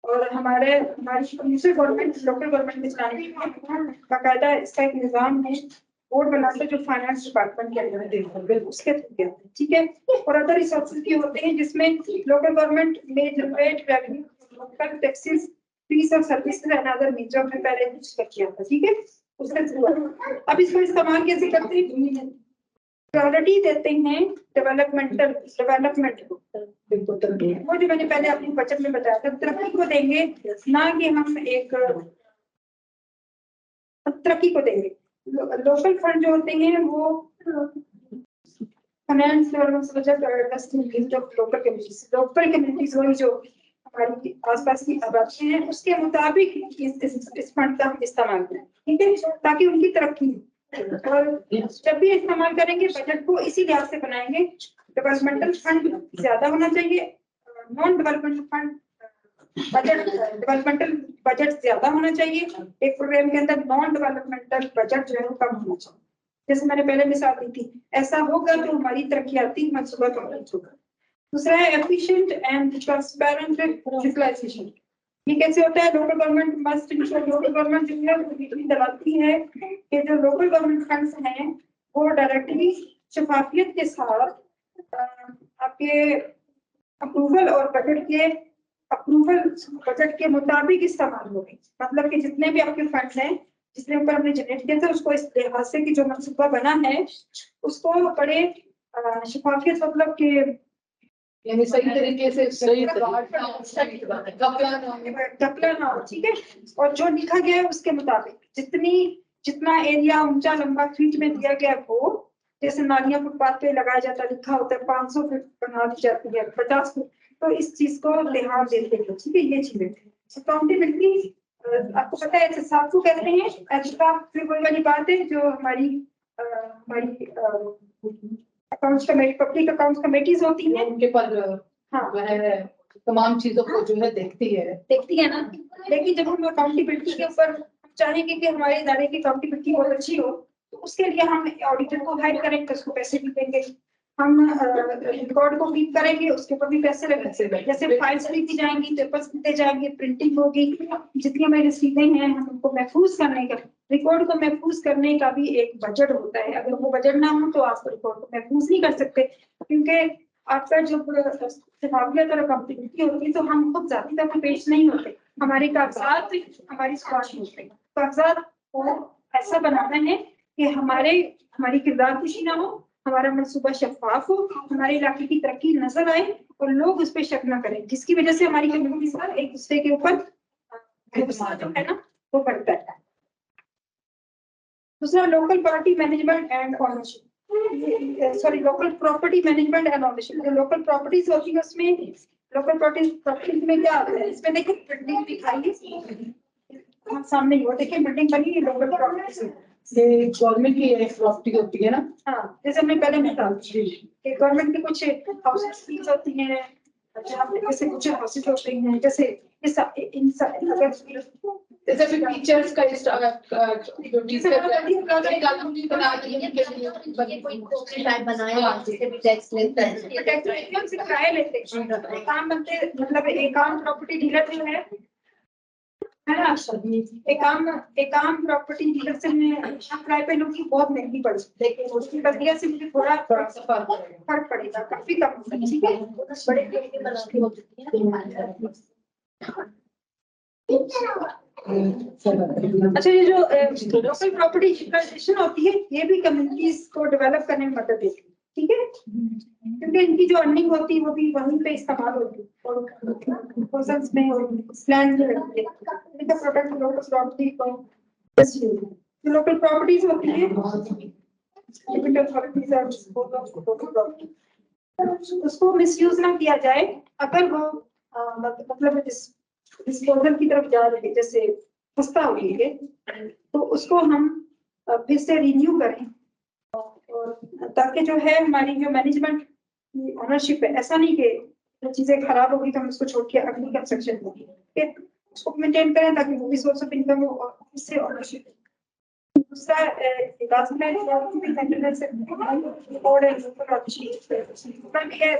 और हमारी प्रोविंशियल गवर्नमेंट लोकल गवर्नमेंट में चलाने के लिए बाकायदा इसका एक निजाम है, बोर्ड बनाते जो फाइनेंस डिपार्टमेंट के अंदर है, उसके थ्रू है। ठीक है। और अदर रिसोर्सेज भी होते हैं जिसमें लोकल गवर्नमेंट में generate revenue, local taxes, fees और सर्विसेज एंड अदर मीन्स, जो हमने पहले डिस्कस किया था। ठीक है। उसके थ्रू अब इसको इस्तेमाल कैसे करते हैं? प्रायोरिटी देते हैं डेवलपमेंट को, वो जो मैंने पहले अपनी बचत में बताया था, तरक्की को देंगे, ना कि हम एक तरक्की को देंगे। लोकल फंड जो होते हैं वो फाइनेंस और लोकल कम्युनिटीज वही जो हमारी आसपास की आबादी है, उसके मुताबिक इस फंड का हम इस्तेमाल करें। ठीक है, ताकि उनकी तरक्की हो। और जब भी इस्तेमाल करेंगे बजट को इसी लिहाज से बनाएंगे, डेवलपमेंटल फंड ज्यादा होना चाहिए, non developmental fund developmental budget ज्यादा होना चाहिए। एक प्रोग्राम के अंदर नॉन डेवलपमेंटल बजट जो है वो कम होना चाहिए। जैसे मैंने पहले मिसाल दी थी, ऐसा होगा तो हमारी तरक्याती मंसूबा कंप्लीट होगा। दूसरा है एफिशिएंट एंड ट्रांसपेरेंट यूटिलाइजेशन। ये कैसे होता है? Local government must ensure, local government जो दलाती है कि जो लोकल गवर्नमेंट फंड्स हैं वो डायरेक्टली शफाफियत के साथ आपके अप्रूवल और बजट के मुताबिक इस्तेमाल होंगे। मतलब कि जितने भी आपके फंड्स हैं जिसके ऊपर हमने जनरेट किया था उसको इस लिहाज से कि जो मनसूबा बना है उसको बड़े शफाफियत मतलब के यानी सही तरीके से सही टकला ना हो, ठीक है। और जो लिखा गया है उसके मुताबिक जितना एरिया ऊंचा लंबा फीट में दिया गया हो, जैसे नालियां फुटपाथ पे लगाया जाता है, लिखा होता है 500 फीट बना दी जाती है 50 फीट, तो इस चीज को ध्यान देते हैं, ठीक है। ये चीजें अकाउंटेबिलिटी आपको पता है एहसास को कहते हैं। एहसास फिर वही वाली बात है जो हमारी accounts committee, public accounts committees होती हैं, उनके पर हाँ वह तमाम चीजों को जो है देखती है ना। लेकिन जब हम अकाउंटेबिलिटी के ऊपर चाहेंगे कि हमारे इदारे की अकाउंटेबिलिटी बहुत अच्छी हो, तो उसके लिए हम ऑडिटर को हायर करेंगे, उसको पैसे भी देंगे, हम रिकॉर्ड को कीप करेंगे, उसके ऊपर भी पैसे लगेंगे। जैसे फाइल्स खरीदी जाएंगी, पेपर्स खरीदे जाएंगे, प्रिंटिंग होगी, जितनी हमारी रसीदें हैं हम उनको महफूज करने का, रिकॉर्ड को महफूज करने का भी एक बजट होता है। अगर वो बजट ना हो तो आप रिकॉर्ड को महफूज नहीं कर सकते, क्योंकि आपका जो शफाफियत और अकाउंटेबिलिटी होती है तो हम खुद जाती तक पेश नहीं होते, हमारे कागजात हमारी सवाल होते हैं। कागजात को ऐसा बनाना है कि हमारी किरदार खुशी ना हो, हमारा मनसूबा शफाफ हो, हमारे इलाके की तरक्की नजर आए और लोग उस पर शक न करें, जिसकी वजह से हमारी कम्युनिटी पर एक दूसरे के ऊपर जो है ना वो बढ़ता है। दूसरा local party management and ownership, sorry local property management and ownership. जो लोकल प्रॉपर्टीज होती है उसमें लोकल प्रॉपर्टीज में क्या आता है, इसमें देखिए बिल्डिंग दिखाई है सामने ही, वो देखिए बिल्डिंग बनी है लोकल प्रॉपर्टीज में, ये गवर्नमेंट की एक प्रॉपर्टी होती है ना। हाँ, जैसे हमने पहले बताया कि गवर्नमेंट की कुछ हाउसेस होती हैं, जैसे कुछ हाउसेस होते हैं, जैसे जैसे भी टीचर्स का जो टीचर बनाया जिससे भी टैक्स लेता है, किराया लेते हैं, काम बनते, मतलब एक आम प्रॉपर्टी डीलर जो है ना, एक आम प्रॉपर्टी डीलर से मैं किराए पे लूंगी बहुत महंगी पड़, लेकिन उसकी बदलिया से मुझे थोड़ा सा फर्क पड़ेगा, काफी कम, ठीक है। अच्छा, ये जो लोकल प्रॉपर्टी रजिस्ट्रेशन होती है ये भी कम्युनिटीज को डेवलप करने में मदद देती है, ठीक है, क्योंकि इनकी जो अर्निंग होती है वो भी वहीं पे इस्तेमाल होती है और प्रोसेस में प्लान में लगती है। इनका प्रोडक्ट लोकल प्रॉपर्टी को जो लोकल प्रॉपर्टीज होती है उसको मिसयूज ना किया जाए। अगर वो मतलब डिस्पोजल की तरफ जा रही है, जैसे सस्ता हो गई है, तो उसको हम फिर से रिन्यू करें, और ताकि जो है हमारी जो मैनेजमेंट की ऑनरशिप है, ऐसा नहीं कि चीजें खराब होगी तो हम उसको छोड़ के अगली कंस्ट्रक्शन होगी, उसको मेंटेन करें ताकि वो भी सोर्स ऑफ इनकम हो और इससे ऑनरशिप। दूसरा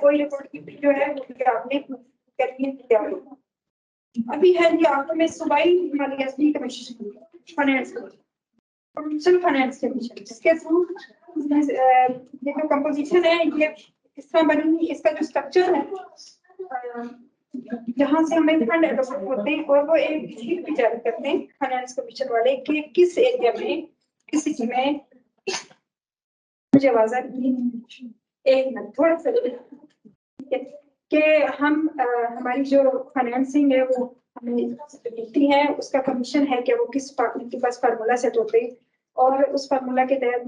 वही रिपोर्ट की जो है वो आपने क्या अभी है ये आपको मैं सूबाई मालियाती commission finance provincial finance commission, जिसके थ्रू ये जो कंपोजिशन है ये इस तरह बनी हुई, इसका जो स्ट्रक्चर है जहाँ से हमें फंड एलोकेट होते हैं और वो एक शीट भी जारी करते हैं फाइनेंस कमीशन वाले कि किस एरिया में किस सिटी में, मुझे आवाज आ रही है, एक मिनट थोड़ा सा, कि हम हमारी जो फाइनेंसिंग है वो हमें मिलती है, उसका कमीशन है कि वो किस डिपार्टमेंट के पास फार्मूला सेट होते हैं और उस फार्मूला के तहत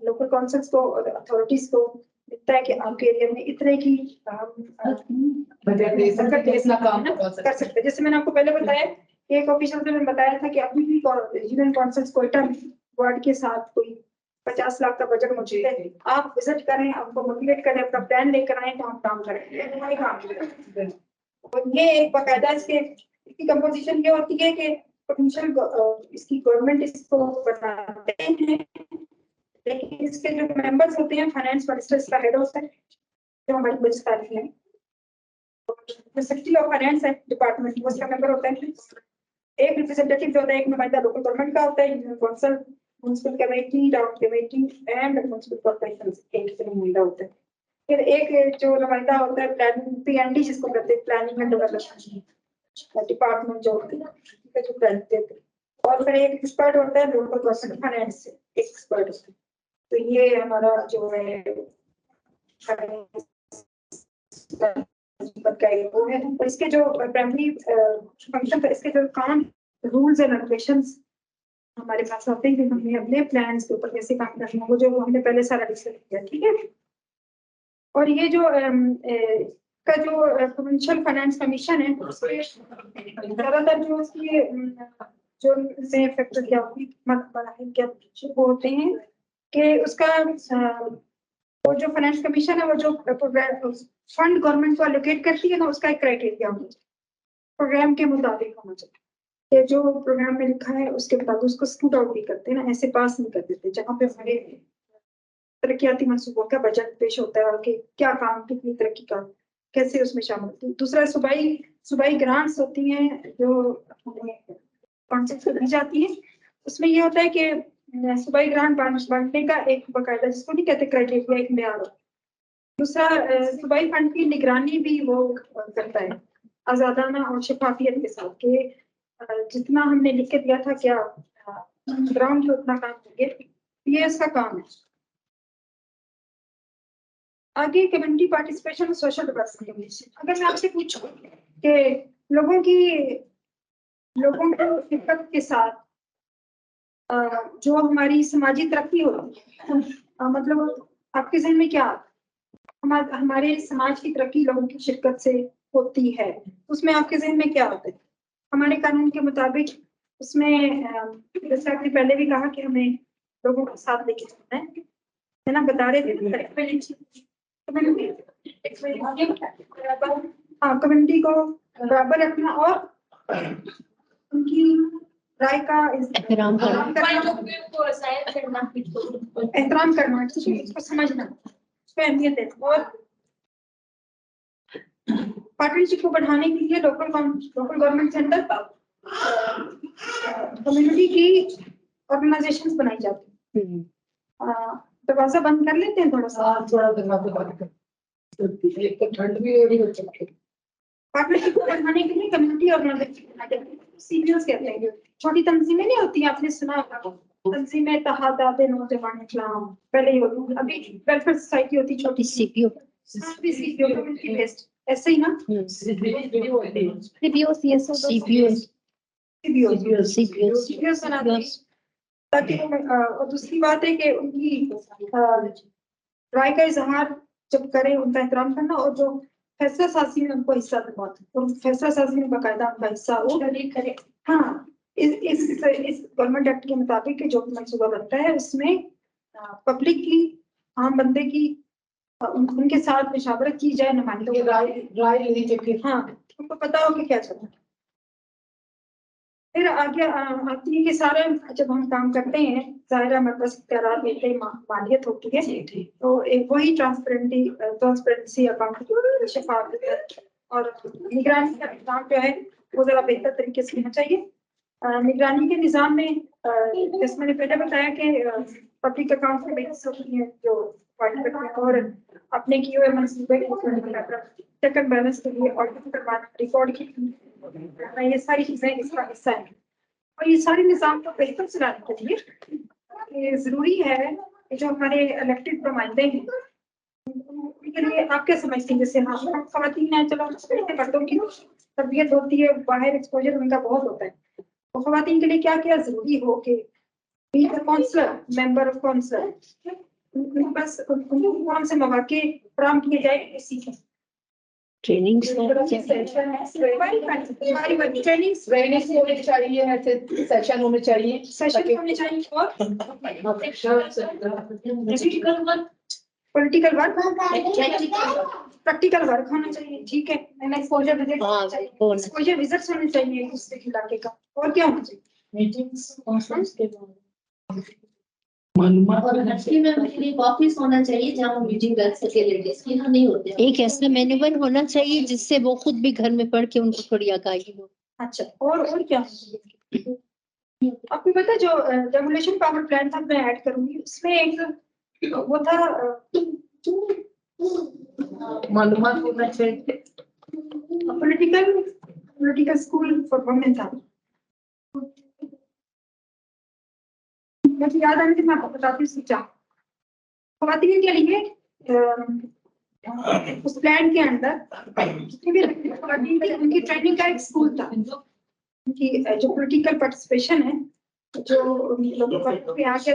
लोकल काउंसिल्स को और अथॉरिटीज को मिलता है कि आपके एरिया में इतने की काम कर सकते हैं। जैसे मैंने आपको पहले बताया कि एक ऑफिशियल ने बताया था कि अभी भी यूनियन काउंसिल्स कोयटा वार्ड के साथ कोई 50 लाख का बजट मौजूद है, आप विजिट करें, आपको मोटिवेट करें, अपना प्लान लेकर आए तो हम काम करेंगे। और ये एक बाकायदा इसकी कंपोजिशन ये होती है कि पोटेंशियल इसकी गवर्नमेंट इसको बनाते हैं, लेकिन इसके जो मेंबर्स होते हैं फाइनेंस मिनिस्टर इसका हेड होता है जो हमारी मुनिसिपैलिटी है, सेक्रेटरी ऑफ फाइनेंस है डिपार्टमेंट, वो इसका मेंबर होता है। एक रिप्रेजेंटेटिव जो होता है, एक नुमाइंदा लोकल गवर्नमेंट का होता है, union council, municipal committee, town committee and municipal corporation, एक नुमाइंदा होता है। फिर एक जो नुमाइंदा होता है प्लानिंग पीएनडी जिसको कहते हैं, प्लानिंग एंड डेवलपमेंट डिपार्टमेंट जो होता है जो प्लान देते हैं। और फिर एक एक्सपर्ट होता है लोकल पर्सन फाइनेंस से एक्सपर्ट होता है। तो ये हमारा जो है वो है। और इसके जो प्राइमरी फंक्शन इसके जो काम रूल्स एंड रेगुलेशंस हमारे पास आते हैं कि हमने अपने प्लान्स के ऊपर कैसे काम करना है, वो जो हमने पहले सारा डिस्कस किया, ठीक है। और ये जो का जो प्रोविंशियल फाइनेंस कमीशन है उसके ज्यादातर जो उसकी जो से फैक्टर क्या वो होते हैं कि उसका वो जो फाइनेंस कमीशन है वो जो फंड गवर्नमेंट को एलोकेट करती है ना, उसका एक क्राइटेरिया होना चाहिए, प्रोग्राम के मुताबिक होना चाहिए। ये जो प्रोग्राम में लिखा है उसके मुताबिक उसको स्कूट आउट भी करते हैं ना, ऐसे पास नहीं कर देते। जहाँ पे हमारे तरक्याती मंसूबों का बजट पेश होता है कि क्या काम कितनी तरक्की का कैसे उसमें शामिल। तो दूसरा सूबाई ग्रांट्स होती हैं जो कॉन्सेप्ट दी जाती है, उसमें ये होता है कि सूबाई ग्रांट बांटने का एक बकायदा, जिसको नहीं कहते क्राइटेरिया, एक मेयार होता है। दूसरा सूबाई फंड की निगरानी भी वो करता है आजादाना और शफाफियत के साथ कि जितना हमने लिख के दिया था क्या ग्राउंड पे उतना काम करेंगे, ये इसका काम है। आगे कम्युनिटी पार्टिसिपेशन और सोशल डेवलपमेंट। अगर मैं आपसे पूछूं कि लोगों की शिरकत के साथ जो हमारी समाजी तरक्की होती है, मतलब आपके जहन में क्या हमारे समाज की तरक्की लोगों की शिरकत से होती है, उसमें आपके जहन में क्या आता है? हमारे कानून के मुताबिक उसमें जैसे आपने पहले भी कहा कि हमें लोगों को साथ लेके चलना है ना, बता रहे थे कम्युनिटी को बराबर रखना और उनकी राय का एहतराम करना, उसको समझना, उसको अहमियत देना। और पार्टनरशिप को बढ़ाने के लिए लोकल गवर्नमेंट के अंदर कम्युनिटी की ऑर्गेनाइजेशंस बनाई जाती है। दरवाजा बंद कर लेते हैं थोड़ा सा, ठंड भी हो रही है। पार्टनरशिप को बढ़ाने के लिए कम्युनिटी ऑर्गेनाइजेशन सीपीओस कहते हैं, छोटी तंजीमें नहीं होती, आपने सुना होगा तंजीमें तहादात नौजवान इस्लाम पहले ही होती, अभी वेलफेयर सोसाइटी होती छोटी सीपीओ कम्युनिटी बेस्ड, ऐसे ही ना सीपीओ बनाते हैं ताकि और दूसरी बात है कि उनकी राय का इजहार जब करें उनका एहतराम करना, और जो फैसला साजी में उनको हिस्सा दिलवाते हैं, और फैसला साजी में बाकायदा उनका हिस्सा वो करे। हाँ, इस गवर्नमेंट एक्ट के मुताबिक जो मंसूबा बनता है उसमें पब्लिक की, आम बंदे की उनके साथ मुशावरत की जाए, नुमाइंदों की राय लेनी चाहिए। हाँ, उनको पता हो कि क्या चल रहा है। फिर आगे आती है कि सारे जब हम काम करते हैं ज़ाहिर है मतलब इख्तियारात देते हैं, मालियत होती है, तो एक वही ट्रांसपेरेंसी अकाउंटेबिलिटी शफाफियत और निगरानी का निज़ाम जो है वो ज़रा बेहतर तरीके से होना चाहिए। निगरानी के निज़ाम में जैसे मैंने पहले बताया कि पब्लिक अकाउंट की बेसिस होती है जो और अपने किए हुए मंसूबे चेक एंड बैलेंस के लिए ऑडिट करवाना, रिकॉर्ड की, ये सारी चीजें इसका हिस्सा है। और ये सारे निज़ाम को बेहतर चलाने के लिए जरूरी है कि जो हमारे इलेक्टेड नुमाइंदे हैं उनके लिए आप क्या समझती हैं? जैसे हम खवातीन हैं, चलो मर्दों की तरबियत होती है, बाहर एक्सपोजर उनका बहुत होता है, तो खवातीन के लिए क्या क्या जरूरी हो कि काउंसलर, मेंबर ऑफ काउंसलर, उनके पास उनको कौन से मौके फराहम किए जाए सीखें? ट्रेनिंग होने चाहिए, ऐसे सेशन होने चाहिए और पॉलिटिकल वर्क, प्रैक्टिकल वर्क होना चाहिए, ठीक है, एक्सपोजर विजिट्स होने चाहिए उस इलाके का, और क्या होना चाहिए? और हस्ती में एक ऑफिस होना चाहिए जहाँ वो मीटिंग कर सके, लेडीज की नहीं होते। एक ऐसा मैनुअल होना चाहिए जिससे वो खुद भी घर में पढ़ के उनको थोड़ी आगाही हो। अच्छा, और क्या आपको पता जो रेगुलेशन पावर प्लान था मैं ऐड करूंगी, उसमें एक वो था मालूमात होना चाहिए, पॉलिटिकल स्कूल फॉर वुमेन था, मुझे याद आने से मैं आपको बताती हूँ सूचा खवातीन के लिए उस प्लान के अंदर जितनी भी खवातीन थी उनकी ट्रेनिंग का एक स्कूल था। उनकी जो पॉलिटिकल पार्टिसिपेशन है, जो लोगों को यहाँ के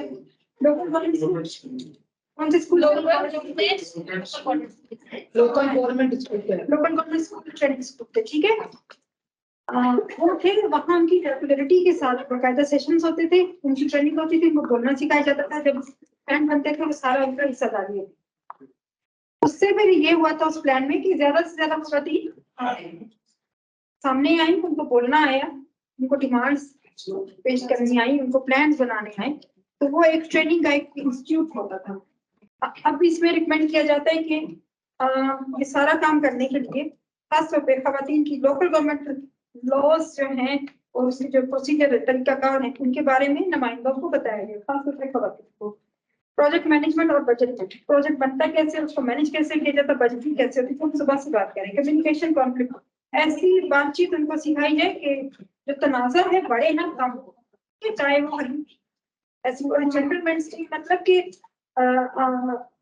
लोकल कौन से school local government school training school थे, ठीक है। वो थे वहाँ उनकी रेगुलरिटी के साथ बाकायदा सेशंस होते थे, उनकी ट्रेनिंग होती थी, उनको बोलना सिखाया जाता था। जब प्लान बनते थे वो सारा उनका हिस्सेदारी है। उससे फिर ये हुआ था उस प्लान में कि ज्यादा से ज्यादा खवातीन सामने आई, उनको बोलना आया, उनको डिमांड्स पेश करनी आई, उनको प्लान्स बनाने आए, तो वो एक ट्रेनिंग का एक इंस्टीट्यूट होता था। अब इसमें रिकमेंड किया जाता है कि ये सारा काम करने के लिए खासतौर पर खवातीन की लोकल गवर्नमेंट लॉज जो हैं और उसके जो प्रोसीजर तरीकाकार है उनके बारे में नुमाइंदों को बताया गया, खासतौर पर खवातीन को। प्रोजेक्ट मैनेजमेंट और बजट, प्रोजेक्ट बनता कैसे, उसको मैनेज कैसे किया जाता, बजटिंग कैसे होती है, हम सुबह से बात करें। कम्युनिकेशन कॉन्फ्लिक्ट, ऐसी बातचीत उनको सिखाई जाए कि जो तनाज़ुर है बड़े ना कम हो, चाहे वो ऐसी जेंटलमैन मतलब कि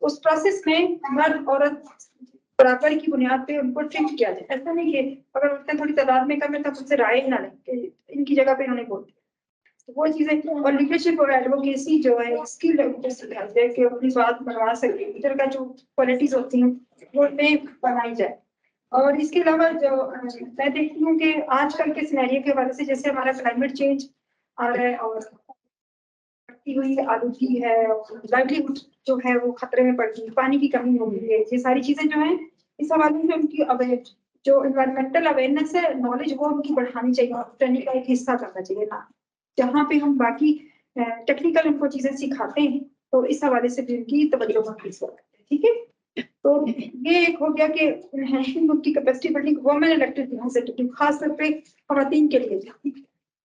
उस प्रोसेस में मर्द औरत बराबर की बुनियाद पे उनको ट्रीट किया जाए। ऐसा नहीं कि अगर औरतें थोड़ी तादाद में कम है तो उनसे राय ना लें कि इनकी जगह पे इन्होंने बोल दिया, तो वो चीजें। और लीडरशिप और एडवोकेसी जो है स्किल सिखाई जाए कि अपनी बात बनवा सके, लीडर का जो क्वालिटीज होती हैं वो उनमें बनाई जाए। और इसके अलावा जो मैं देखती हूँ कि आजकल के सिनेरियो के हवाले से, जैसे हमारा क्लाइमेट चेंज आ रहा है और बढ़ती हुई आलूगी है, लाइवलीहुड जो है वो खतरे में पड़ गई, पानी की कमी हो गई है, ये सारी चीजें जो हैं इस हवाले से उनकी जो इन्वायरमेंटल अवेयरनेस है, नॉलेज, वो उनकी बढ़ानी चाहिए, ट्रेनिंग का एक हिस्सा करना चाहिए ना। जहाँ पे हम बाकी टेक्निकल उनको चीजें सिखाते हैं तो इस हवाले से भी उनकी तवज्जो करते हैं, ठीक है। तो ये एक हो गया कि एनहांसिंग उनकी capacity building women elected representative खास तौर पे खवातीन के लिए।